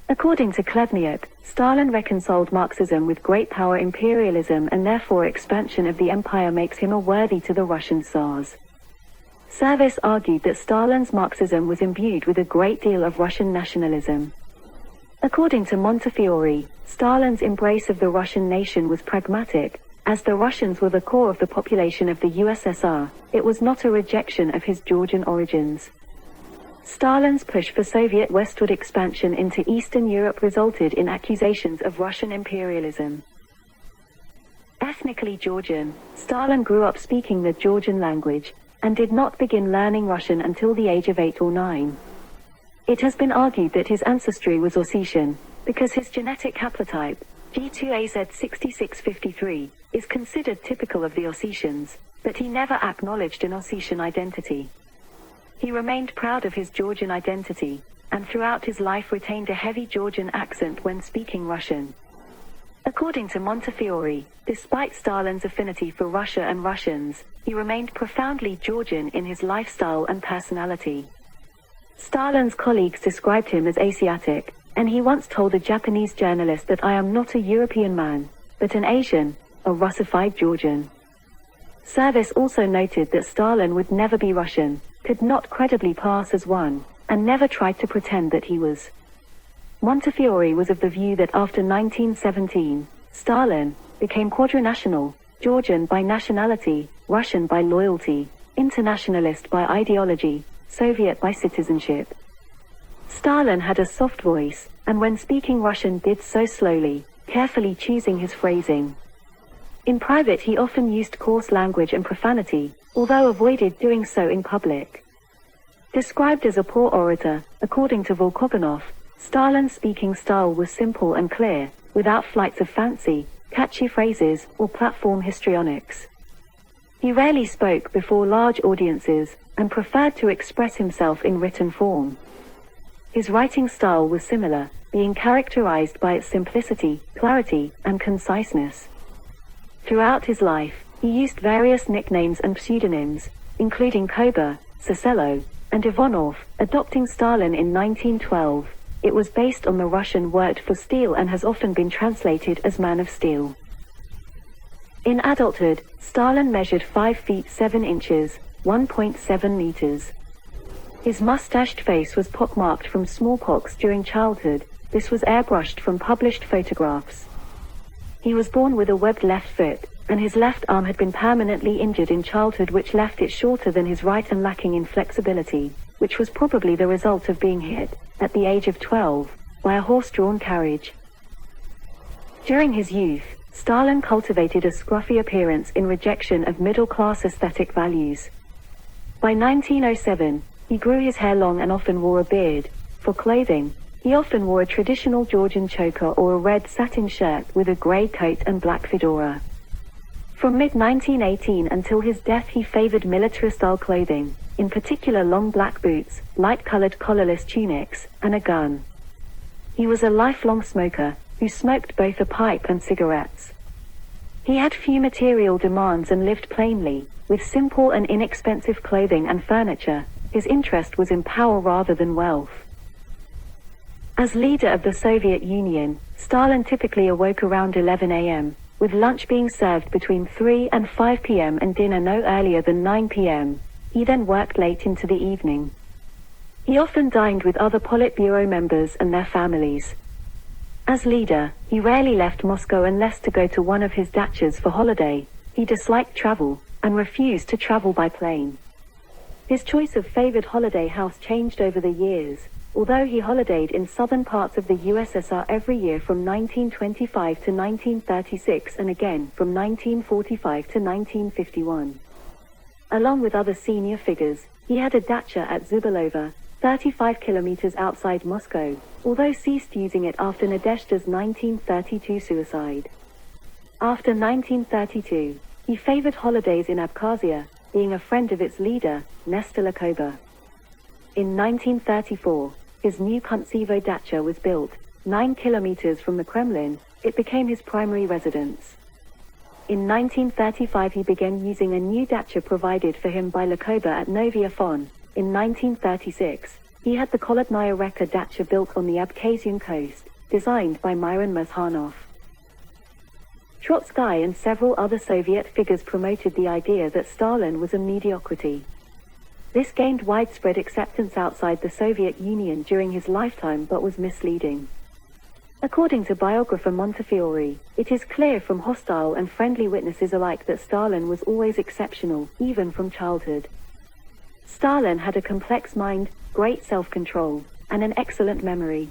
According to Klevniuk, Stalin reconciled Marxism with great power imperialism and therefore expansion of the empire makes him a worthy to the Russian Tsars. Service argued that Stalin's Marxism was imbued with a great deal of Russian nationalism. According to Montefiore, Stalin's embrace of the Russian nation was pragmatic. As the Russians were the core of the population of the USSR, it was not a rejection of his Georgian origins. Stalin's push for Soviet westward expansion into Eastern Europe resulted in accusations of Russian imperialism. Ethnically Georgian, Stalin grew up speaking the Georgian language, and did not begin learning Russian until the age of 8 or 9. It has been argued that his ancestry was Ossetian, because his genetic haplotype, G2AZ6653, is considered typical of the Ossetians, but he never acknowledged an Ossetian identity. He remained proud of his Georgian identity, and throughout his life retained a heavy Georgian accent when speaking Russian. According to Montefiore, despite Stalin's affinity for Russia and Russians, he remained profoundly Georgian in his lifestyle and personality. Stalin's colleagues described him as Asiatic, and he once told a Japanese journalist that I am not a European man, but an Asian, a Russified Georgian. Service also noted that Stalin would never be Russian, could not credibly pass as one, and never tried to pretend that he was. Montefiore was of the view that after 1917, Stalin became quadranational, Georgian by nationality, Russian by loyalty, internationalist by ideology, Soviet by citizenship. Stalin had a soft voice, and when speaking Russian did so slowly, carefully choosing his phrasing. In private he often used coarse language and profanity, although avoided doing so in public. Described as a poor orator, according to Volkogonov, Stalin's speaking style was simple and clear, without flights of fancy, catchy phrases, or platform histrionics. He rarely spoke before large audiences, and preferred to express himself in written form. His writing style was similar, being characterized by its simplicity, clarity, and conciseness. Throughout his life, he used various nicknames and pseudonyms, including Koba, Siselo, and Ivanov. Adopting Stalin in 1912, it was based on the Russian word for steel and has often been translated as Man of Steel. In adulthood, Stalin measured 5 feet 7 inches, 1.7 meters. His mustached face was pockmarked from smallpox during childhood. This was airbrushed from published photographs. He was born with a webbed left foot, and his left arm had been permanently injured in childhood, which left it shorter than his right and lacking in flexibility, which was probably the result of being hit, at the age of 12, by a horse-drawn carriage. During his youth, Stalin cultivated a scruffy appearance in rejection of middle-class aesthetic values. By 1907, he grew his hair long and often wore a beard. For clothing, he often wore a traditional Georgian choker or a red satin shirt with a grey coat and black fedora. From mid-1918 until his death, he favored military-style clothing, in particular long black boots, light-colored collarless tunics, and a gun. He was a lifelong smoker, who smoked both a pipe and cigarettes. He had few material demands and lived plainly, with simple and inexpensive clothing and furniture. His interest was in power rather than wealth. As leader of the Soviet Union, Stalin typically awoke around 11 a.m., with lunch being served between 3 and 5 p.m. and dinner no earlier than 9 p.m. He then worked late into the evening. He often dined with other Politburo members and their families. As leader, he rarely left Moscow unless to go to one of his dachas for holiday. He disliked travel, and refused to travel by plane. His choice of favored holiday house changed over the years, although he holidayed in southern parts of the USSR every year from 1925 to 1936 and again from 1945 to 1951. Along with other senior figures, he had a dacha at Zubalova, 35 kilometers outside Moscow, although ceased using it after Nadezhda's 1932 suicide. After 1932, he favored holidays in Abkhazia, being a friend of its leader, Nestor Lakoba. In 1934, his new Kuntsevo dacha was built, 9 kilometers from the Kremlin. It became his primary residence. In 1935 he began using a new dacha provided for him by Lakoba at Novy Afon. In 1936, he had the Kolodnaya Reka dacha built on the Abkhazian coast, designed by Myron Mazhanov. Trotsky and several other Soviet figures promoted the idea that Stalin was a mediocrity. This gained widespread acceptance outside the Soviet Union during his lifetime but was misleading. According to biographer Montefiore, it is clear from hostile and friendly witnesses alike that Stalin was always exceptional, even from childhood. Stalin had a complex mind, great self-control, and an excellent memory.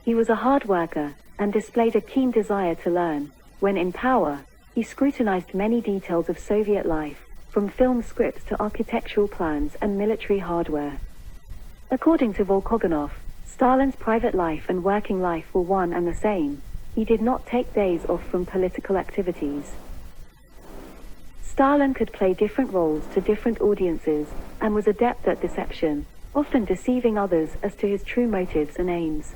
He was a hard worker, and displayed a keen desire to learn. When in power, he scrutinized many details of Soviet life, from film scripts to architectural plans and military hardware. According to Volkogonov, Stalin's private life and working life were one and the same. He did not take days off from political activities. Stalin could play different roles to different audiences, and was adept at deception, often deceiving others as to his true motives and aims.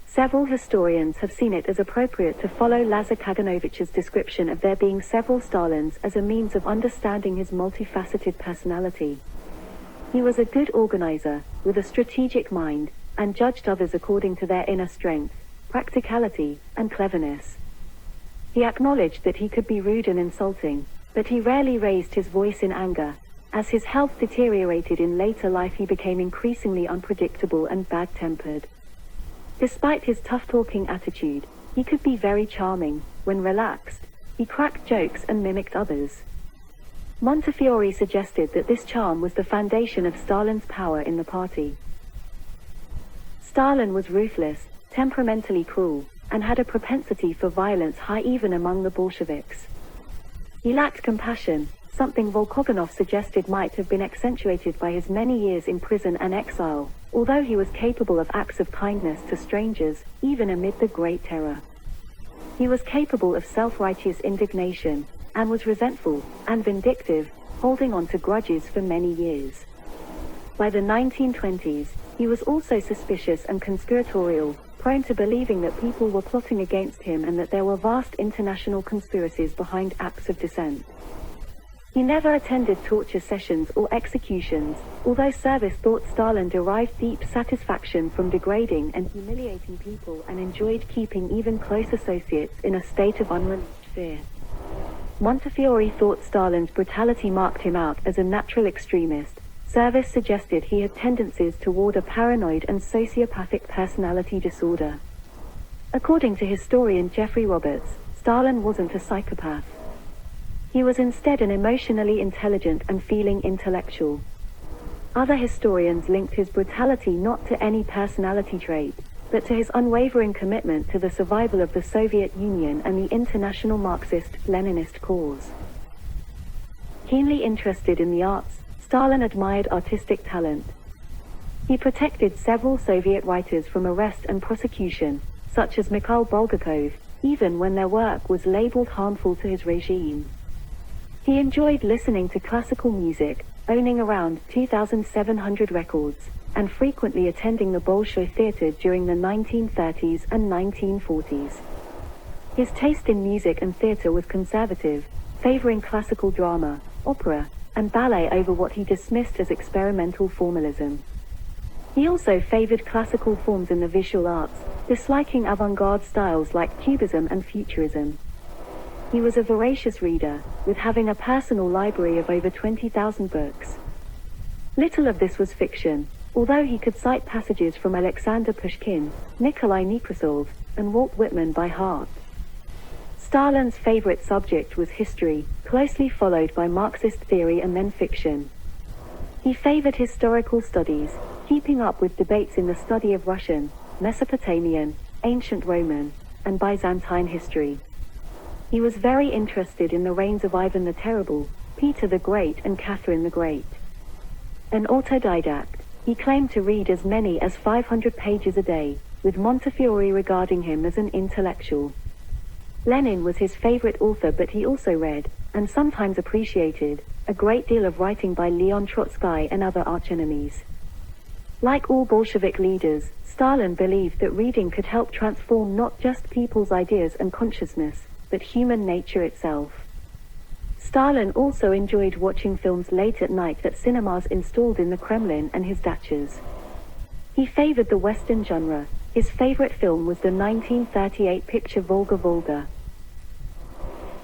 Several historians have seen it as appropriate to follow Lazar Kaganovich's description of there being several Stalins as a means of understanding his multifaceted personality. He was a good organizer, with a strategic mind, and judged others according to their inner strength, practicality, and cleverness. He acknowledged that he could be rude and insulting, but he rarely raised his voice in anger. As his health deteriorated in later life, he became increasingly unpredictable and bad-tempered. Despite his tough-talking attitude, he could be very charming. When relaxed, he cracked jokes and mimicked others. Montefiore suggested that this charm was the foundation of Stalin's power in the party. Stalin was ruthless, temperamentally cruel, and had a propensity for violence high even among the Bolsheviks. He lacked compassion, something Volkoganov suggested might have been accentuated by his many years in prison and exile, although he was capable of acts of kindness to strangers, even amid the Great Terror. He was capable of self-righteous indignation, and was resentful and vindictive, holding on to grudges for many years. By the 1920s, he was also suspicious and conspiratorial, prone to believing that people were plotting against him and that there were vast international conspiracies behind acts of dissent. He never attended torture sessions or executions, although Service thought Stalin derived deep satisfaction from degrading and humiliating people and enjoyed keeping even close associates in a state of unrelieved fear. Montefiore thought Stalin's brutality marked him out as a natural extremist. Service suggested he had tendencies toward a paranoid and sociopathic personality disorder. According to historian Jeffrey Roberts, Stalin wasn't a psychopath. He was instead an emotionally intelligent and feeling intellectual. Other historians linked his brutality not to any personality trait, but to his unwavering commitment to the survival of the Soviet Union and the international Marxist-Leninist cause. Keenly interested in the arts, Stalin admired artistic talent. He protected several Soviet writers from arrest and prosecution, such as Mikhail Bulgakov, even when their work was labeled harmful to his regime. He enjoyed listening to classical music, owning around 2,700 records, and frequently attending the Bolshoi Theater during the 1930s and 1940s. His taste in music and theater was conservative, favoring classical drama, opera, and ballet over what he dismissed as experimental formalism. He also favored classical forms in the visual arts, disliking avant-garde styles like Cubism and Futurism. He was a voracious reader, with having a personal library of over 20,000 books. Little of this was fiction, although he could cite passages from Alexander Pushkin, Nikolai Nekrasov, and Walt Whitman by heart. Stalin's favorite subject was history, closely followed by Marxist theory and then fiction. He favored historical studies, keeping up with debates in the study of Russian, Mesopotamian, ancient Roman, and Byzantine history. He was very interested in the reigns of Ivan the Terrible, Peter the Great, and Catherine the Great. An autodidact, he claimed to read as many as 500 pages a day, with Montefiore regarding him as an intellectual. Lenin was his favorite author, but he also read, and sometimes appreciated, a great deal of writing by Leon Trotsky and other archenemies. Like all Bolshevik leaders, Stalin believed that reading could help transform not just people's ideas and consciousness, but human nature itself. Stalin also enjoyed watching films late at night at cinemas installed in the Kremlin and his dachas. He favored the Western genre. His favorite film was the 1938 picture Volga Volga.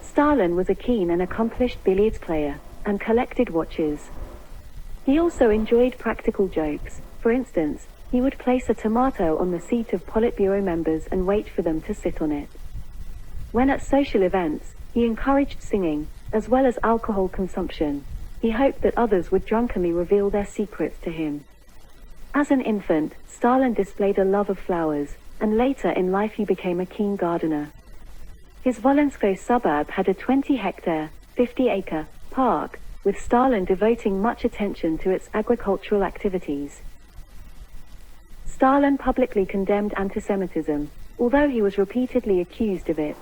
Stalin was a keen and accomplished billiards player, and collected watches. He also enjoyed practical jokes. For instance, he would place a tomato on the seat of Politburo members and wait for them to sit on it. When at social events, he encouraged singing, as well as alcohol consumption. He hoped that others would drunkenly reveal their secrets to him. As an infant, Stalin displayed a love of flowers, and later in life he became a keen gardener. His Volensko suburb had a 20-hectare, 50-acre, park, with Stalin devoting much attention to its agricultural activities. Stalin publicly condemned antisemitism, although he was repeatedly accused of it.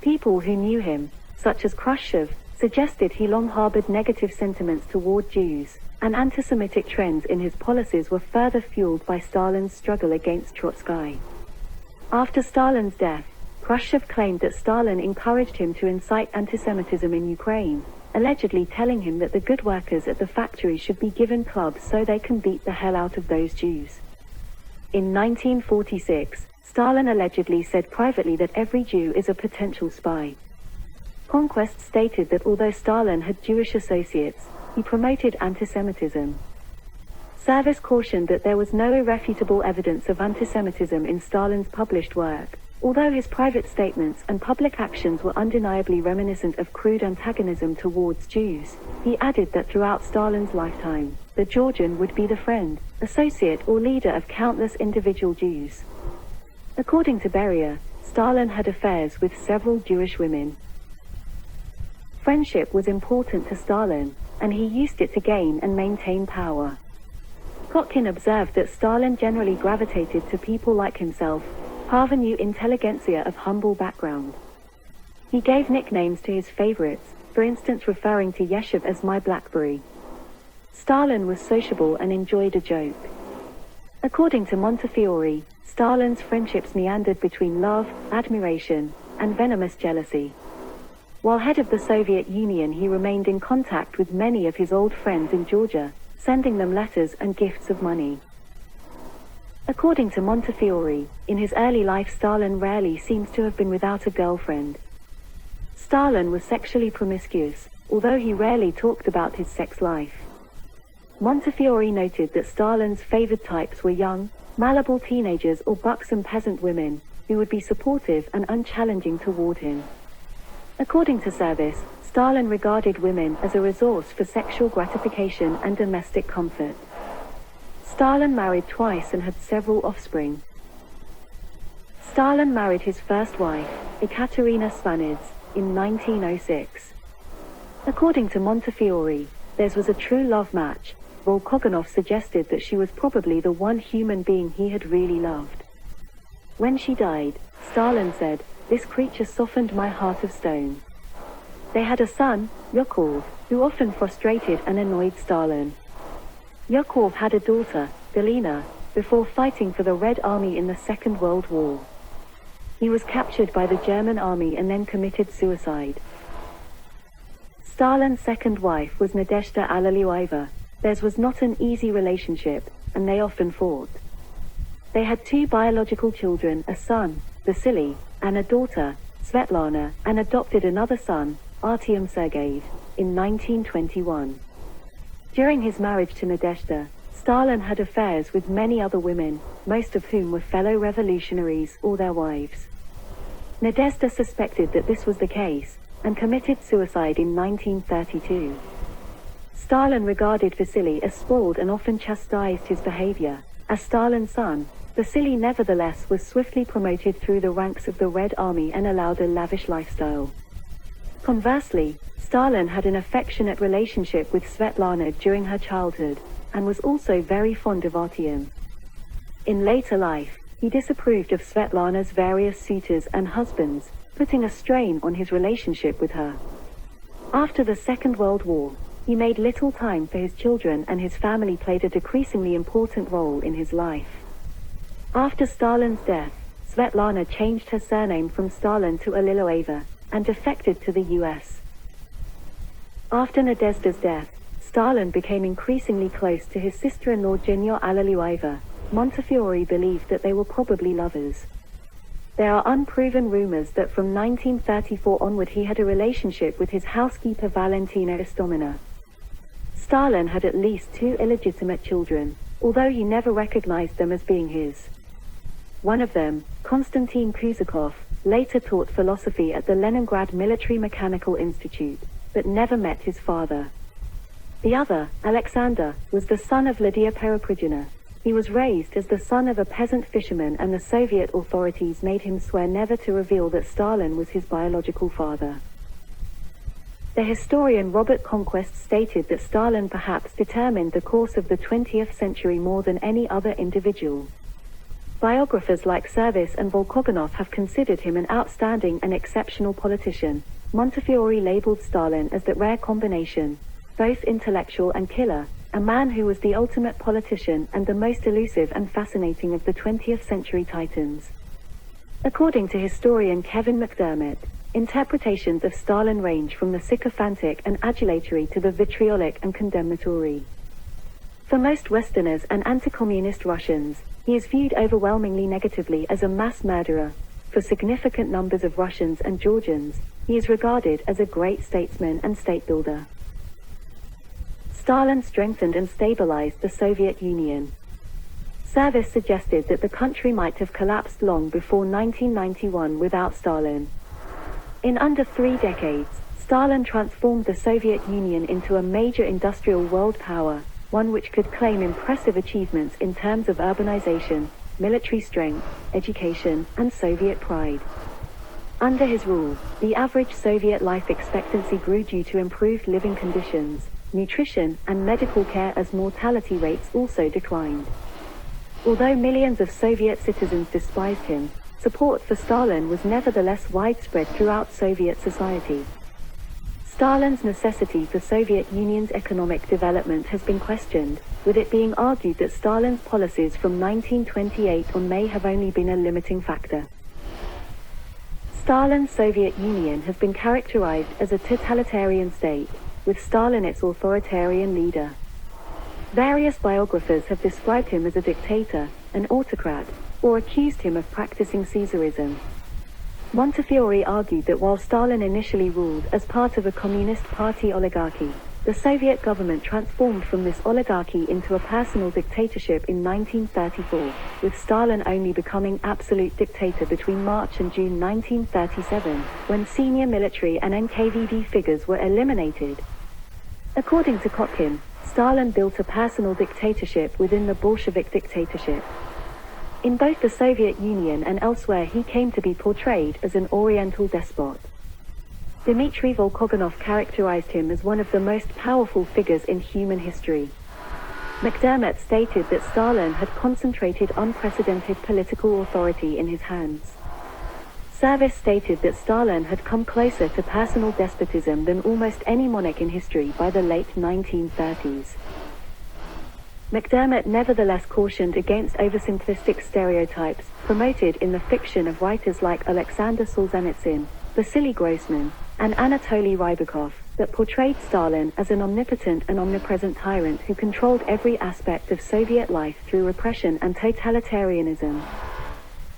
People who knew him, such as Khrushchev, suggested he long harbored negative sentiments toward Jews, and anti-Semitic trends in his policies were further fueled by Stalin's struggle against Trotsky. After Stalin's death, Khrushchev claimed that Stalin encouraged him to incite anti-Semitism in Ukraine, allegedly telling him that the good workers at the factory should be given clubs so they can beat the hell out of those Jews. In 1946, Stalin allegedly said privately that every Jew is a potential spy. Conquest stated that although Stalin had Jewish associates, he promoted anti-Semitism. Service cautioned that there was no irrefutable evidence of anti-Semitism in Stalin's published work, although his private statements and public actions were undeniably reminiscent of crude antagonism towards Jews. He added that throughout Stalin's lifetime, the Georgian would be the friend, associate or leader of countless individual Jews. According to Beria, Stalin had affairs with several Jewish women. Friendship was important to Stalin, and he used it to gain and maintain power. Kotkin observed that Stalin generally gravitated to people like himself, parvenu intelligentsia of humble background. He gave nicknames to his favorites, for instance referring to Yeshev as my Blackberry. Stalin was sociable and enjoyed a joke. According to Montefiore, Stalin's friendships meandered between love, admiration, and venomous jealousy. While head of the Soviet Union, he remained in contact with many of his old friends in Georgia, sending them letters and gifts of money. According to Montefiore, in his early life Stalin rarely seems to have been without a girlfriend. Stalin was sexually promiscuous, although he rarely talked about his sex life. Montefiore noted that Stalin's favored types were young, malleable teenagers or buxom peasant women, who would be supportive and unchallenging toward him. According to Service, Stalin regarded women as a resource for sexual gratification and domestic comfort. Stalin married twice and had several offspring. Stalin married his first wife, Ekaterina Svanidze, in 1906. According to Montefiore, theirs was a true love match. Volkogonov suggested that she was probably the one human being he had really loved. When she died, Stalin said, "This creature softened my heart of stone." They had a son, Yakov, who often frustrated and annoyed Stalin. Yakov had a daughter, Galina, before fighting for the Red Army in the Second World War. He was captured by the German army and then committed suicide. Stalin's second wife was Nadezhda Allalieva. Theirs was not an easy relationship, and they often fought. They had two biological children, a son, Vasily, and a daughter, Svetlana, and adopted another son, Artyom Sergeyev, in 1921. During his marriage to Nadezhda, Stalin had affairs with many other women, most of whom were fellow revolutionaries or their wives. Nadezhda suspected that this was the case, and committed suicide in 1932. Stalin regarded Vasily as spoiled and often chastised his behavior. As Stalin's son, Vasily nevertheless was swiftly promoted through the ranks of the Red Army and allowed a lavish lifestyle. Conversely, Stalin had an affectionate relationship with Svetlana during her childhood, and was also very fond of Artyom. In later life, he disapproved of Svetlana's various suitors and husbands, putting a strain on his relationship with her. After the Second World War, he made little time for his children, and his family played a decreasingly important role in his life. After Stalin's death, Svetlana changed her surname from Stalin to Allalieva, and defected to the US. After Nadezhda's death, Stalin became increasingly close to his sister-in-law Genia Allalieva. Montefiore believed that they were probably lovers. There are unproven rumors that from 1934 onward he had a relationship with his housekeeper Valentina Istomina. Stalin had at least 2 illegitimate children, although he never recognized them as being his. One of them, Konstantin Kuzakov, later taught philosophy at the Leningrad Military Mechanical Institute, but never met his father. The other, Alexander, was the son of Lydia Pereprigina. He was raised as the son of a peasant fisherman, and the Soviet authorities made him swear never to reveal that Stalin was his biological father. The historian Robert Conquest stated that Stalin perhaps determined the course of the 20th century more than any other individual. Biographers like Service and Volkogonov have considered him an outstanding and exceptional politician. Montefiore labeled Stalin as that rare combination, both intellectual and killer, a man who was the ultimate politician and the most elusive and fascinating of the 20th century titans. According to historian Kevin McDermott, interpretations of Stalin range from the sycophantic and adulatory to the vitriolic and condemnatory. For most Westerners and anti-communist Russians, he is viewed overwhelmingly negatively as a mass murderer. For significant numbers of Russians and Georgians, he is regarded as a great statesman and state builder. Stalin strengthened and stabilized the Soviet Union. Service suggested that the country might have collapsed long before 1991 without Stalin. In under 3 decades, Stalin transformed the Soviet Union into a major industrial world power, one which could claim impressive achievements in terms of urbanization, military strength, education, and Soviet pride. Under his rule, the average Soviet life expectancy grew due to improved living conditions, nutrition, and medical care, as mortality rates also declined. Although millions of Soviet citizens despised him, support for Stalin was nevertheless widespread throughout Soviet society. Stalin's necessity for Soviet Union's economic development has been questioned, with it being argued that Stalin's policies from 1928 on may have only been a limiting factor. Stalin's Soviet Union has been characterized as a totalitarian state, with Stalin its authoritarian leader. Various biographers have described him as a dictator, an autocrat, or accused him of practicing Caesarism. Montefiore argued that while Stalin initially ruled as part of a Communist Party oligarchy, the Soviet government transformed from this oligarchy into a personal dictatorship in 1934, with Stalin only becoming absolute dictator between March and June 1937, when senior military and NKVD figures were eliminated. According to Kotkin, Stalin built a personal dictatorship within the Bolshevik dictatorship. In both the Soviet Union and elsewhere, he came to be portrayed as an Oriental despot. Dmitry Volkogonov characterized him as one of the most powerful figures in human history. McDermott stated that Stalin had concentrated unprecedented political authority in his hands. Service stated that Stalin had come closer to personal despotism than almost any monarch in history by the late 1930s. McDermott nevertheless cautioned against oversimplistic stereotypes promoted in the fiction of writers like Alexander Solzhenitsyn, Vasily Grossman, and Anatoly Rybakov, that portrayed Stalin as an omnipotent and omnipresent tyrant who controlled every aspect of Soviet life through repression and totalitarianism.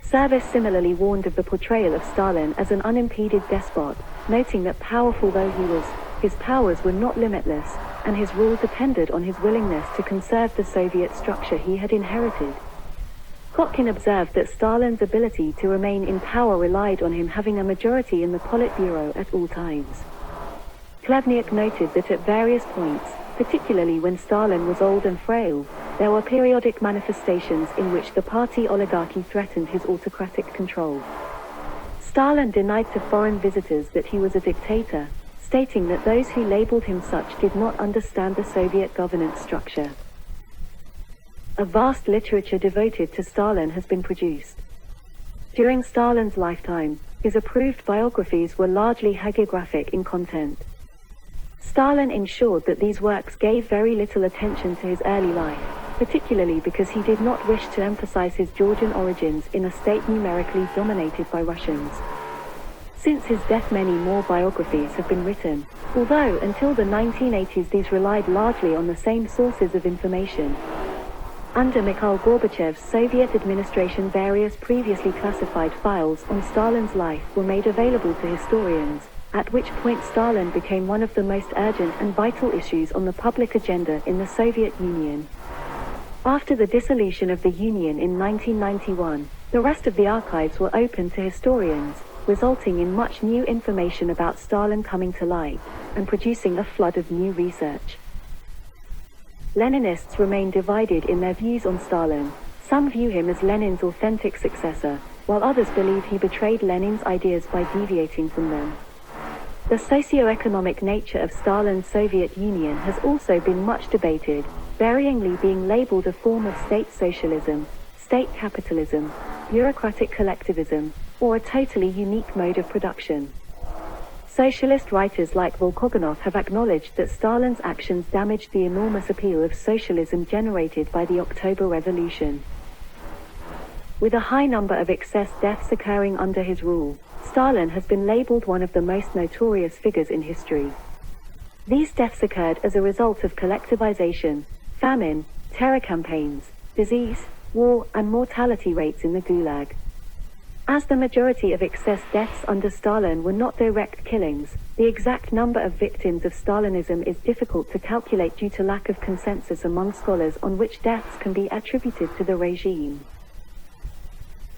Service similarly warned of the portrayal of Stalin as an unimpeded despot, noting that powerful though he was, his powers were not limitless, and his rule depended on his willingness to conserve the Soviet structure he had inherited. Kotkin observed that Stalin's ability to remain in power relied on him having a majority in the Politburo at all times. Klevniuk noted that at various points, particularly when Stalin was old and frail, there were periodic manifestations in which the party oligarchy threatened his autocratic control. Stalin denied to foreign visitors that he was a dictator, stating that those who labeled him such did not understand the Soviet governance structure. A vast literature devoted to Stalin has been produced. During Stalin's lifetime, his approved biographies were largely hagiographic in content. Stalin ensured that these works gave very little attention to his early life, particularly because he did not wish to emphasize his Georgian origins in a state numerically dominated by Russians. Since his death, many more biographies have been written, although until the 1980s these relied largely on the same sources of information. Under Mikhail Gorbachev's Soviet administration, various previously classified files on Stalin's life were made available to historians, at which point Stalin became one of the most urgent and vital issues on the public agenda in the Soviet Union. After the dissolution of the Union in 1991, the rest of the archives were open to historians, resulting in much new information about Stalin coming to light, and producing a flood of new research. Leninists remain divided in their views on Stalin. Some view him as Lenin's authentic successor, while others believe he betrayed Lenin's ideas by deviating from them. The socio-economic nature of Stalin's Soviet Union has also been much debated, varyingly being labeled a form of state socialism, state capitalism, bureaucratic collectivism, or a totally unique mode of production. Socialist writers like Volkogonov have acknowledged that Stalin's actions damaged the enormous appeal of socialism generated by the October Revolution. With a high number of excess deaths occurring under his rule, Stalin has been labeled one of the most notorious figures in history. These deaths occurred as a result of collectivization, famine, terror campaigns, disease, war, and mortality rates in the Gulag. As the majority of excess deaths under Stalin were not direct killings, the exact number of victims of Stalinism is difficult to calculate due to lack of consensus among scholars on which deaths can be attributed to the regime.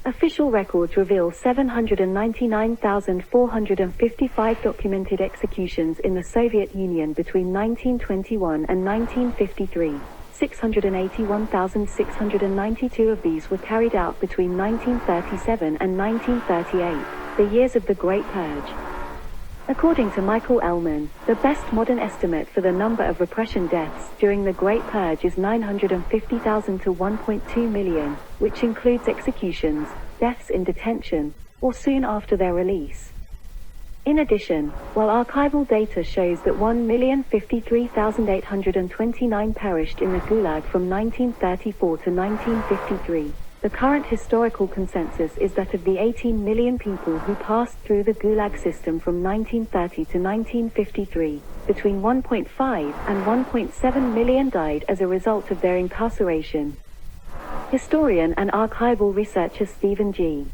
Official records reveal 799,455 documented executions in the Soviet Union between 1921 and 1953. 681,692 of these were carried out between 1937 and 1938. the years of the Great Purge. According to Michael Ellman, the best modern estimate for the number of repression deaths during the Great Purge is 950,000 to 1.2 million, which includes executions, deaths in detention, or soon after their release. In addition, while archival data shows that 1,053,829 perished in the Gulag from 1934 to 1953, the current historical consensus is that of the 18 million people who passed through the Gulag system from 1930 to 1953, between 1.5 and 1.7 million died as a result of their incarceration. Historian and archival researcher Stephen G.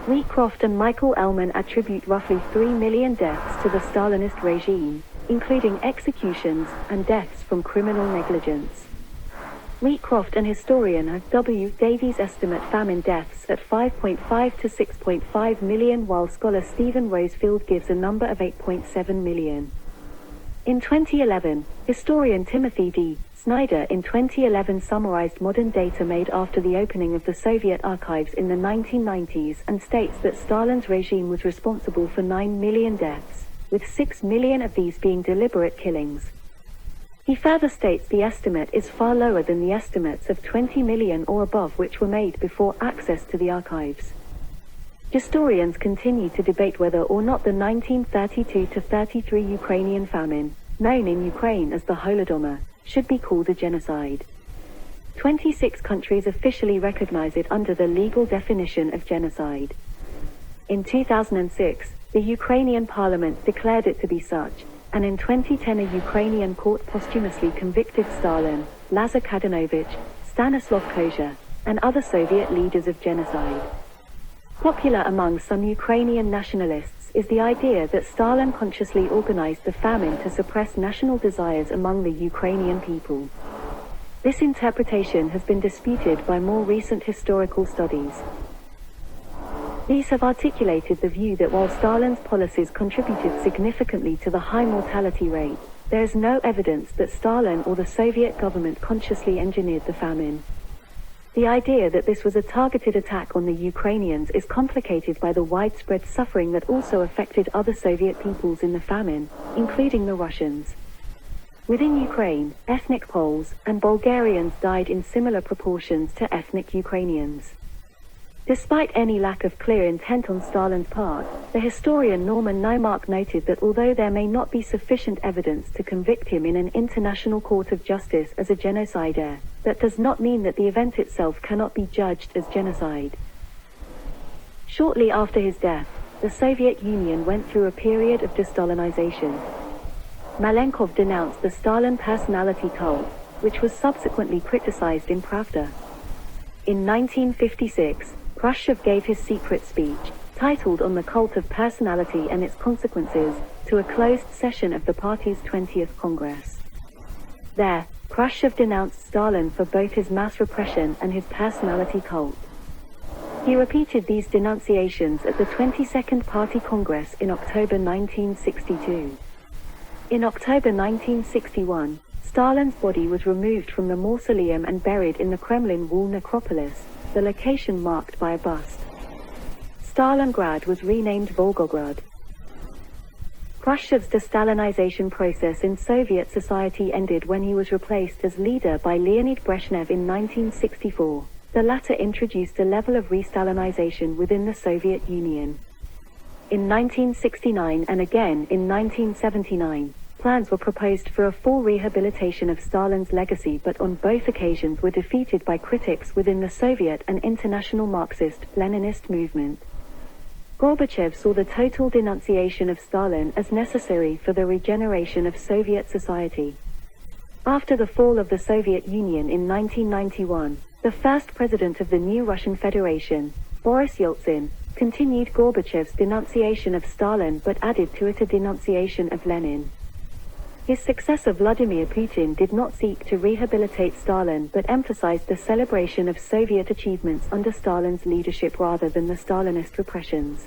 Wheatcroft and Michael Ellman attribute roughly 3 million deaths to the Stalinist regime, including executions and deaths from criminal negligence. Wheatcroft and historian W. Davies estimate famine deaths at 5.5 to 6.5 million, while scholar Stephen Rosefield gives a number of 8.7 million. In 2011, historian Timothy D. Snyder in 2011 summarized modern data made after the opening of the Soviet archives in the 1990s and states that Stalin's regime was responsible for 9 million deaths, with 6 million of these being deliberate killings. He further states the estimate is far lower than the estimates of 20 million or above which were made before access to the archives. Historians continue to debate whether or not the 1932-33 Ukrainian famine, known in Ukraine as the Holodomor, should be called a genocide. 26 countries officially recognize it under the legal definition of genocide. In 2006, the Ukrainian parliament declared it to be such, and in 2010 a Ukrainian court posthumously convicted Stalin, Lazar Kadanovich, Stanislav Kozha, and other Soviet leaders of genocide. Popular among some Ukrainian nationalists is the idea that Stalin consciously organized the famine to suppress national desires among the Ukrainian people. This interpretation has been disputed by more recent historical studies. These have articulated the view that while Stalin's policies contributed significantly to the high mortality rate, there is no evidence that Stalin or the Soviet government consciously engineered the famine. The idea that this was a targeted attack on the Ukrainians is complicated by the widespread suffering that also affected other Soviet peoples in the famine, including the Russians. Within Ukraine, ethnic Poles and Bulgarians died in similar proportions to ethnic Ukrainians. Despite any lack of clear intent on Stalin's part, the historian Norman Naimark noted that although there may not be sufficient evidence to convict him in an international court of justice as a genocider, that does not mean that the event itself cannot be judged as genocide. Shortly after his death, the Soviet Union went through a period of de-Stalinization. Malenkov denounced the Stalin personality cult, which was subsequently criticized in Pravda. In 1956, Khrushchev gave his secret speech, titled On the Cult of Personality and Its Consequences, to a closed session of the party's 20th Congress. There, Khrushchev denounced Stalin for both his mass repression and his personality cult. He repeated these denunciations at the 22nd Party Congress in October 1962. In October 1961, Stalin's body was removed from the mausoleum and buried in the Kremlin Wall necropolis, the location marked by a bust. Stalingrad was renamed Volgograd. Khrushchev's de-Stalinization process in Soviet society ended when he was replaced as leader by Leonid Brezhnev in 1964. The latter introduced a level of re-Stalinization within the Soviet Union. In 1969 and again in 1979, plans were proposed for a full rehabilitation of Stalin's legacy, but on both occasions were defeated by critics within the Soviet and international Marxist-Leninist movement. Gorbachev saw the total denunciation of Stalin as necessary for the regeneration of Soviet society. After the fall of the Soviet Union in 1991, the first president of the new Russian Federation, Boris Yeltsin, continued Gorbachev's denunciation of Stalin but added to it a denunciation of Lenin. His successor Vladimir Putin did not seek to rehabilitate Stalin but emphasized the celebration of Soviet achievements under Stalin's leadership rather than the Stalinist repressions.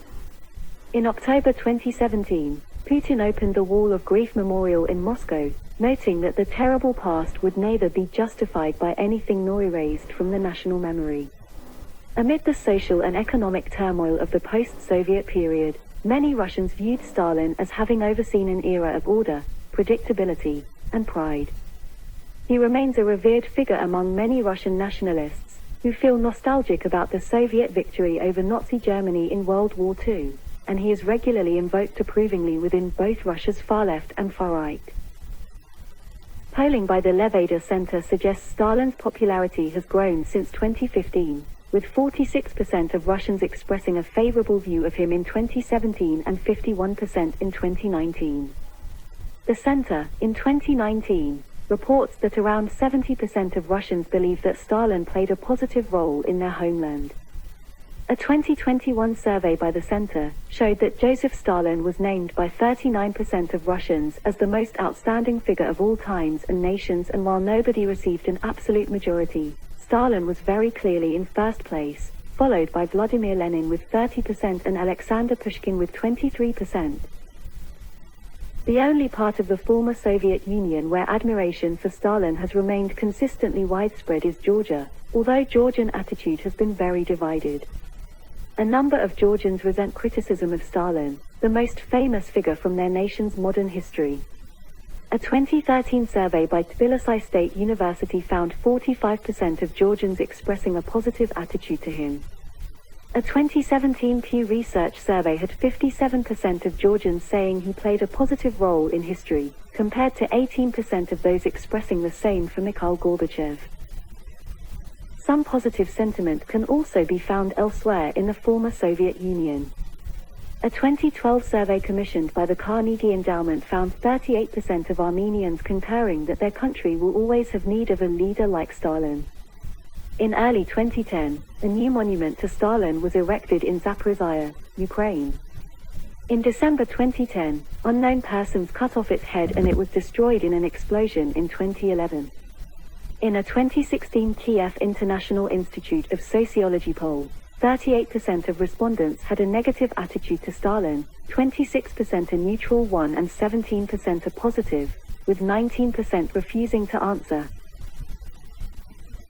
In October 2017, Putin opened the Wall of Grief Memorial in Moscow, noting that the terrible past would neither be justified by anything nor erased from the national memory. Amid the social and economic turmoil of the post-Soviet period, many Russians viewed Stalin as having overseen an era of order, predictability, and pride. He remains a revered figure among many Russian nationalists, who feel nostalgic about the Soviet victory over Nazi Germany in World War II, and he is regularly invoked approvingly within both Russia's far left and far right. Polling by the Levada Center suggests Stalin's popularity has grown since 2015, with 46% of Russians expressing a favorable view of him in 2017 and 51% in 2019. The center, in 2019, reports that around 70% of Russians believe that Stalin played a positive role in their homeland. A 2021 survey by the center showed that Joseph Stalin was named by 39% of Russians as the most outstanding figure of all times and nations, and while nobody received an absolute majority, Stalin was very clearly in first place, followed by Vladimir Lenin with 30% and Alexander Pushkin with 23%. The only part of the former Soviet Union where admiration for Stalin has remained consistently widespread is Georgia, although Georgian attitude has been very divided. A number of Georgians resent criticism of Stalin, the most famous figure from their nation's modern history. A 2013 survey by Tbilisi State University found 45% of Georgians expressing a positive attitude to him. A 2017 Pew Research survey had 57% of Georgians saying he played a positive role in history, compared to 18% of those expressing the same for Mikhail Gorbachev. Some positive sentiment can also be found elsewhere in the former Soviet Union. A 2012 survey commissioned by the Carnegie Endowment found 38% of Armenians concurring that their country will always have need of a leader like Stalin. In early 2010, a new monument to Stalin was erected in Zaporizhia, Ukraine. In December 2010, unknown persons cut off its head and it was destroyed in an explosion in 2011. In a 2016 Kiev International Institute of Sociology poll, 38% of respondents had a negative attitude to Stalin, 26% a neutral one and 17% a positive, with 19% refusing to answer.